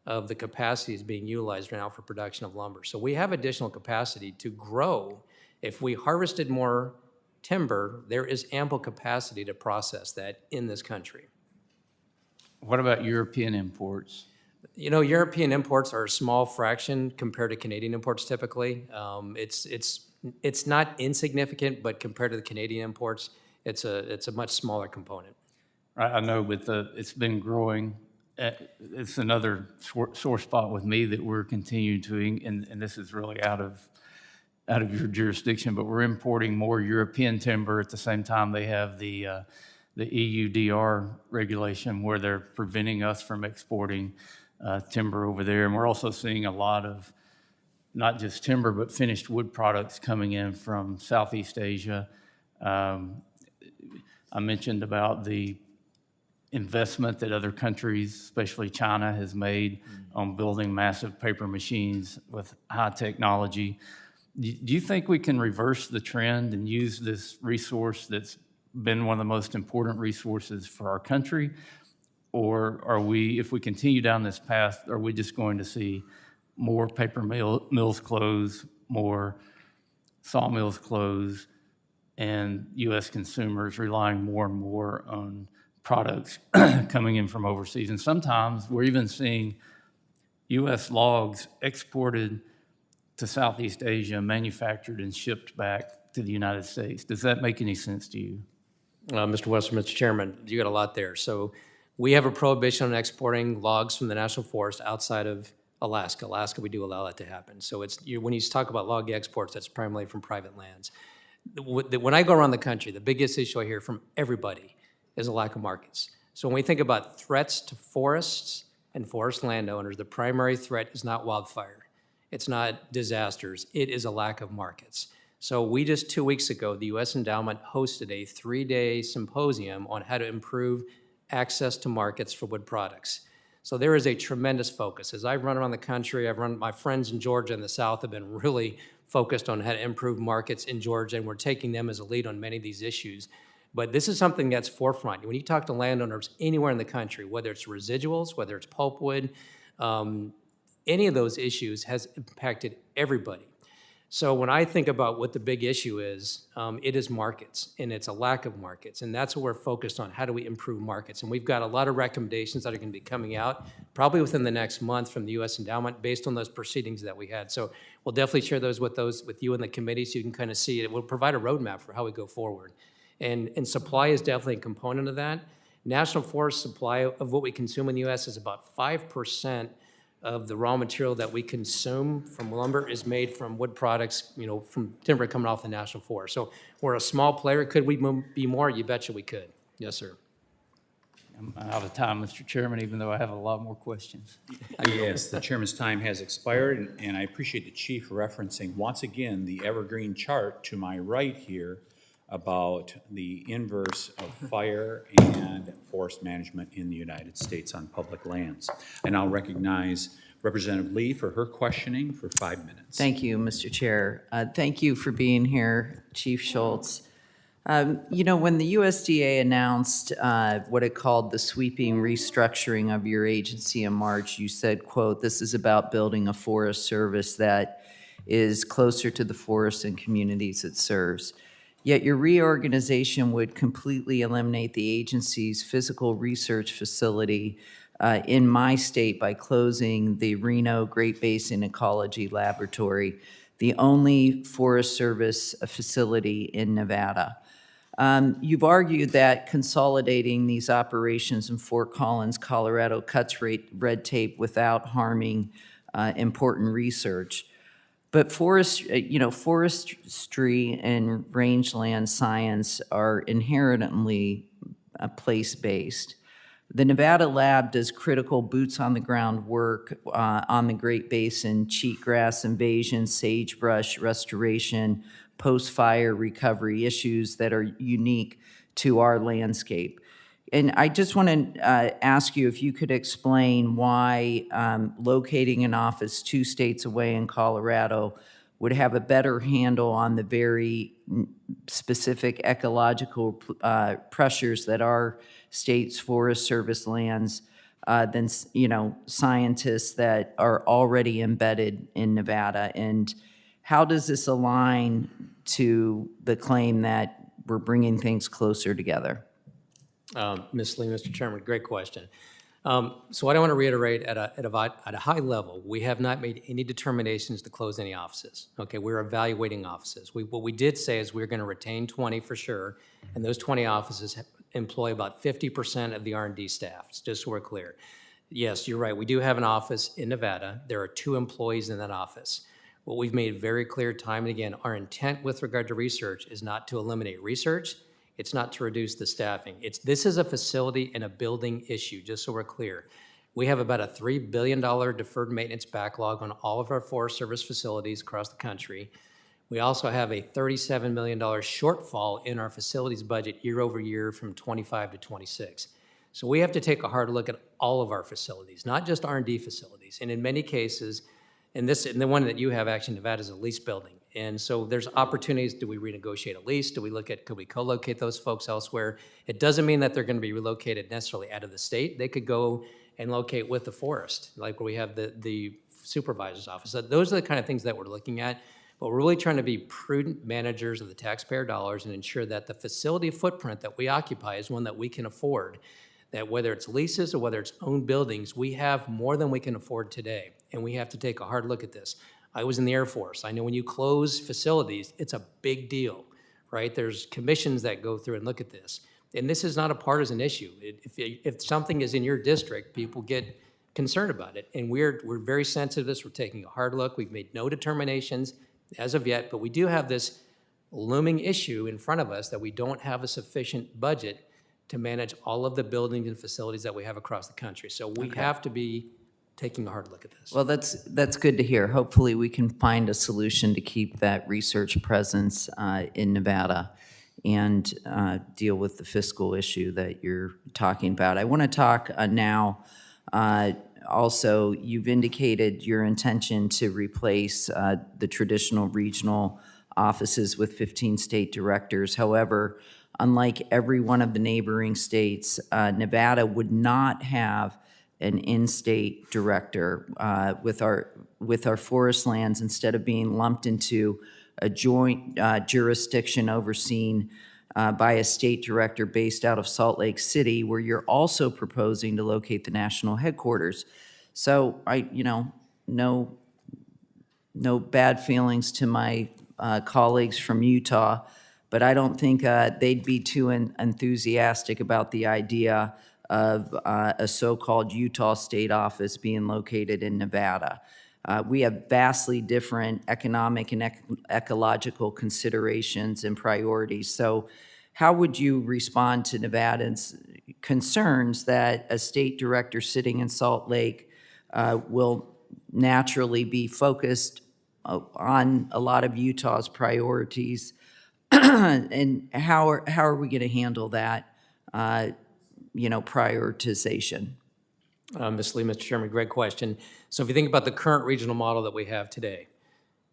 of the capacity is being utilized right now for production of lumber. So we have additional capacity to grow. If we harvested more timber, there is ample capacity to process that in this country. What about European imports? You know, European imports are a small fraction compared to Canadian imports typically. It's not insignificant, but compared to the Canadian imports, it's a much smaller component. I know, but it's been growing. It's another sore spot with me that we're continuing to, and this is really out of your jurisdiction, but we're importing more European timber at the same time they have the EUDR regulation where they're preventing us from exporting timber over there. And we're also seeing a lot of not just timber, but finished wood products coming in from Southeast Asia. I mentioned about the investment that other countries, especially China, has made on building massive paper machines with high technology. Do you think we can reverse the trend and use this resource that's been one of the most important resources for our country? Or are we, if we continue down this path, are we just going to see more paper mills close, more sawmills close, and U.S. consumers relying more and more on products coming in from overseas? And sometimes we're even seeing U.S. logs exported to Southeast Asia, manufactured and shipped back to the United States. Does that make any sense to you? Mr. Wester, Mr. Chairman, you got a lot there. So we have a prohibition on exporting logs from the national forest outside of Alaska. Alaska, we do allow that to happen. So it's when you talk about log exports, that's primarily from private lands. When I go around the country, the biggest issue I hear from everybody is a lack of markets. So when we think about threats to forests and forest landowners, the primary threat is not wildfire. It's not disasters. It is a lack of markets. So we just 2 weeks ago, the U.S. Endowment hosted a 3-day symposium on how to improve access to markets for wood products. So there is a tremendous focus. As I've run around the country, my friends in Georgia and the South have been really focused on how to improve markets in Georgia, and we're taking them as a lead on many of these issues. But this is something that's forefront. When you talk to landowners anywhere in the country, whether it's residuals, whether it's pulpwood, any of those issues has impacted everybody. So when I think about what the big issue is, it is markets, and it's a lack of markets, and that's what we're focused on. How do we improve markets? And we've got a lot of recommendations that are going to be coming out probably within the next month from the U.S. Endowment based on those proceedings that we had. So we'll definitely share those with you in the committee so you can kind of see it. We'll provide a roadmap for how we go forward. And supply is definitely a component of that. National forest supply of what we consume in the U.S. is about 5% of the raw material that we consume from lumber is made from wood products, from timber coming off the national forest. So we're a small player. Could we be more? You betcha we could. Yes, sir. I'm out of time, Mr. Chairman, even though I have a lot more questions. Yes, the chairman's time has expired, and I appreciate the chief referencing once again the evergreen chart to my right here about the inverse of fire and forest management in the United States on public lands. And I'll recognize Representative Lee for her questioning for 5 minutes. Thank you, Mr. Chair. Thank you for being here, Chief Schultz. When the USDA announced what it called the sweeping restructuring of your agency in March, you said, quote, "This is about building a forest service that is closer to the forests and communities it serves." Yet your reorganization would completely eliminate the agency's physical research facility in my state by closing the Reno Great Basin Ecology Laboratory, the only Forest Service facility in Nevada. You've argued that consolidating these operations in Fort Collins, Colorado cuts red tape without harming important research. But forestry and rangeland science are inherently place-based. The Nevada lab does critical boots-on-the-ground work on the Great Basin, cheatgrass invasion, sagebrush restoration, post-fire recovery issues that are unique to our landscape. And I just want to ask you if you could explain why locating an office 2 states away in Colorado would have a better handle on the very specific ecological pressures that our state's Forest Service lands than scientists that are already embedded in Nevada. And how does this align to the claim that we're bringing things closer together? Ms. Lee, Mr. Chairman, great question. So what I want to reiterate at a high level, we have not made any determinations to close any offices. Okay, we're evaluating offices. What we did say is we're going to retain 20 for sure, and those 20 offices employ about 50% of the R&D staff, just so we're clear. Yes, you're right, we do have an office in Nevada. There are 2 employees in that office. What we've made very clear time and again, our intent with regard to research is not to eliminate research. It's not to reduce the staffing. This is a facility and a building issue, just so we're clear. We have about a $3 billion deferred maintenance backlog on all of our Forest Service facilities across the country. We also have a $37 million shortfall in our facilities budget year over year from 25 to 26. So we have to take a hard look at all of our facilities, not just R&D facilities. And in many cases, and the one that you have, actually, Nevada, is a lease building. And so there's opportunities. Do we renegotiate a lease? Do we look at, could we co-locate those folks elsewhere? It doesn't mean that they're going to be relocated necessarily out of the state. They could go and locate with the forest, like where we have the supervisor's office. So those are the kind of things that we're looking at. But we're really trying to be prudent managers of the taxpayer dollars and ensure that the facility footprint that we occupy is one that we can afford. That whether it's leases or whether it's owned buildings, we have more than we can afford today. And we have to take a hard look at this. I was in the Air Force. I know when you close facilities, it's a big deal, right? There's commissions that go through and look at this. And this is not a partisan issue. If something is in your district, people get concerned about it. And we're very sensitive to this. We're taking a hard look. We've made no determinations as of yet, but we do have this looming issue in front of us that we don't have a sufficient budget to manage all of the buildings and facilities that we have across the country. So we have to be taking a hard look at this. Well, that's good to hear. Hopefully, we can find a solution to keep that research presence in Nevada and deal with the fiscal issue that you're talking about. I want to talk now. Also, you've indicated your intention to replace the traditional regional offices with 15 state directors. However, unlike every one of the neighboring states, Nevada would not have an in-state director with our forest lands. Instead of being lumped into a joint jurisdiction overseen by a state director based out of Salt Lake City, where you're also proposing to locate the national headquarters. So no bad feelings to my colleagues from Utah, but I don't think they'd be too enthusiastic about the idea of a so-called Utah state office being located in Nevada. We have vastly different economic and ecological considerations and priorities. So how would you respond to Nevada's concerns that a state director sitting in Salt Lake will naturally be focused on a lot of Utah's priorities? And how are we going to handle that, prioritization? Ms. Lee, Mr. Chairman, great question. So if you think about the current regional model that we have today,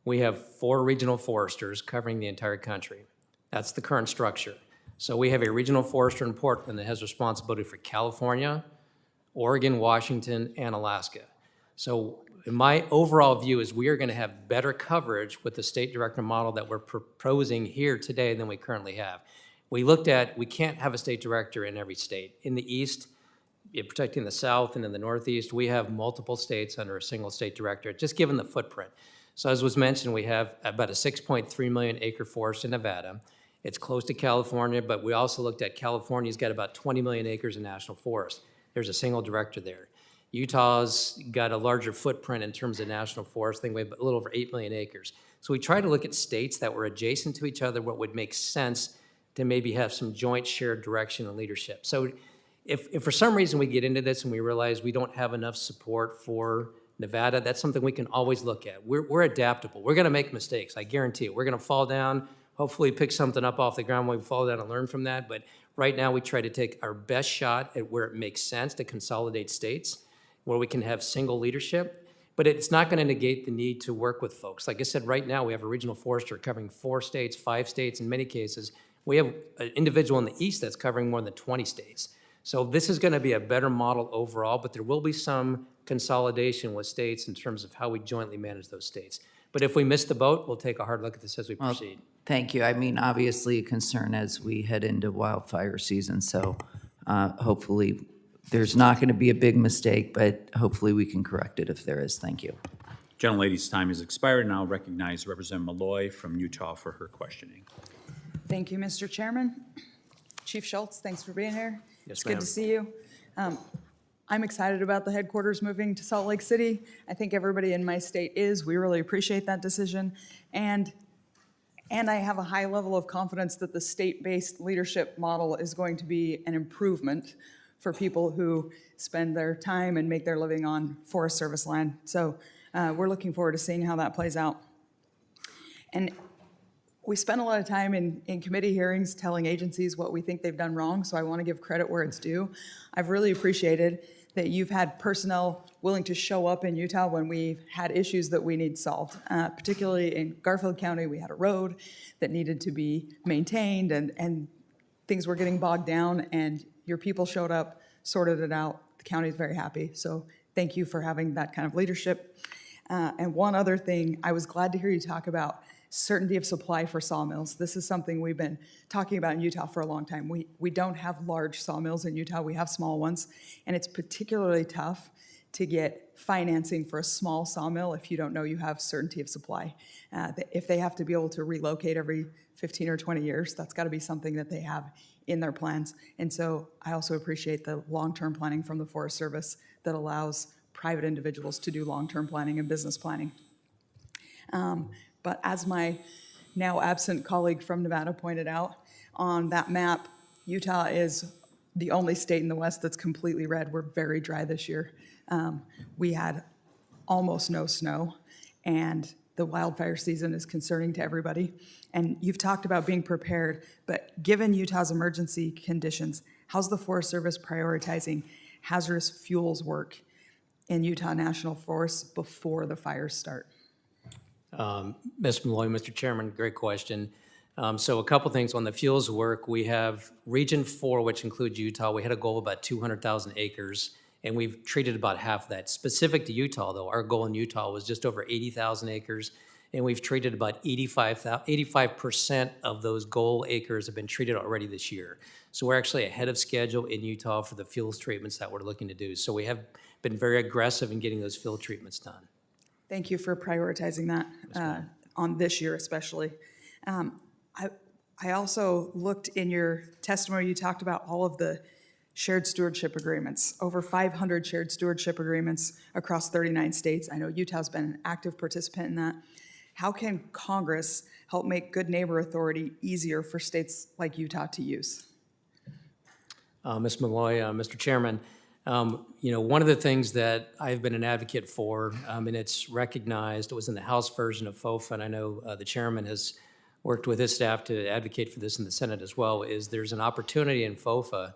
we have 4 regional foresters covering the entire country. That's the current structure. So we have a regional forester in Portland that has responsibility for California, Oregon, Washington, and Alaska. So in my overall view is we are going to have better coverage with the state director model that we're proposing here today than we currently have. We looked at, we can't have a state director in every state. In the East, protecting the South, and in the Northeast, we have multiple states under a single state director, just given the footprint. So as was mentioned, we have about a 6.3 million acre forest in Nevada. It's close to California, but we also looked at California's got about 20 million acres of national forest. There's a single director there. Utah's got a larger footprint in terms of national forest. I think we have a little over 8 million acres. So we tried to look at states that were adjacent to each other, what would make sense to maybe have some joint shared direction and leadership. So if for some reason we get into this and we realize we don't have enough support for Nevada, that's something we can always look at. We're adaptable. We're gonna make mistakes, I guarantee it. We're gonna fall down, hopefully pick something up off the ground when we fall down and learn from that. But right now we try to take our best shot at where it makes sense to consolidate states, where we can have single leadership. But it's not gonna negate the need to work with folks. Like I said, right now we have a regional forester covering 4 states, 5 states in many cases. We have an individual in the East that's covering more than 20 states. So this is gonna be a better model overall, but there will be some consolidation with states in terms of how we jointly manage those states. But if we miss the boat, we'll take a hard look at this as we proceed. Thank you. I mean, obviously a concern as we head into wildfire season, so hopefully there's not going to be a big mistake, but hopefully we can correct it if there is. Thank you. Gentlelady's time has expired, and I'll recognize Representative Malloy from Utah for her questioning. Thank you, Mr. Chairman. Chief Schultz, thanks for being here. Yes, It's good ma'am. to see you. I'm excited about the headquarters moving to Salt Lake City. I think everybody in my state is. We really appreciate that decision. And I have a high level of confidence that the state-based leadership model is going to be an improvement for people who spend their time and make their living on Forest Service land. So we're looking forward to seeing how that plays out. And we spend a lot of time in committee hearings telling agencies what we think they've done wrong, so I want to give credit where it's due. I've really appreciated that you've had personnel willing to show up in Utah when we've had issues that we need solved. Particularly in Garfield County, we had a road that needed to be maintained and things were getting bogged down, and your people showed up, sorted it out. The county's very happy, so thank you for having that kind of leadership. And one other thing, I was glad to hear you talk about certainty of supply for sawmills. This is something we've been talking about in Utah for a long time. We don't have large sawmills in Utah, we have small ones, and it's particularly tough to get financing for a small sawmill if you don't know you have certainty of supply. If they have to be able to relocate every 15 or 20 years, that's got to be something that they have in their plans. And so I also appreciate the long-term planning from the Forest Service that allows private individuals to do long-term planning and business planning. But as my now absent colleague from Nevada pointed out, on that map, Utah is the only state in the West that's completely red. We're very dry this year. We had almost no snow, and the wildfire season is concerning to everybody. And you've talked about being prepared, but given Utah's emergency conditions, how's the Forest Service prioritizing hazardous fuels work in Utah National Forest before the fires start? Ms. Malloy, Mr. Chairman, great question. So a couple things on the fuels work. We have Region 4, which includes Utah. We had a goal of about 200,000 acres, and we've treated about half of that. Specific to Utah, though, our goal in Utah was just over 80,000 acres, and we've treated about 85% of those goal acres have been treated already this year. So we're actually ahead of schedule in Utah for the fuels treatments that we're looking to do. So we have been very aggressive in getting those field treatments done. Thank you for prioritizing that on this year especially. I also looked in your testimony, you talked about all of the shared stewardship agreements, over 500 shared stewardship agreements across 39 states. I know Utah's been an active participant in that. How can Congress help make Good Neighbor Authority easier for states like Utah to use? Ms. Malloy, Mr. Chairman, one of the things that I've been an advocate for, and it's recognized, it was in the House version of FOFA, and I know the chairman has worked with his staff to advocate for this in the Senate as well, is there's an opportunity in FOFA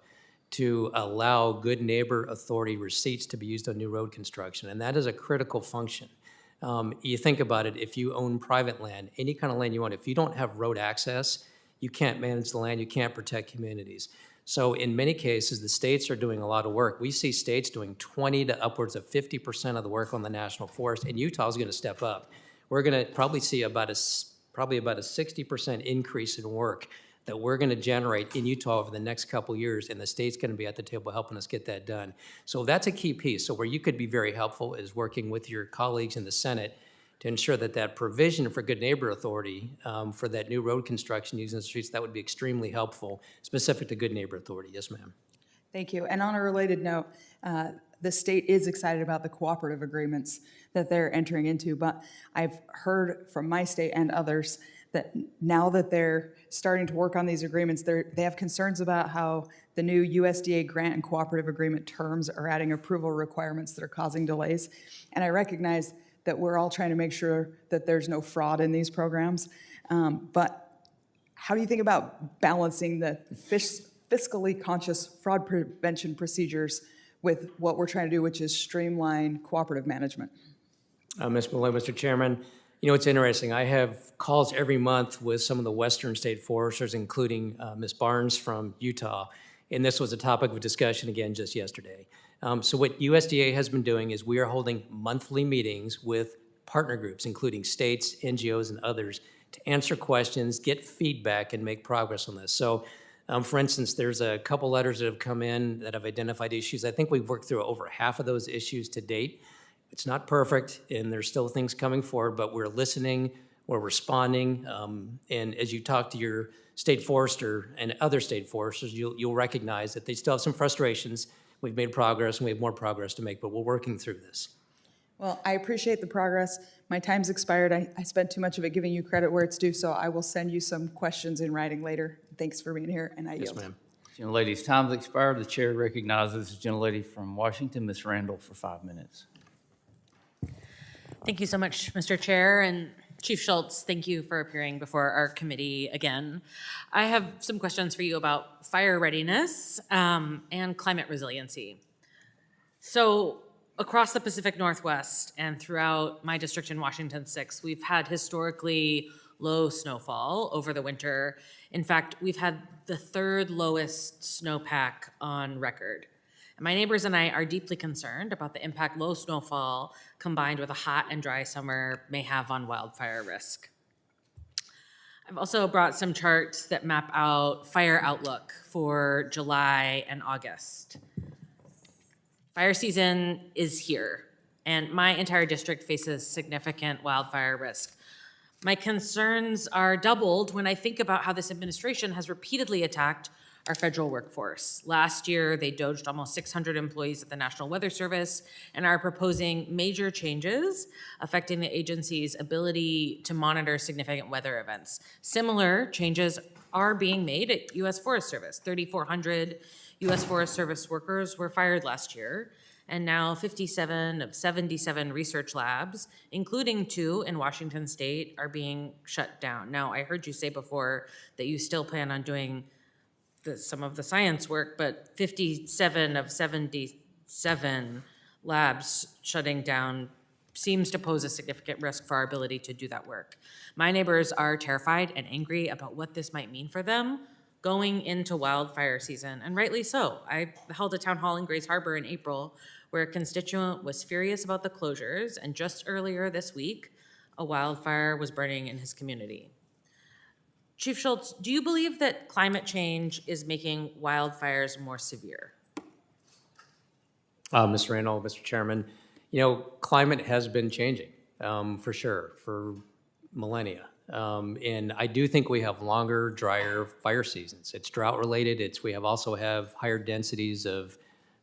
to allow Good Neighbor Authority receipts to be used on new road construction, and that is a critical function. You think about it, if you own private land, any kind of land you want, if you don't have road access, you can't manage the land, you can't protect communities. So in many cases, the states are doing a lot of work. We see states doing 20 to upwards of 50% of the work on the national forest, and Utah is going to step up. We're going to probably see about a 60% increase in work that we're going to generate in Utah over the next couple years, and the state's going to be at the table helping us get that done. So that's a key piece. So where you could be very helpful is working with your colleagues in the Senate to ensure that that provision for Good Neighbor Authority for that new road construction using the streets, that would be extremely helpful, specific to Good Neighbor Authority. Yes, ma'am. Thank you. And on a related note, the state is excited about the cooperative agreements that they're entering into, but I've heard from my state and others that now that they're starting to work on these agreements, they have concerns about how the new USDA grant and cooperative agreement terms are adding approval requirements that are causing delays. And I recognize that we're all trying to make sure that there's no fraud in these programs. But how do you think about balancing the fiscally conscious fraud prevention procedures with what we're trying to do, which is streamline cooperative management? Ms. Malloy, Mr. Chairman, it's interesting. I have calls every month with some of the western state foresters, including Ms. Barnes from Utah, and this was a topic of discussion again just yesterday. So what USDA has been doing is we are holding monthly meetings with partner groups, including states, NGOs, and others, to answer questions, get feedback, and make progress on this. So, for instance, there's a couple letters that have come in that have identified issues. I think we've worked through over half of those issues to date. It's not perfect, and there's still things coming forward, but we're listening, we're responding, and as you talk to your state forester and other state foresters, you'll recognize that they still have some frustrations. We've made progress, and we have more progress to make, but we're working through this. Well, I appreciate the progress. My time's expired. I spent too much of it giving you credit where it's due, so I will send you some questions in writing later. Thanks for being here, and I yield. Yes, ma'am. Gentlelady's time's expired. The chair recognizes the gentlelady from Washington, Ms. Randall, for 5 minutes. Thank you so much, Mr. Chair, and Chief Schultz, thank you for appearing before our committee again. I have some questions for you about fire readiness and climate resiliency. So across the Pacific Northwest and throughout my district in Washington 6, we've had historically low snowfall over the winter. In fact, we've had the third lowest snowpack on record. And my neighbors and I are deeply concerned about the impact low snowfall combined with a hot and dry summer may have on wildfire risk. I've also brought some charts that map out fire outlook for July and August. Fire season is here, and my entire district faces significant wildfire risk. My concerns are doubled when I think about how this administration has repeatedly attacked our federal workforce. Last year, they doged almost 600 employees at the National Weather Service and are proposing major changes affecting the agency's ability to monitor significant weather events. Similar changes are being made at U.S. Forest Service. 3,400 U.S. Forest Service workers were fired last year, and now 57 of 77 research labs, including 2 in Washington State, are being shut down. Now, I heard you say before that you still plan on doing some of the science work, but 57 of 77 labs shutting down seems to pose a significant risk for our ability to do that work. My neighbors are terrified and angry about what this might mean for them going into wildfire season, and rightly so. I held a town hall in Grays Harbor in April where a constituent was furious about the closures, and just earlier this week, a wildfire was burning in his community. Chief Schultz, do you believe that climate change is making wildfires more severe? Mr. Randall, Mr. Chairman, climate has been changing, for sure, for millennia. And I do think we have longer, drier fire seasons. It's drought related. We also have higher densities of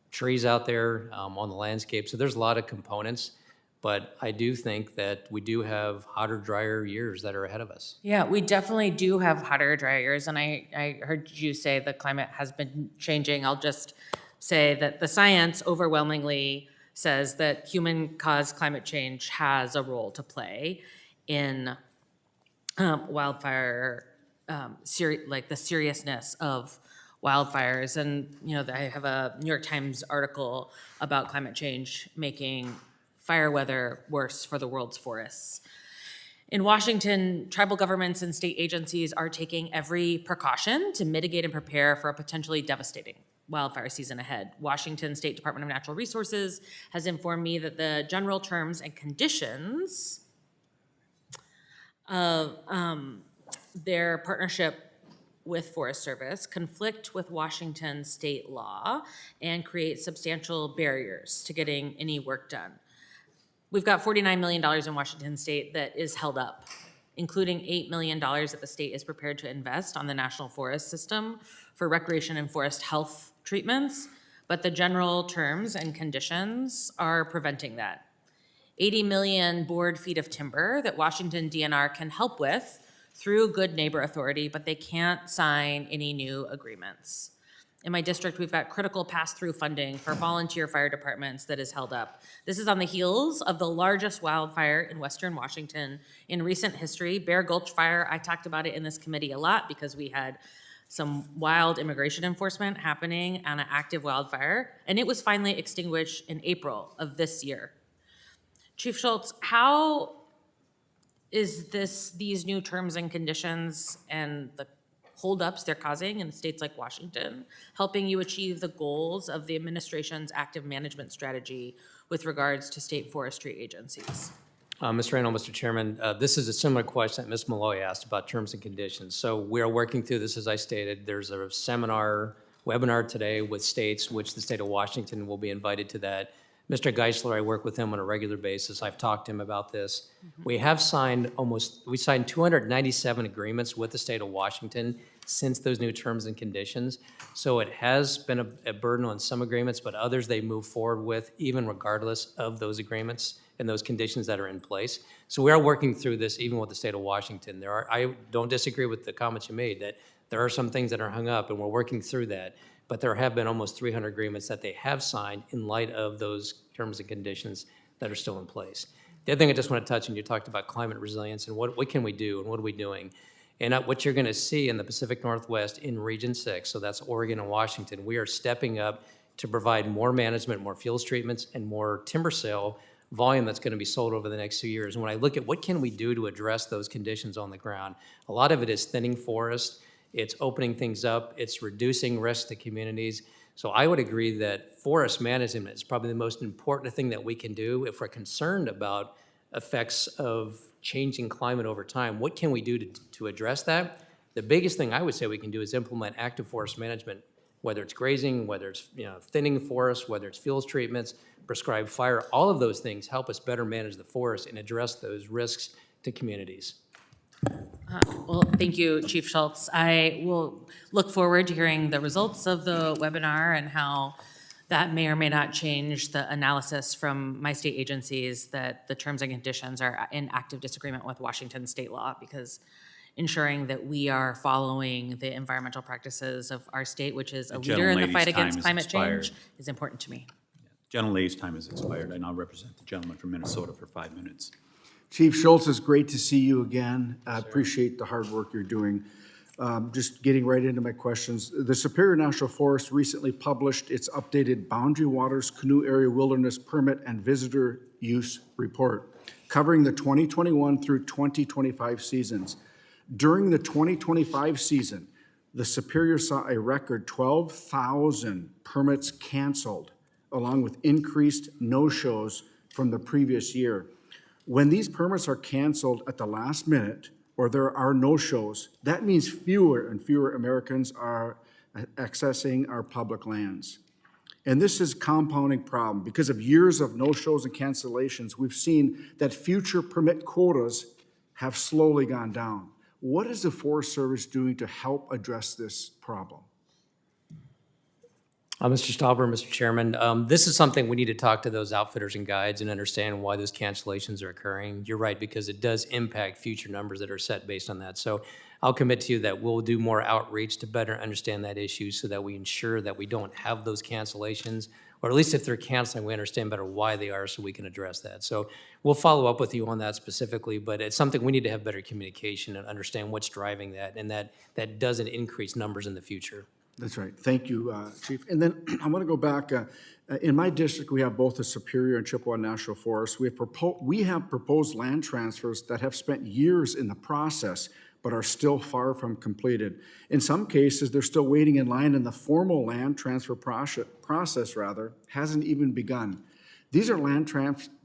trees out there on the landscape. So there's a lot of components, but I do think that we do have hotter, drier years that are ahead of us. Yeah, we definitely do have hotter, drier years, and I heard you say the climate has been changing. I'll just say that the science overwhelmingly says that human-caused climate change has a role to play in wildfire, like the seriousness of wildfires. And, I have a New York Times article about climate change making fire weather worse for the world's forests. In Washington, tribal governments and state agencies are taking every precaution to mitigate and prepare for a potentially devastating wildfire season ahead. Washington State Department of Natural Resources has informed me that the general terms and conditions of their partnership with Forest Service conflict with Washington state law and create substantial barriers to getting any work done. We've got $49 million in Washington state that is held up, including $8 million that the state is prepared to invest on the National Forest System for recreation and forest health treatments, but the general terms and conditions are preventing that. 80 million board feet of timber that Washington DNR can help with through Good Neighbor Authority, but they can't sign any new agreements. In my district, we've got critical pass-through funding for volunteer fire departments that is held up. This is on the heels of the largest wildfire in Western Washington in recent history, Bear Gulch Fire. I talked about it in this committee a lot because we had some wild immigration enforcement happening on an active wildfire, and it was finally extinguished in April of this year. Chief Schultz, how is these new terms and conditions and the holdups they're causing in states like Washington helping you achieve the goals of the administration's active management strategy with regards to state forestry agencies? Mr. Randall, Mr. Chairman, this is a similar question that Ms. Malloy asked about terms and conditions. So we are working through this, as I stated. There's a webinar today with states, which the state of Washington will be invited to that. Mr. Geisler, I work with him on a regular basis. I've talked to him about this. We have signed 297 agreements with the state of Washington since those new terms and conditions. So it has been a burden on some agreements, but others they move forward with, even regardless of those agreements and those conditions that are in place. So we are working through this even with the state of Washington. I don't disagree with the comments you made that there are some things that are hung up, and we're working through that. But there have been almost 300 agreements that they have signed in light of those terms and conditions that are still in place. The other thing I just want to touch on, you talked about climate resilience and what can we do and what are we doing? And what you're going to see in the Pacific Northwest in Region 6, so that's Oregon and Washington, we are stepping up to provide more management, more fuels treatments, and more timber sale volume that's going to be sold over the next 2 years. And when I look at what can we do to address those conditions on the ground, a lot of it is thinning forest, it's opening things up, it's reducing risk to communities. So I would agree that forest management is probably the most important thing that we can do if we're concerned about effects of changing climate over time. What can we do to address that? The biggest thing I would say we can do is implement active forest management, whether it's grazing, whether it's thinning forests, whether it's fuels treatments, prescribed fire. All of those things help us better manage the forest and address those risks to communities. Well, thank you, Chief Schultz. I will look forward to hearing the results of the webinar and how that may or may not change the analysis from my state agencies that the terms and conditions are in active disagreement with Washington state law, because ensuring that we are following the environmental practices of our state, which is a leader in the fight against climate change, is important to me. Gentlelady's time has expired. I now represent the gentleman from Minnesota for 5 minutes. Chief Schultz, it's great to see you again. I appreciate the hard work you're doing. Just getting right into my questions. The Superior National Forest recently published its updated Boundary Waters Canoe Area Wilderness Permit and Visitor Use Report, covering the 2021 through 2025 seasons. During the 2025 season, the Superior saw a record 12,000 permits canceled, along with increased no-shows from the previous year. When these permits are canceled at the last minute, or there are no-shows, that means fewer and fewer Americans are accessing our public lands. And this is a compounding problem. Because of years of no-shows and cancellations, we've seen that future permit quotas have slowly gone down. What is the Forest Service doing to help address this problem? Mr. Stauber, Mr. Chairman, this is something we need to talk to those outfitters and guides and understand why those cancellations are occurring. You're right, because it does impact future numbers that are set based on that. So I'll commit to you that we'll do more outreach to better understand that issue so that we ensure that we don't have those cancellations, or at least if they're canceling, we understand better why they are so we can address that. So we'll follow up with you on that specifically, but it's something we need to have better communication and understand what's driving that, and that doesn't increase numbers in the future. That's right. Thank you, Chief. And then I want to go back. In my district, we have both the Superior and Chippewa National Forest. We have proposed land transfers that have spent years in the process, but are still far from completed. In some cases, they're still waiting in line, and the formal land transfer process hasn't even begun. These are land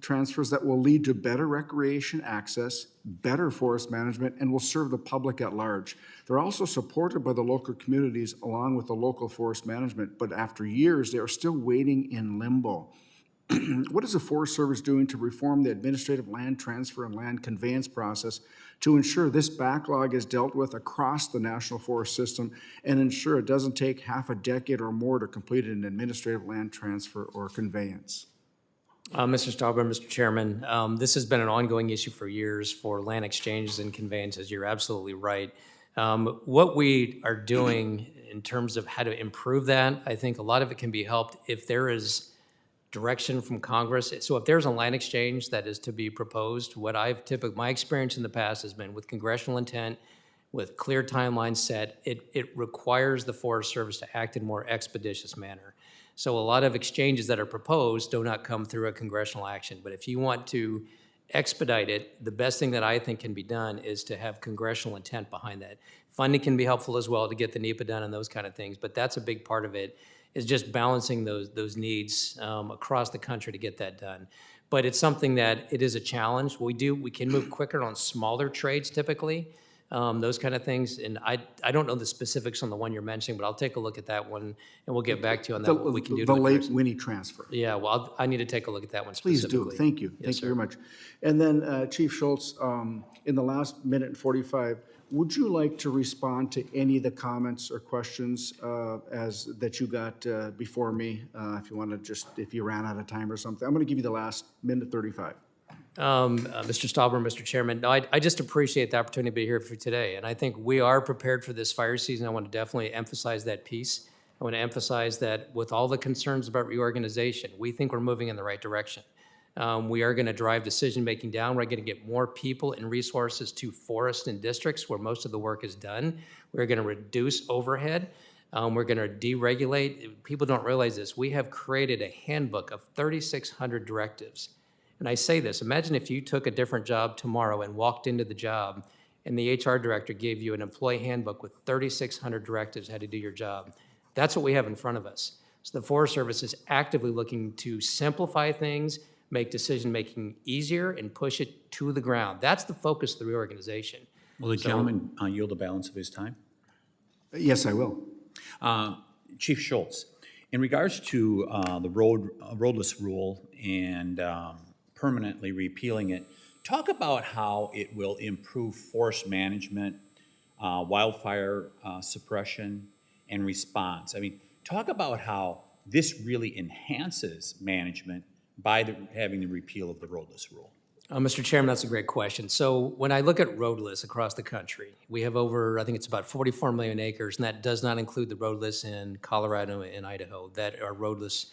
transfers that will lead to better recreation access, better forest management, and will serve the public at large. They're also supported by the local communities along with the local forest management, but after years, they are still waiting in limbo. What is the Forest Service doing to reform the administrative land transfer and land conveyance process to ensure this backlog is dealt with across the National Forest System and ensure it doesn't take half a decade or more to complete an administrative land transfer or conveyance? Mr. Stauber, Mr. Chairman, this has been an ongoing issue for years for land exchanges and conveyances. You're absolutely right. What we are doing in terms of how to improve that, I think a lot of it can be helped if there is direction from Congress. So if there's a land exchange that is to be proposed, my experience in the past has been with congressional intent, with clear timelines set, it requires the Forest Service to act in a more expeditious manner. So a lot of exchanges that are proposed do not come through a congressional action. But if you want to expedite it, the best thing that I think can be done is to have congressional intent behind that. Funding can be helpful as well to get the NEPA done and those kind of things, but that's a big part of it, is just balancing those needs across the country to get that done. But it's something that it is a challenge. We can move quicker on smaller trades typically, those kind of things. And I don't know the specifics on the one you're mentioning, but I'll take a look at that one and we'll get back to you on that, what we can do. The late Winnie transfer. Yeah, well, I need to take a look at that one Please specifically. do. Thank you. Yes, Thank sir. you very much. And then Chief Schultz, in the last minute and 45, would you like to respond to any of the comments or questions that you got before me? If you want to if you ran out of time or something. I'm going to give you the last minute 35. Mr. Stauber, Mr. Chairman, no, I just appreciate the opportunity to be here for today. And I think we are prepared for this fire season. I want to definitely emphasize that piece. I want to emphasize that with all the concerns about reorganization, we think we're moving in the right direction. We are going to drive decision-making down. We're going to get more people and resources to forests and districts where most of the work is done. We're going to reduce overhead. We're going to deregulate. People don't realize this. We have created a handbook of 3,600 directives. And I say this, imagine if you took a different job tomorrow and walked into the job and the HR director gave you an employee handbook with 3,600 directives how to do your job. That's what we have in front of us. So the Forest Service is actively looking to simplify things, make decision-making easier, and push it to the ground. That's the focus of the reorganization. Will the gentleman yield the balance of his time? Yes, I will. Chief Schultz, in regards to the roadless rule and permanently repealing it, talk about how it will improve forest management, wildfire suppression, and response. I mean, talk about how this really enhances management by having the repeal of the roadless rule. Mr. Chairman, that's a great question. So when I look at roadless across the country, we have over, I think it's about 44 million acres, and that does not include the roadless in Colorado and Idaho that are roadless.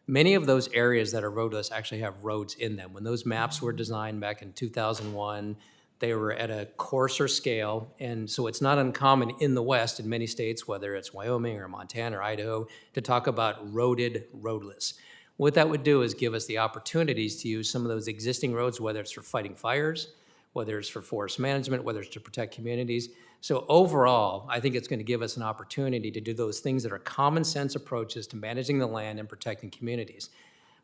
Many of those areas that are roadless actually have roads in them. When those maps were designed back in 2001, they were at a coarser scale, and so it's not uncommon in the West, in many states, whether it's Wyoming or Montana or Idaho, to talk about roaded roadless. What that would do is give us the opportunities to use some of those existing roads, whether it's for fighting fires, whether it's for forest management, whether it's to protect communities. So overall, I think it's going to give us an opportunity to do those things that are common sense approaches to managing the land and protecting communities.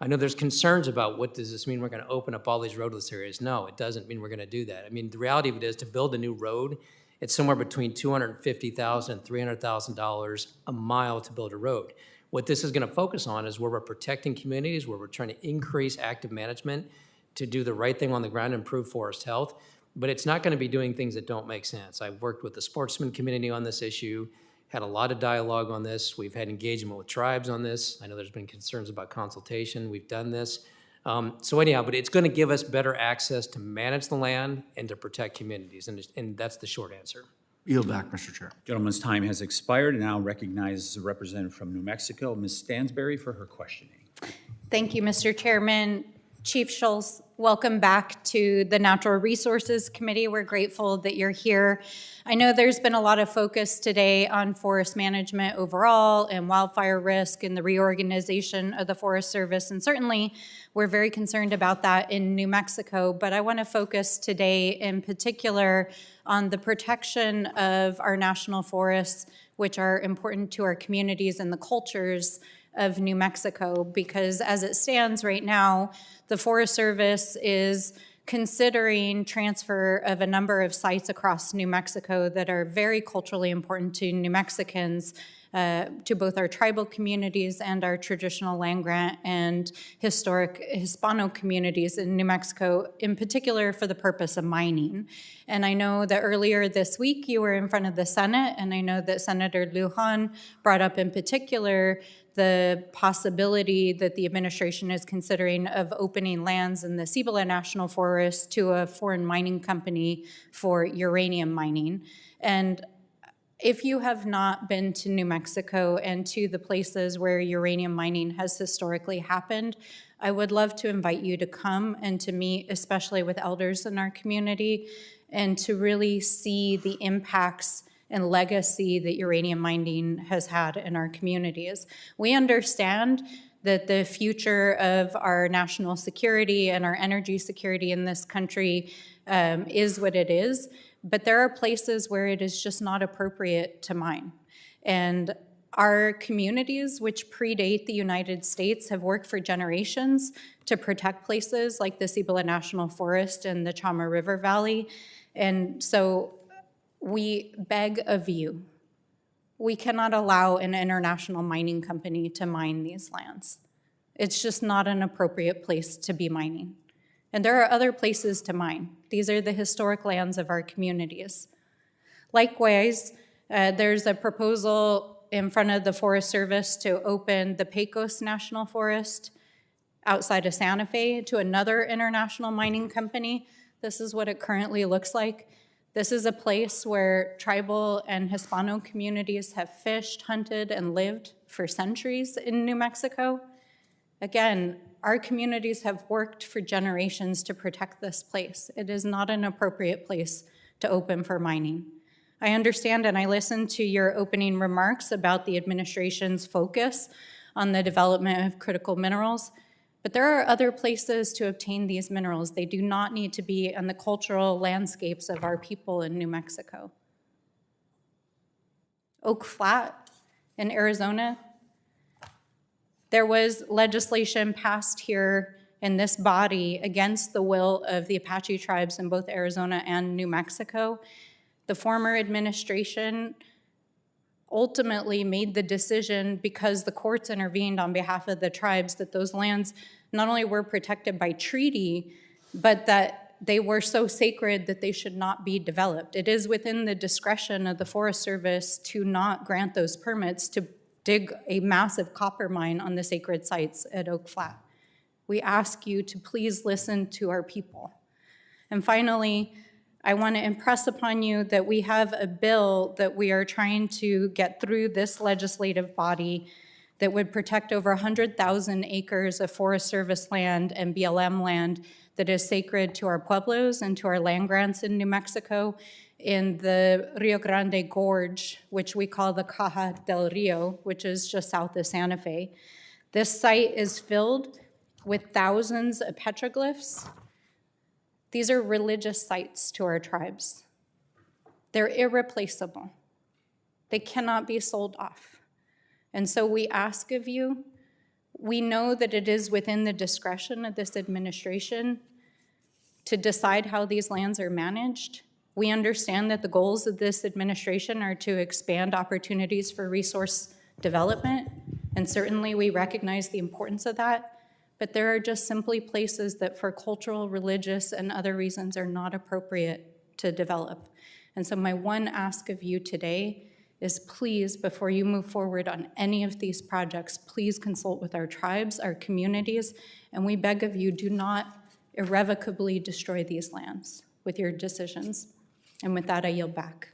I know there's concerns about what does this mean we're going to open up all these roadless areas. No, it doesn't mean we're going to do that. I mean, the reality of it is to build a new road, it's somewhere between $250,000 and $300,000 a mile to build a road. What this is going to focus on is where we're protecting communities, where we're trying to increase active management to do the right thing on the ground, improve forest health. But it's not going to be doing things that don't make sense. I've worked with the sportsman community on this issue, had a lot of dialogue on this. We've had engagement with tribes on this. I know there's been concerns about consultation. We've done this. So anyhow, but it's going to give us better access to manage the land and to protect communities, and that's the short answer. Yield back, Mr. Chair. Gentleman's time has expired, and now recognizes a representative from New Mexico, Ms. Stansberry, for her questioning. Thank you, Mr. Chairman. Chief Schultz, welcome back to the Natural Resources Committee. We're grateful that you're here. I know there's been a lot of focus today on forest management overall and wildfire risk and the reorganization of the Forest Service, and certainly we're very concerned about that in New Mexico, but I want to focus today in particular on the protection of our national forests, which are important to our communities and the cultures of New Mexico, because as it stands right now, the Forest Service is considering transfer of a number of sites across New Mexico that are very culturally important to New Mexicans, to both our tribal communities and our traditional land grant and historic Hispano communities in New Mexico, in particular for the purpose of mining. And I know that earlier this week you were in front of the Senate, and I know that Senator Lujan brought up in particular the possibility that the administration is considering of opening lands in the Cibola National Forest to a foreign mining company for uranium mining. And if you have not been to New Mexico and to the places where uranium mining has historically happened, I would love to invite you to come and to meet, especially with elders in our community, and to really see the impacts and legacy that uranium mining has had in our communities. We understand that the future of our national security and our energy security in this country is what it is, but there are places where it is just not appropriate to mine. And our communities, which predate the United States, have worked for generations to protect places like the Cibola National Forest and the Chama River Valley. And so we beg of you, we cannot allow an international mining company to mine these lands. It's just not an appropriate place to be mining. And there are other places to mine. These are the historic lands of our communities. Likewise, there's a proposal in front of the Forest Service to open the Pecos National Forest outside of Santa Fe to another international mining company. This is what it currently looks like. This is a place where tribal and Hispano communities have fished, hunted, and lived for centuries in New Mexico. Again, Our communities have worked for generations to protect this place. It is not an appropriate place to open for mining. I understand and I listened to your opening remarks about the administration's focus on the development of critical minerals, but there are other places to obtain these minerals. They do not need to be in the cultural landscapes of our people in New Mexico. Oak Flat in Arizona, there was legislation passed here in this body against the will of the Apache tribes in both Arizona and New Mexico. The former administration ultimately made the decision, because the courts intervened on behalf of the tribes, that those lands not only were protected by treaty, but that they were so sacred that they should not be developed. It is within the discretion of the Forest Service to not grant those permits to dig a massive copper mine on the sacred sites at Oak Flat. We ask you to please listen to our people. And finally, I want to impress upon you that we have a bill that we are trying to get through this legislative body that would protect over 100,000 acres of Forest Service land and BLM land that is sacred to our pueblos and to our land grants in New Mexico in the Rio Grande Gorge, which we call the Caja del Rio, which is just south of Santa Fe. This site is filled with thousands of petroglyphs. These are religious sites to our tribes. They're irreplaceable. They cannot be sold off. And so we ask of you, we know that it is within the discretion of this administration to decide how these lands are managed. We understand that the goals of this administration are to expand opportunities for resource development, and certainly we recognize the importance of that. But there are just simply places that for cultural, religious, and other reasons are not appropriate to develop. And so my one ask of you today is please, before you move forward on any of these projects, please consult with our tribes, our communities, and we beg of you, do not irrevocably destroy these lands with your decisions. And with that, I yield back.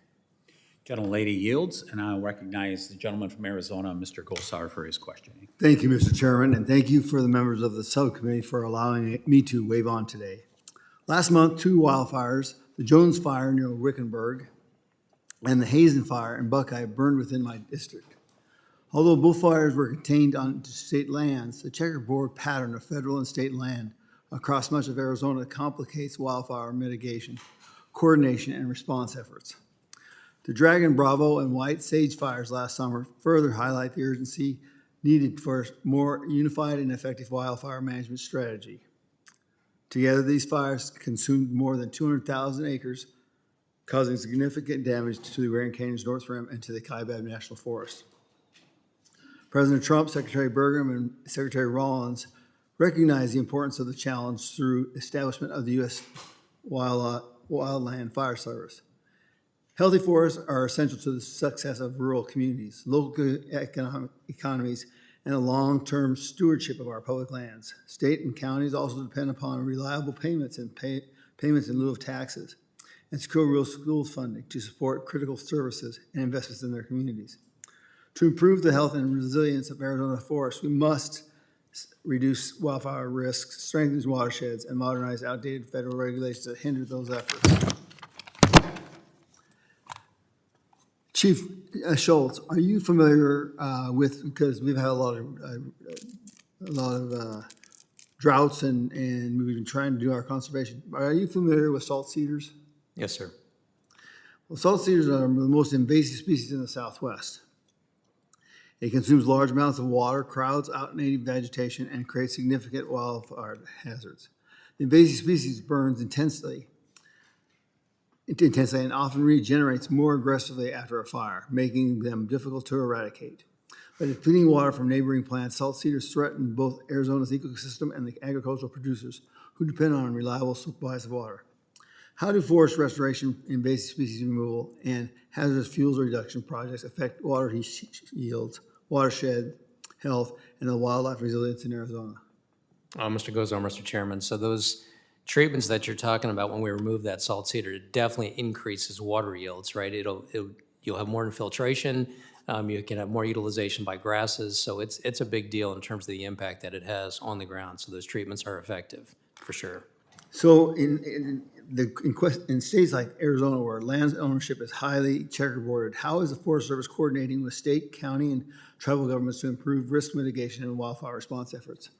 Gentlelady yields, and I'll recognize the gentleman from Arizona, Mr. Gosar, for his questioning. Thank you, Mr. Chairman, and thank you for the members of the subcommittee for allowing me to wave on today. Last month, 2 wildfires, the Jones Fire near Wickenburg and the Hazen Fire in Buckeye, burned within my district. Although both fires were contained on state lands, the checkerboard pattern of federal and state land across much of Arizona complicates wildfire mitigation, coordination, and response efforts. The Dragon, Bravo, and White Sage fires last summer further highlight the urgency needed for a more unified and effective wildfire management strategy. Together, these fires consumed more than 200,000 acres, causing significant damage to the Grand Canyon's North Rim and to the Kaibab National Forest. President Trump, Secretary Burgum, and Secretary Rollins recognized the importance of the challenge through establishment of the U.S. Wildland Fire Service. Healthy forests are essential to the success of rural communities, local economies, and the long-term stewardship of our public lands. State and counties also depend upon reliable payments in lieu of taxes and secure rural school funding to support critical services and investments in their communities. To improve the health and resilience of Arizona forests, we must reduce wildfire risks, strengthen watersheds, and modernize outdated federal regulations that hinder those efforts. Chief Schultz, are you familiar with, because we've had a lot of droughts and we've been trying to do our conservation. Are you familiar with salt cedars? Yes, sir. Well, salt cedars are the most invasive species in the Southwest. It consumes large amounts of water, crowds out native vegetation, and creates significant wildfire hazards. The invasive species burns intensely and often regenerates more aggressively after a fire, making them difficult to eradicate. By depleting water from neighboring plants, salt cedars threaten both Arizona's ecosystem and the agricultural producers who depend on reliable supplies of water. How do forest restoration, invasive species removal, and hazardous fuels reduction projects affect water yields, watershed health, and the wildlife resilience in Arizona? Mr. Gozar, Mr. Chairman, so those treatments that you're talking about when we remove that salt cedar, it definitely increases water yields, right? You'll have more infiltration, You can have more utilization by grasses, so it's a big deal in terms of the impact that it has on the ground. So those treatments are effective, for sure. So in states like Arizona, where land ownership is highly checkerboarded, how is the Forest Service coordinating with state, county, and tribal governments to improve risk mitigation and wildfire response efforts?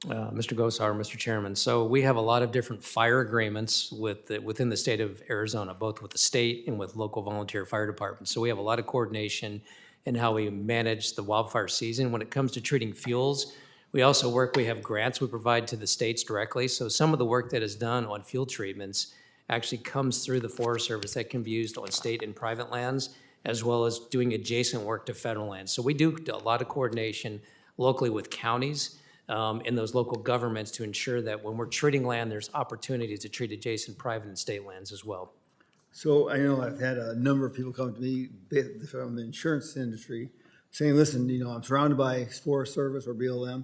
Mr. Gosar, Mr. Chairman, so we have a lot of different fire agreements within the state of Arizona, both with the state and with local volunteer fire departments. So we have a lot of coordination in how we manage the wildfire season. When it comes to treating fuels, we have grants we provide to the states directly. So some of the work that is done on fuel treatments actually comes through the Forest Service that can be used on state and private lands, as well as doing adjacent work to federal lands. So we do a lot of coordination locally with counties and those local governments to ensure that when we're treating land, there's opportunities to treat adjacent private and state lands as well. So I know I've had a number of people come to me from the insurance industry saying, listen, I'm surrounded by Forest Service or BLM,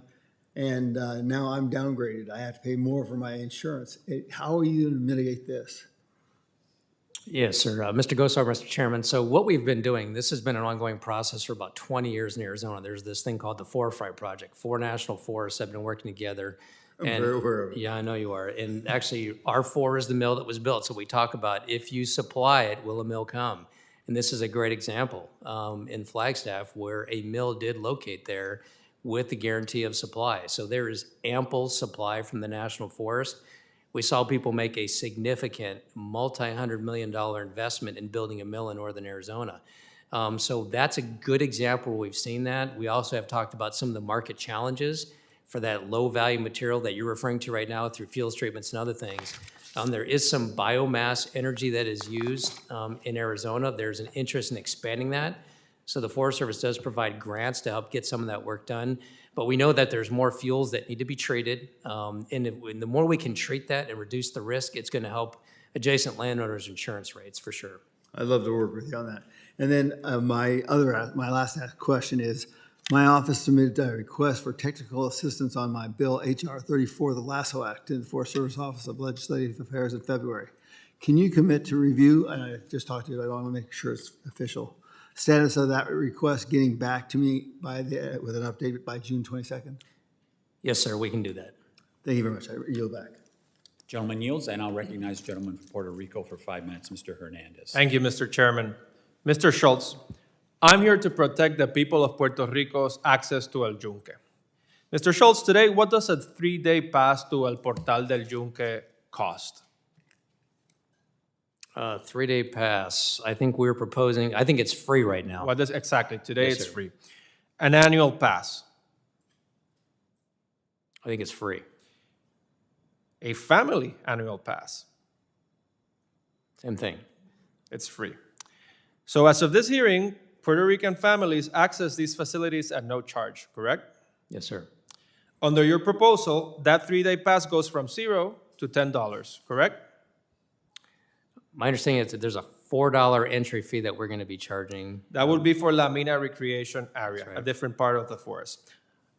and now I'm downgraded. I have to pay more for my insurance. How are you going to mitigate this? Yes, sir. Mr. Gosar, Mr. Chairman, so what we've been doing, this has been an ongoing process for about 20 years in Arizona. There's this thing called the Wildfire Project. 4 national forests have been working together. I'm very aware of it. Yeah, I know you are. And actually, R4 is the mill that was built. So we talk about if you supply it, will a mill come? And this is a great example in Flagstaff where a mill did locate there with the guarantee of supply. So there is ample supply from the national forest. We saw people make a significant multi-$100 million investment in building a mill in northern Arizona. So that's a good example where we've seen that. We also have talked about some of the market challenges for that low-value material that you're referring to right now through fuels treatments and other things. There is some biomass energy that is used in Arizona. There's an interest in expanding that. So the Forest Service does provide grants to help get some of that work done. But we know that there's more fuels that need to be treated. And the more we can treat that and reduce the risk, it's going to help adjacent landowners' insurance rates for sure. I'd love to work with you on that. And then my last question is, my office submitted a request for technical assistance on my bill, HR 34, the LASSO Act, in the Forest Service Office of Legislative Affairs in February. Can you commit to review, and I just talked to you, I want to make sure it's official, status of that request getting back to me with an update by June 22nd? Yes, sir, we can do that. Thank you very much. I yield back. Gentleman yields, and I'll recognize the gentleman from Puerto Rico for 5 minutes, Mr. Hernandez. Thank you, Mr. Chairman. Mr. Schultz, I'm here to protect the people of Puerto Rico's access to El Yunque. Mr. Schultz, today, what does a 3-day pass to El Portal del Yunque cost? 3-day pass, I think we're proposing, I think it's free right now. What does exactly? Today Yes, it's sir. free. An annual pass. I think it's free. A family annual pass. Same thing. It's free. So as of this hearing, Puerto Rican families access these facilities at no charge, correct? Yes, sir. Under your proposal, that 3-day pass goes from $0 to $10, correct? My understanding is that there's a $4 entry fee that we're going to be charging. That would be for La Mina Recreation Area, That's right. a different part of the forest.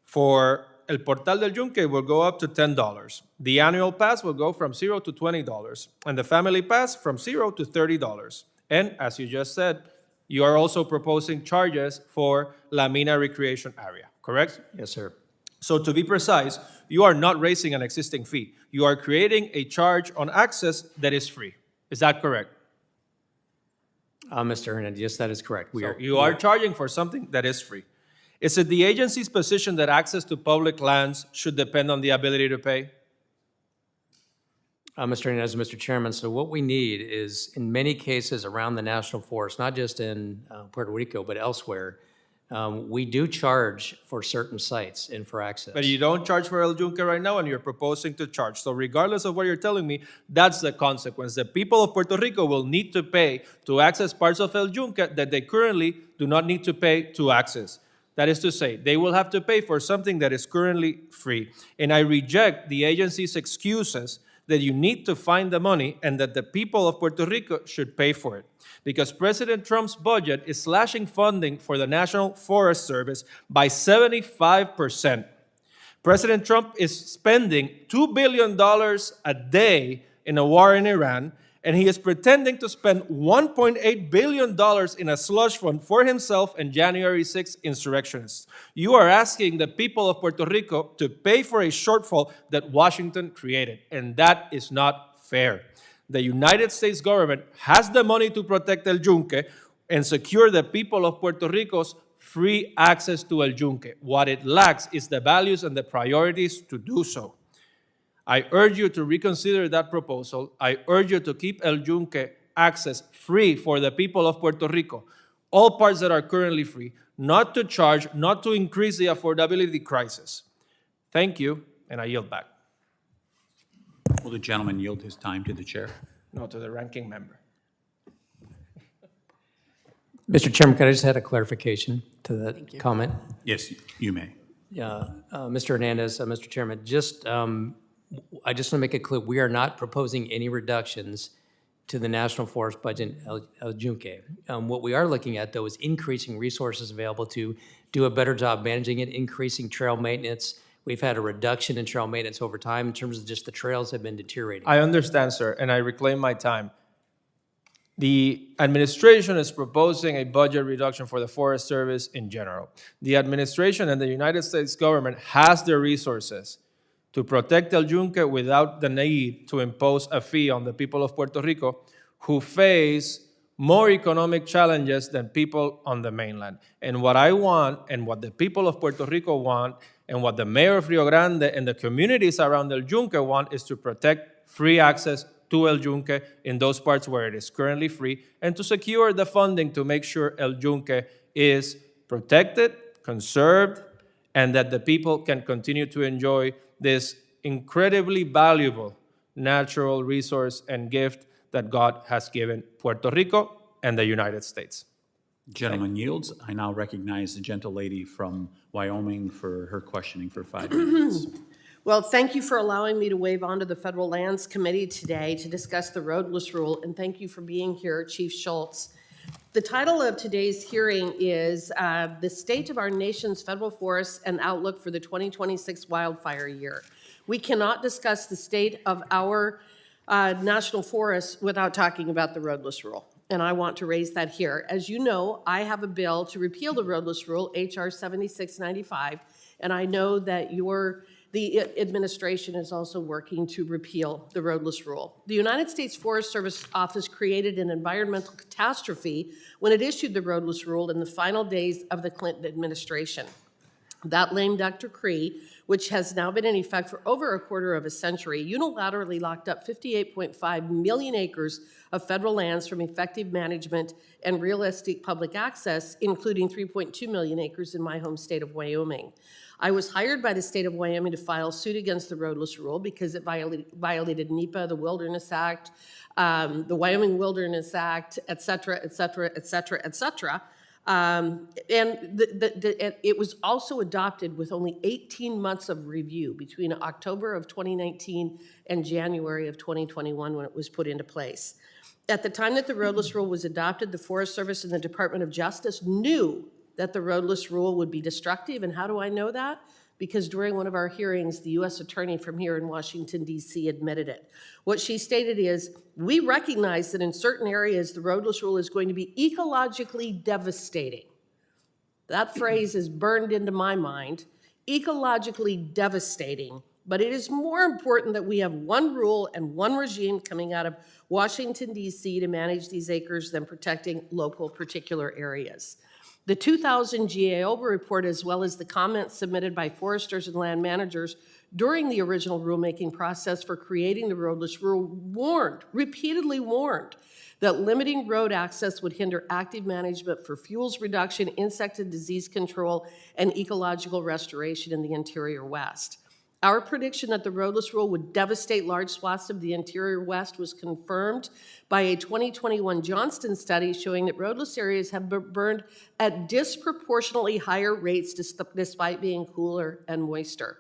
For El Portal del Yunque, it will go up to $10. The annual pass will go from $0 to $20, and the family pass from $0 to $30. And as you just said, you are also proposing charges for La Mina Recreation Area, correct? Yes, sir. So to be precise, you are not raising an existing fee. You are creating a charge on access that is free. Is that correct? Mr. Hernandez, yes, that is correct. You are charging for something that is free. Is it the agency's position that access to public lands should depend on the ability to pay? Mr. Hernandez, Mr. Chairman, so what we need is, in many cases around the national forest, not just in Puerto Rico, but elsewhere, we do charge for certain sites and for access. But you don't charge for El Yunque right now, and you're proposing to charge. So regardless of what you're telling me, that's the consequence. The people of Puerto Rico will need to pay to access parts of El Yunque that they currently do not need to pay to access. That is to say, they will have to pay for something that is currently free. And I reject the agency's excuses that you need to find the money and that the people of Puerto Rico should pay for it. Because President Trump's budget is slashing funding for the National Forest Service by 75%. President Trump is spending $2 billion a day in a war in Iran, And he is pretending to spend $1.8 billion in a slush fund for himself and January 6 insurrectionists. You are asking the people of Puerto Rico to pay for a shortfall that Washington created, and that is not fair. The United States government has the money to protect El Yunque and secure the people of Puerto Rico's free access to El Yunque. What it lacks is the values and the priorities to do so. I urge you to reconsider that proposal. I urge you to keep El Yunque access free for the people of Puerto Rico, all parts that are currently free, not to charge, not to increase the affordability crisis. Thank you, and I yield back. Will the gentleman yield his time to the chair? No, to the ranking member. Mr. Chairman, can I just add a clarification to that comment? Yes, you may. Yeah, Mr. Hernandez, Mr. Chairman, I just want to make it clear, we are not proposing any reductions to the National Forest budget El Yunque. What we are looking at, though, is increasing resources available to do a better job managing it, increasing trail maintenance. We've had a reduction in trail maintenance over time in terms of just the trails have been deteriorating. I understand, sir, and I reclaim my time. The administration is proposing a budget reduction for the Forest Service in general. The administration and the United States government has the resources to protect El Yunque without the need to impose a fee on the people of Puerto Rico who face more economic challenges than people on the mainland. And what I want, and what the people of Puerto Rico want, and what the mayor of Rio Grande and the communities around El Yunque want is to protect free access to El Yunque in those parts where it is currently free, and to secure the funding to make sure El Yunque is protected, conserved, and that the people can continue to enjoy this incredibly valuable natural resource and gift that God has given Puerto Rico and the United States. Gentleman yields. I now recognize the gentlelady from Wyoming for her questioning for 5 minutes. Well, thank you for allowing me to wave onto the Federal Lands Committee today to discuss the roadless rule, and thank you for being here, Chief Schultz. The title of today's hearing is The State of Our Nation's Federal Forests and Outlook for the 2026 Wildfire Year. We cannot discuss the state of our national forests without talking about the roadless rule, and I want to raise that here. As you know, I have a bill to repeal the roadless rule, H.R. 7695, and I know that the administration is also working to repeal the roadless rule. The United States Forest Service Office created an environmental catastrophe when it issued the roadless rule in the final days of the Clinton administration. That lame duck decree, which has now been in effect for over a quarter of a century, unilaterally locked up 58.5 million acres of federal lands from effective management and realistic public access, including 3.2 million acres in my home state of Wyoming. I was hired by the state of Wyoming to file suit against the roadless rule because it violated NEPA, the Wilderness Act, the Wyoming Wilderness Act, et cetera, et cetera, et cetera, et cetera. And it was also adopted with only 18 months of review between October of 2019 and January of 2021 when it was put into place. At the time that the roadless rule was adopted, the Forest Service and the Department of Justice knew that the roadless rule would be destructive. And how do I know that? Because during one of our hearings, the U.S. attorney from here in Washington, D.C. admitted it. What she stated is, we recognize that in certain areas, the roadless rule is going to be ecologically devastating. That phrase is burned into my mind, ecologically devastating. But it is more important that we have one rule and one regime coming out of Washington, D.C. to manage these acres than protecting local particular areas. The 2000 GAO report, as well as the comments submitted by foresters and land managers during the original rulemaking process for creating the roadless rule, repeatedly warned, that limiting road access would hinder active management for fuels reduction, insect and disease control, and ecological restoration in the interior West. Our prediction that the roadless rule would devastate large swaths of the interior West was confirmed by a 2021 Johnston study showing that roadless areas have burned at disproportionately higher rates despite being cooler and moister.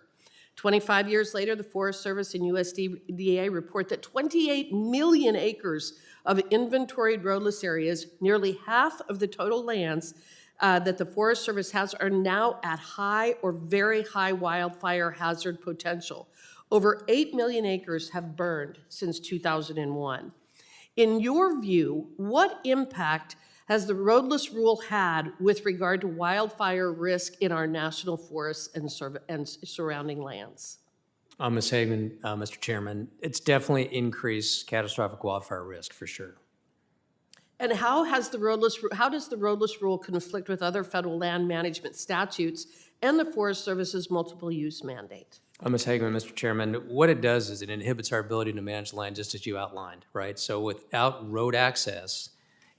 25 years later, the Forest Service and USDA report that 28 million acres of inventoried roadless areas, nearly half of the total lands that the Forest Service has, are now at high or very high wildfire hazard potential. Over 8 million acres have burned since 2001. In your view, what impact has the roadless rule had with regard to wildfire risk in our national forests and surrounding lands? Ms. Hagan, Mr. Chairman, it's definitely increased catastrophic wildfire risk for sure. And how does the roadless rule conflict with other federal land management statutes and the Forest Service's multiple use mandate? Ms. Hagan, Mr. Chairman, what it does is it inhibits our ability to manage land just as you outlined, right? So without road access,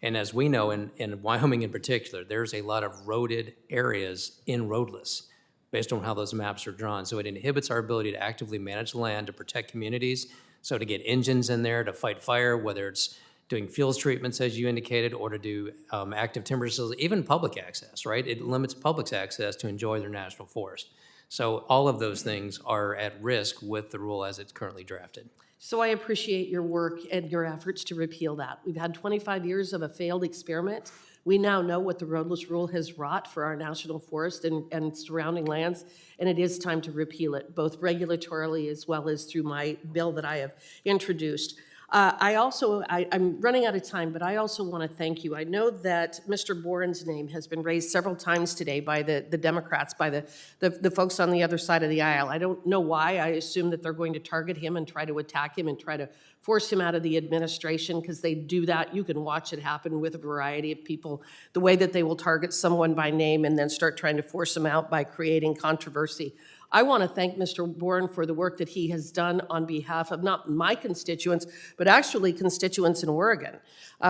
and as we know in Wyoming in particular, there's a lot of roaded areas in roadless based on how those maps are drawn. So it inhibits our ability to actively manage land, to protect communities, so to get engines in there to fight fire, whether it's doing fuels treatments, as you indicated, or to do active timber sales, even public access, right? It limits public's access to enjoy their national forest. So all of those things are at risk with the rule as it's currently drafted. So I appreciate your work and your efforts to repeal that. We've had 25 years of a failed experiment. We now know what the roadless rule has wrought for our national forest and surrounding lands, and it is time to repeal it, both regulatorily as well as through my bill that I have introduced. I'm running out of time, but I also want to thank you. I know that Mr. Boren's name has been raised several times today by the Democrats, by the folks on the other side of the aisle. I don't know why. I assume that they're going to target him and try to attack him and try to force him out of the administration, because they do that. You can watch it happen with a variety of people, the way that they will target someone by name and then start trying to force them out by creating controversy. I want to thank Mr. Boren for the work that he has done on behalf of not my constituents, but actually constituents in Oregon.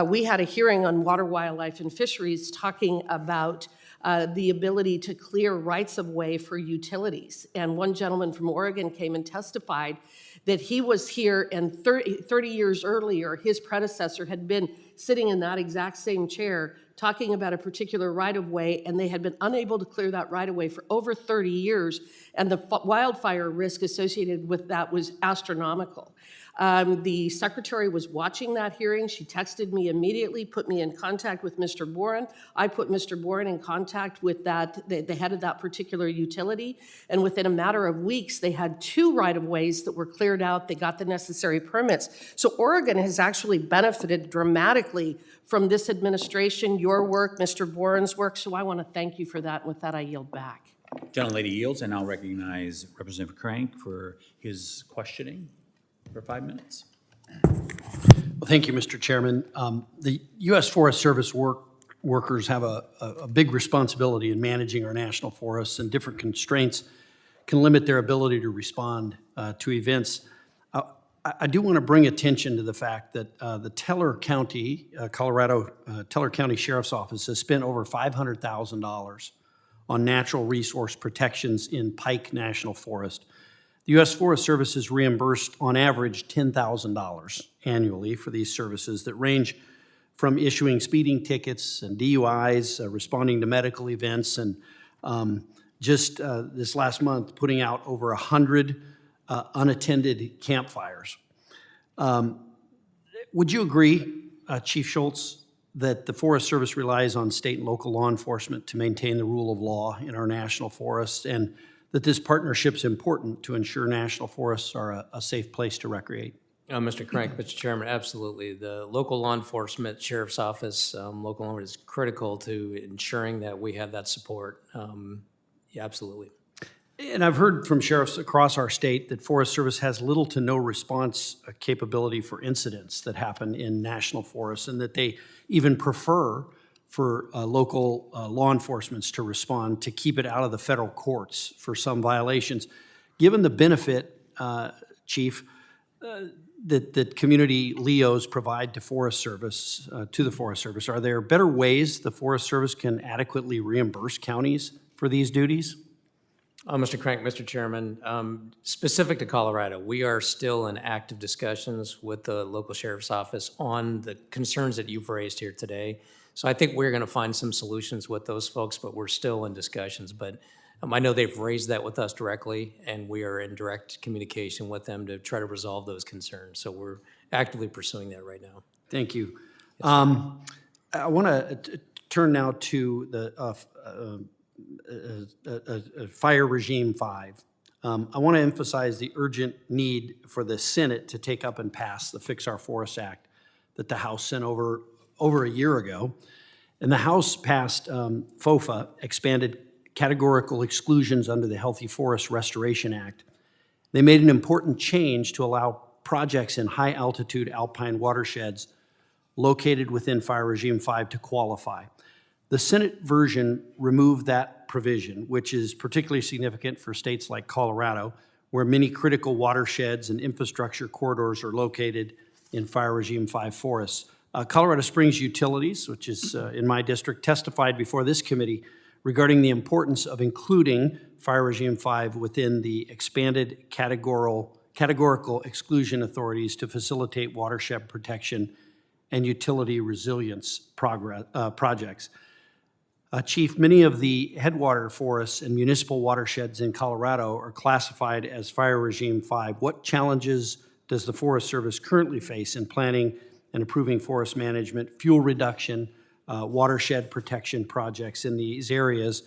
We had a hearing on water, wildlife, and fisheries talking about the ability to clear rights of way for utilities. And one gentleman from Oregon came and testified that he was here, and 30 years earlier, his predecessor had been sitting in that exact same chair talking about a particular right-of-way, and they had been unable to clear that right-of-way for over 30 years, and the wildfire risk associated with that was astronomical. The secretary was watching that hearing. She texted me immediately, put me in contact with Mr. Boren. I put Mr. Boren in contact with the head of that particular utility, and within a matter of weeks, they had 2 right-of-ways that were cleared out. They got the necessary permits. So Oregon has actually benefited dramatically from this administration, your work, Mr. Boren's work, so I want to thank you for that, and with that, I yield back. Gentlelady yields, and I'll recognize Representative Crank for his questioning for 5 minutes. Well, thank you, Mr. Chairman. The U.S. Forest Service workers have a big responsibility in managing our national forests, and different constraints can limit their ability to respond to events. I do want to bring attention to the fact that the Teller County, Colorado Teller County Sheriff's Office has spent over $500,000 on natural resource protections in Pike National Forest. The U.S. Forest Service has reimbursed on average $10,000 annually for these services that range from issuing speeding tickets and DUIs, responding to medical events, and just this last month putting out over 100 unattended campfires. Would you agree, Chief Schultz, that the Forest Service relies on state and local law enforcement to maintain the rule of law in our national forests, and that this partnership is important to ensure national forests are a safe place to recreate? Mr. Crank, Mr. Chairman, absolutely. The local law enforcement, sheriff's office, local law is critical to ensuring that we have that support. Yeah, absolutely. And I've heard from sheriffs across our state that Forest Service has little to no response capability for incidents that happen in national forests, and that they even prefer for local law enforcement to respond to keep it out of the federal courts for some violations. Given the benefit, Chief, that community LEOs provide to Forest Service, are there better ways the Forest Service can adequately reimburse counties for these duties? Mr. Crank, Mr. Chairman, specific to Colorado, we are still in active discussions with the local sheriff's office on the concerns that you've raised here today. So I think we're going to find some solutions with those folks, but we're still in discussions. But I know they've raised that with us directly, and we are in direct communication with them to try to resolve those concerns. So we're actively pursuing that right now. Thank you. I want to turn now to the Fire Regime 5. I want to emphasize the urgent need for the Senate to take up and pass the Fix Our Forests Act that the House sent over a year ago. And the House passed FOFA, Expanded Categorical Exclusions under the Healthy Forest Restoration Act. They made an important change to allow projects in high-altitude alpine watersheds located within Fire Regime 5 to qualify. The Senate version removed that provision, which is particularly significant for states like Colorado, where many critical watersheds and infrastructure corridors are located in Fire Regime 5 forests. Colorado Springs Utilities, which is in my district, testified before this committee regarding the importance of including Fire Regime 5 within the expanded categorical exclusion authorities to facilitate watershed protection and utility resilience projects. Chief, many of the headwater forests and municipal watersheds in Colorado are classified as Fire Regime 5. What challenges does the Forest Service currently face in planning and approving forest management, fuel reduction, watershed protection projects in these areas?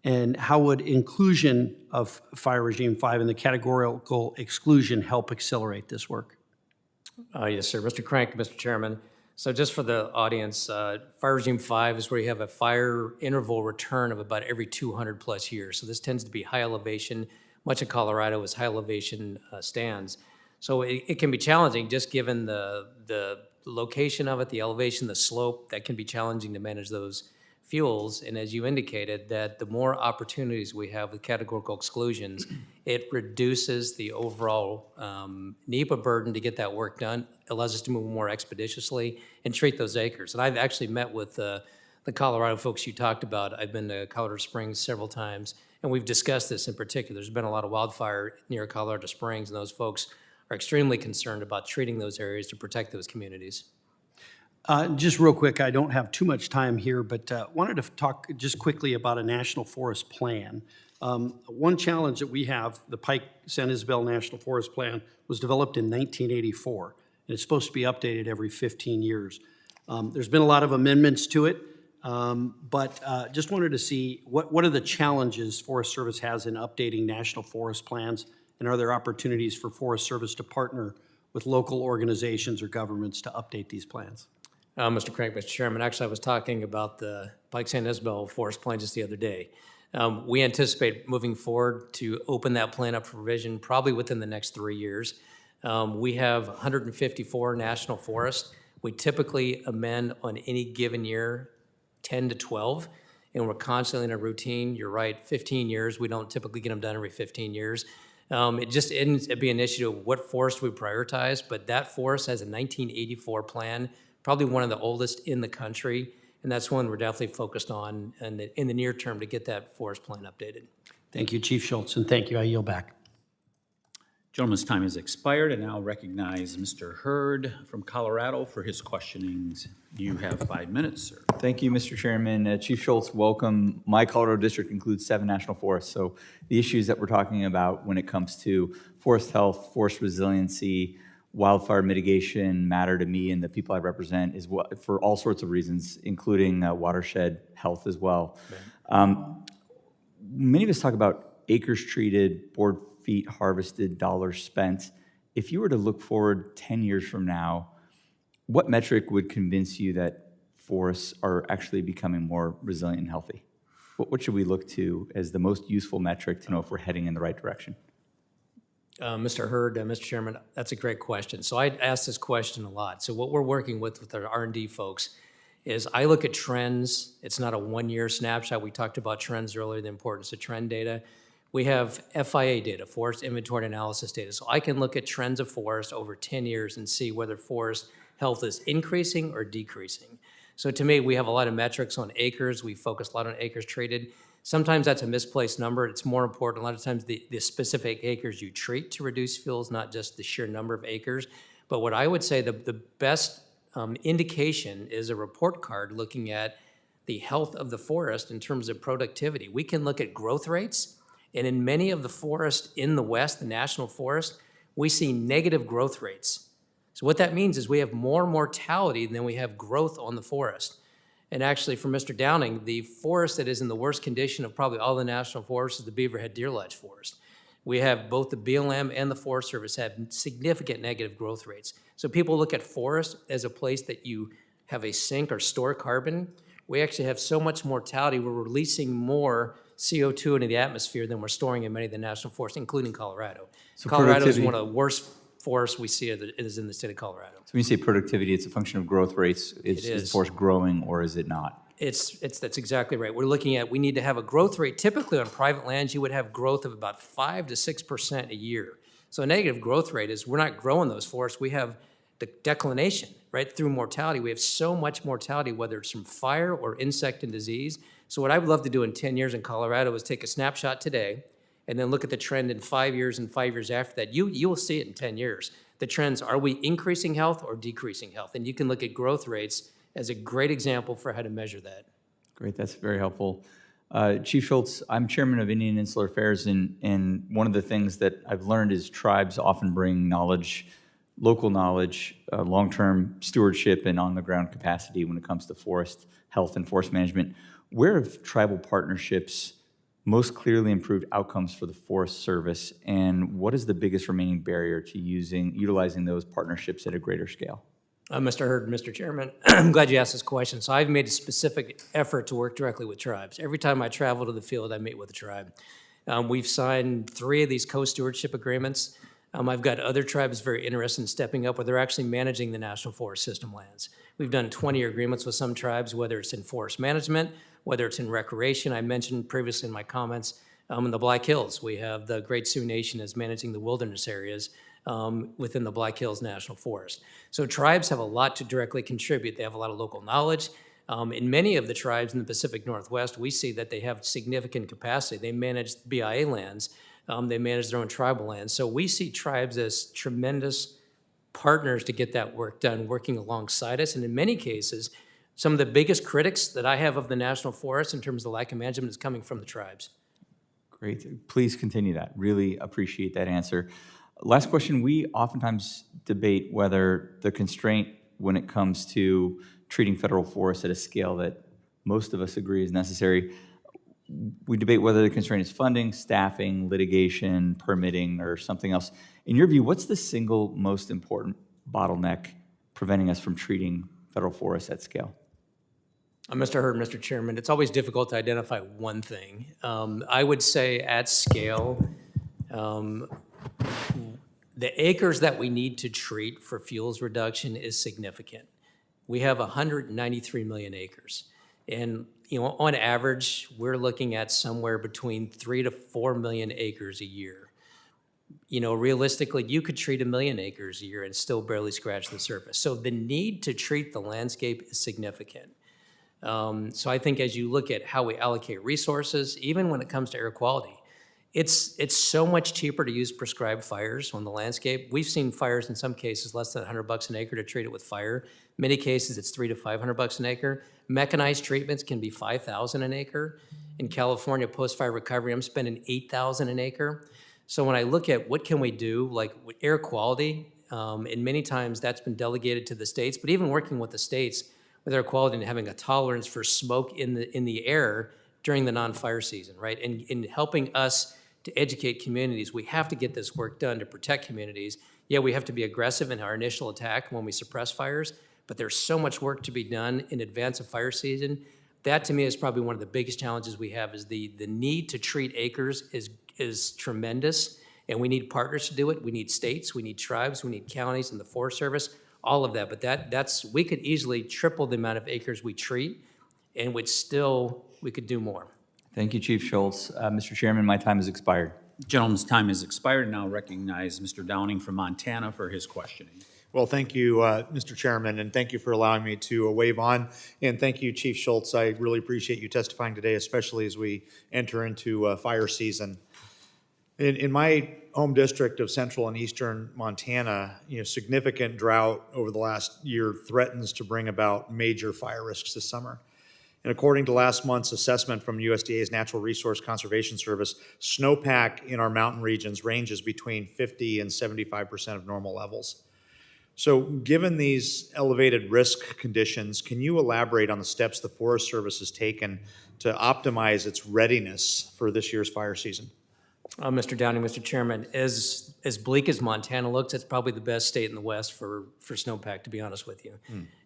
And how would inclusion of Fire Regime 5 in the categorical exclusion help accelerate this work? Yes, sir. Mr. Crank, Mr. Chairman. So just for the audience, Fire Regime 5 is where you have a fire interval return of about every 200 plus years. So this tends to be high elevation. Much of Colorado is high elevation stands. So it can be challenging just given the location of it, the elevation, the slope. That can be challenging to manage those fuels. And as you indicated, that the more opportunities we have with categorical exclusions, it reduces the overall NEPA burden to get that work done, allows us to move more expeditiously and treat those acres. And I've actually met with the Colorado folks you talked about. I've been to Colorado Springs several times, and we've discussed this in particular. There's been a lot of wildfire near Colorado Springs, and those folks are extremely concerned about treating those areas to protect those communities. Just real quick, I don't have too much time here, but wanted to talk just quickly about a national forest plan. One challenge that we have, the Pike-San Isabel National Forest Plan, was developed in 1984, and it's supposed to be updated every 15 years. There's been a lot of amendments to it, but just wanted to see what are the challenges Forest Service has in updating national forest plans, and are there opportunities for Forest Service to partner with local organizations or governments to update these plans? Mr. Crank, Mr. Chairman, actually I was talking about the Pike-San Isabel Forest Plan just the other day. We anticipate moving forward to open that plan up for revision probably within the next 3 years. We have 154 national forests. We typically amend on any given year 10 to 12, and we're constantly in a routine. You're right, 15 years. We don't typically get them done every 15 years. It just ends up being an issue of what forest we prioritize, but that forest has a 1984 plan, probably one of the oldest in the country, and that's one we're definitely focused on in the near term to get that forest plan updated. Thank you, Chief Schultz, and thank you. I yield back. Gentleman's time has expired, and now recognize Mr. Hurd from Colorado for his questionings. You have 5 minutes, sir. Thank you, Mr. Chairman. Chief Schultz, welcome. My Colorado district includes 7 national forests, so the issues that we're talking about when it comes to forest health, forest resiliency, wildfire mitigation matter to me and the people I represent is for all sorts of reasons, including watershed health as well. Many of us talk about acres treated, board feet harvested, dollars spent. If you were to look forward 10 years from now, what metric would convince you that forests are actually becoming more resilient and healthy? What should we look to as the most useful metric to know if we're heading in the right direction? Mr. Hurd, Mr. Chairman, that's a great question. So I ask this question a lot. So what we're working with our R&D folks is I look at trends. It's not a one-year snapshot. We talked about trends earlier, the importance of trend data. We have FIA data, forest inventory analysis data. So I can look at trends of forest over 10 years and see whether forest health is increasing or decreasing. So to me, we have a lot of metrics on acres. We focus a lot on acres treated. Sometimes that's a misplaced number. It's more important. A lot of times the specific acres you treat to reduce fuels, not just the sheer number of acres. But what I would say the best indication is a report card looking at the health of the forest in terms of productivity. We can look at growth rates, and in many of the forests in the West, the national forest, we see negative growth rates. So what that means is we have more mortality than we have growth on the forest. And actually, for Mr. Downing, the forest that is in the worst condition of probably all the national forests is the Beaverhead Deer Lodge Forest, We have both the BLM and the Forest Service have significant negative growth rates. So people look at forest as a place that you have a sink or store carbon. We actually have so much mortality, we're releasing more CO2 into the atmosphere than we're storing in many of the national forests, including Colorado. So Colorado is productivity- one of the worst forests we see is in the state of Colorado. So when you say productivity, it's a function of growth rates. Is is. the forest growing or is it not? That's exactly right. We're looking at, we need to have a growth rate, typically on private lands, you would have growth of about 5 to 6% a year. So a negative growth rate is we're not growing those forests, we have the declination, right, through mortality. We have so much mortality, whether it's from fire or insect and disease. So what I would love to do in 10 years in Colorado is take a snapshot today and then look at the trend in 5 years and 5 years after that. You will see it in 10 years. The trends, are we increasing health or decreasing health? And you can look at growth rates as a great example for how to measure that. Great, that's very helpful. Chief Schultz, I'm chairman of Indian Insular Affairs, and one of the things that I've learned is tribes often bring knowledge, local knowledge, long-term stewardship, and on-the-ground capacity when it comes to forest health and forest management. Where have tribal partnerships most clearly improved outcomes for the Forest Service, and what is the biggest remaining barrier to utilizing those partnerships at a greater scale? Mr. Hurd, Mr. Chairman, I'm glad you asked this question. So I've made a specific effort to work directly with tribes. Every time I travel to the field, I meet with a tribe. We've signed 3 of these co-stewardship agreements. I've got other tribes very interested in stepping up where they're actually managing the National Forest System lands. We've done 20-year agreements with some tribes, whether it's in forest management, whether it's in recreation. I mentioned previously in my comments in the Black Hills. We have the Great Sioux Nation is managing the wilderness areas within the Black Hills National Forest. So tribes have a lot to directly contribute. They have a lot of local knowledge. In many of the tribes in the Pacific Northwest, we see that they have significant capacity. They manage BIA lands. They manage their own tribal lands. So we see tribes as tremendous partners to get that work done, working alongside us. And in many cases, some of the biggest critics that I have of the National Forest in terms of the lack of management is coming from the tribes. Great. Please continue that. Really appreciate that answer. Last question. We oftentimes debate whether the constraint when it comes to treating federal forests at a scale that most of us agree is necessary, we debate whether the constraint is funding, staffing, litigation, permitting, or something else. In your view, what's the single most important bottleneck preventing us from treating federal forests at scale? Mr. Hurd, Mr. Chairman, it's always difficult to identify one thing. I would say at scale, the acres that we need to treat for fuels reduction is significant. We have 193 million acres. And on average, we're looking at somewhere between 3 to 4 million acres a year. Realistically, you could treat 1 million acres a year and still barely scratch the surface. So the need to treat the landscape is significant. So I think as you look at how we allocate resources, even when it comes to air quality, it's so much cheaper to use prescribed fires on the landscape. We've seen fires in some cases less than $100 an acre to treat it with fire. Many cases it's $300 to $500 an acre. Mechanized treatments can be $5,000 an acre. In California, post-fire recovery, I'm spending $8,000 an acre. So when I look at what can we do, like with air quality, and many times that's been delegated to the states, but even working with the states with air quality and having a tolerance for smoke in the air during the non-fire season, right? And in helping us to educate communities, we have to get this work done to protect communities. Yeah, we have to be aggressive in our initial attack when we suppress fires, but there's so much work to be done in advance of fire season. That to me is probably one of the biggest challenges we have is the need to treat acres is tremendous, and we need partners to do it. We need states, we need tribes, we need counties and the Forest Service, all of that. But we could easily triple the amount of acres we treat, and we could do more. Thank you, Chief Schultz. Mr. Chairman, my time has expired. Gentleman's time has expired. Now recognize Mr. Downing from Montana for his questioning. Well, thank you, Mr. Chairman, and thank you for allowing me to wave on. And thank you, Chief Schultz. I really appreciate you testifying today, especially as we enter into fire season. In my home district of central and eastern Montana, significant drought over the last year threatens to bring about major fire risks this summer. And according to last month's assessment from USDA's Natural Resource Conservation Service, snowpack in our mountain regions ranges between 50 and 75% of normal levels. So given these elevated risk conditions, can you elaborate on the steps the Forest Service has taken to optimize its readiness for this year's fire season? Mr. Downing, Mr. Chairman, as bleak as Montana looks, it's probably the best state in the West for snowpack, to be honest with you.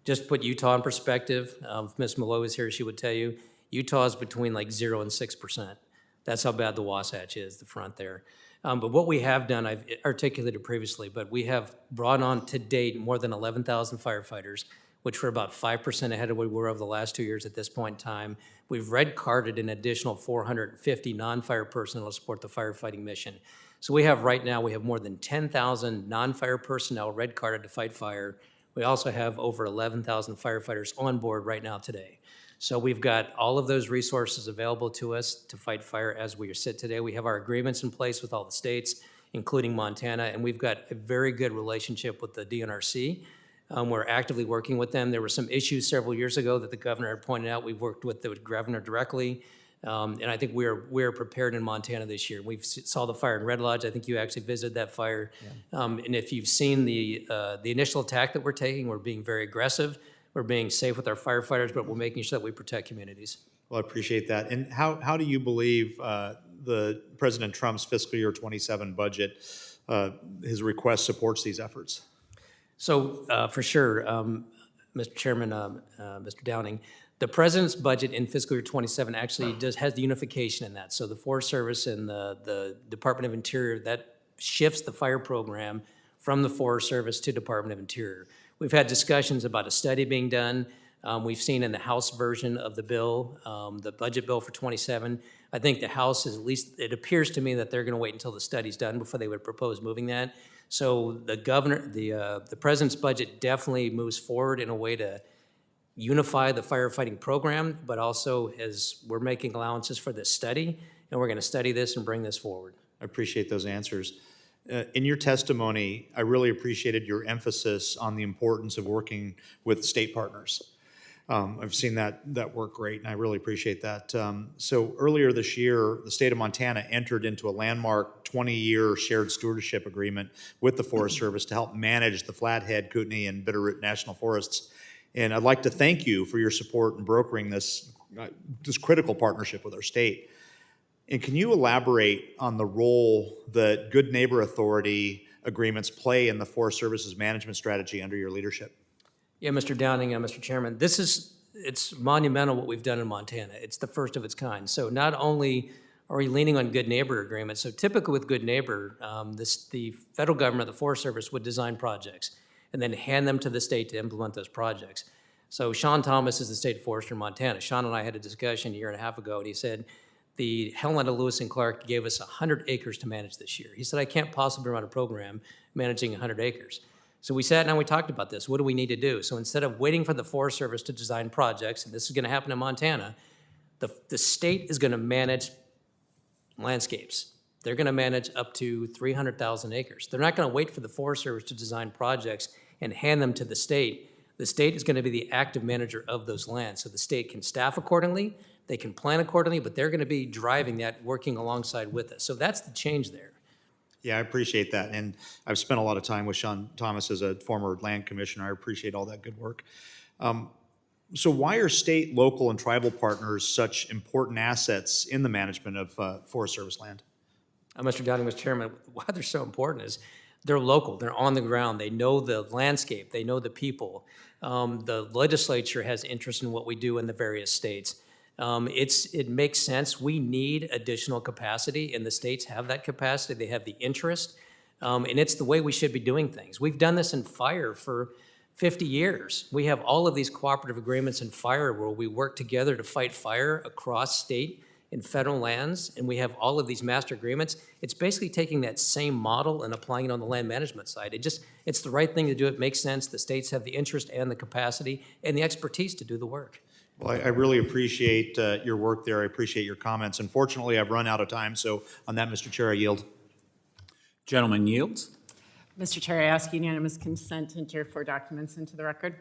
Just put Utah in perspective. If Ms. Malloy was here, she would tell you, Utah is between like 0 and 6%. That's how bad the Wasatch is, the front there. But what we have done, I've articulated previously, but we have brought on to date more than 11,000 firefighters, which were about 5% ahead of where we were over the last 2 years at this point in time. We've red carded an additional 450 non-fire personnel to support the firefighting mission. So we have more than 10,000 non-fire personnel red carded to fight fire. We also have over 11,000 firefighters on board right now today. So we've got all of those resources available to us to fight fire as we sit today. We have our agreements in place with all the states, including Montana, and we've got a very good relationship with the DNRC. We're actively working with them. There were some issues several years ago that the governor had pointed out. We've worked with the governor directly, and I think we're prepared in Montana this year. We saw the fire in Red Lodge. I think you actually visited that fire. And if you've seen the initial attack that we're taking, we're being very aggressive. We're being safe with our firefighters, but we're making sure that we protect communities. Well, I appreciate that. And how do you believe the President Trump's fiscal year 27 budget, his request supports these efforts? So for sure, Mr. Chairman, Mr. Downing, the president's budget in fiscal year 27 actually has the unification in that. So the Forest Service and the Department of Interior, that shifts the fire program from the Forest Service to Department of Interior. We've had discussions about a study being done. We've seen in the House version of the bill, the budget bill for 27, I think the House is, at least it appears to me that they're going to wait until the study's done before they would propose moving that. So the president's budget definitely moves forward in a way to unify the firefighting program, but also as we're making allowances for this study, and we're going to study this and bring this forward. I appreciate those answers. In your testimony, I really appreciated your emphasis on the importance of working with state partners. I've seen that work great, and I really appreciate that. So earlier this year, the state of Montana entered into a landmark 20-year shared stewardship agreement with the Forest Service to help manage the Flathead, Kootenai, and Bitterroot National Forests. And I'd like to thank you for your support in brokering this critical partnership with our state. And can you elaborate on the role that Good Neighbor Authority agreements play in the Forest Service's management strategy under your leadership? Yeah, Mr. Downing, Mr. Chairman, it's monumental what we've done in Montana. It's the first of its kind. So not only are we leaning on Good Neighbor agreements, so typically with Good Neighbor, the federal government, the Forest Service would design projects and then hand them to the state to implement those projects. So Sean Thomas is the state forester in Montana. Sean and I had a discussion a year and a half ago, and he said, the Helena, Lewis, and Clark gave us 100 acres to manage this year. He said, I can't possibly run a program managing 100 acres. So we sat down and we talked about this. What do we need to do? So instead of waiting for the Forest Service to design projects, and this is going to happen in Montana, the state is going to manage landscapes. They're going to manage up to 300,000 acres. They're not going to wait for the Forest Service to design projects and hand them to the state. The state is going to be the active manager of those lands. So the state can staff accordingly, they can plan accordingly, but they're going to be driving that, working alongside with us. So that's the change there. Yeah, I appreciate that. And I've spent a lot of time with Sean Thomas as a former land commissioner. I appreciate all that good work. So why are state, local, and tribal partners such important assets in the management of Forest Service land? Mr. Downing, Mr. Chairman, why they're so important is they're local, they're on the ground, they know the landscape, they know the people. The legislature has interest in what we do in the various states. It makes sense. We need additional capacity, and the states have that capacity. They have the interest, and it's the way we should be doing things. We've done this in fire for 50 years. We have all of these cooperative agreements in fire where we work together to fight fire across state and federal lands, and we have all of these master agreements. It's basically taking that same model and applying it on the land management side. It's the right thing to do. It makes sense. The states have the interest and the capacity and the expertise to do the work. Well, I really appreciate your work there. I appreciate your comments. Unfortunately, I've run out of time, so on that, Mr. Chair, I yield. Gentleman yields. Mr. Chair, I ask unanimous consent to enter 4 documents into the record.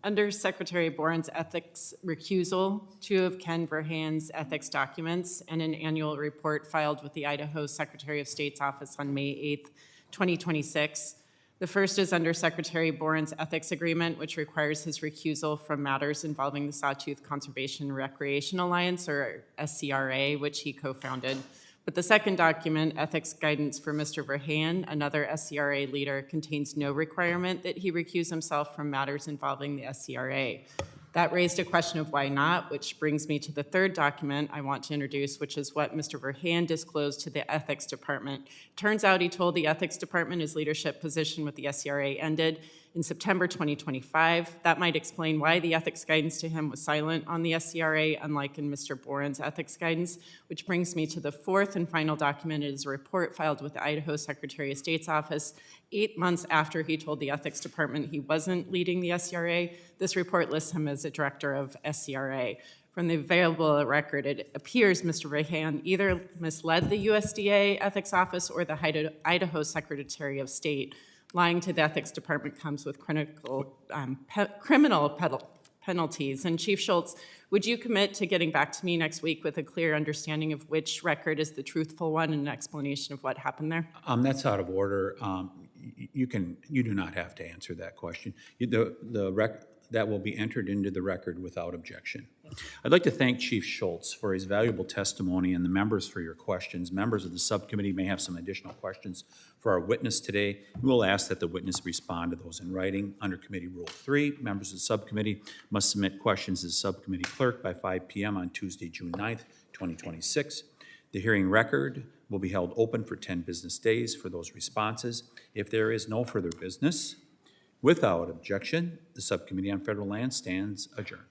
Under Secretary Boren's ethics recusal, 2 of Ken Verheyen's ethics documents, and an annual report filed with the Idaho Secretary of State's office on May 8th, 2026, The first is under Secretary Boren's ethics agreement, which requires his recusal from matters involving the Sawtooth Conservation Recreation Alliance, or SCRA, which he co-founded. But the second document, Ethics Guidance for Mr. Verheyen, another SCRA leader, contains no requirement that he recuse himself from matters involving the SCRA. That raised a question of why not, which brings me to the third document I want to introduce, which is what Mr. Verheyen disclosed to the Ethics Department. Turns out he told the Ethics Department his leadership position with the SCRA ended in September 2025. That might explain why the ethics guidance to him was silent on the SCRA, unlike in Mr. Boren's ethics guidance, which brings me to the fourth and final document. It is a report filed with the Idaho Secretary of State's office 8 months after he told the ethics department he wasn't leading the SCRA. This report lists him as a director of SCRA. From the available record, it appears Mr. Verheyen either misled the USDA Ethics Office or the Idaho Secretary of State. Lying to the Ethics Department comes with criminal penalties. And Chief Schultz, would you commit to getting back to me next week with a clear understanding of which record is the truthful one and an explanation of what happened there? That's out of order. You do not have to answer that question. That will be entered into the record without objection. I'd like to thank Chief Schultz for his valuable testimony and the members for your questions. Members of the subcommittee may have some additional questions for our witness today. We will ask that the witness respond to those in writing. Under Committee Rule 3, members of the subcommittee must submit questions to the subcommittee clerk by 5 p.m. on Tuesday, June 9th, 2026. The hearing record will be held open for 10 business days for those responses. If there is no further business, without objection, the Subcommittee on Federal Lands stands adjourned.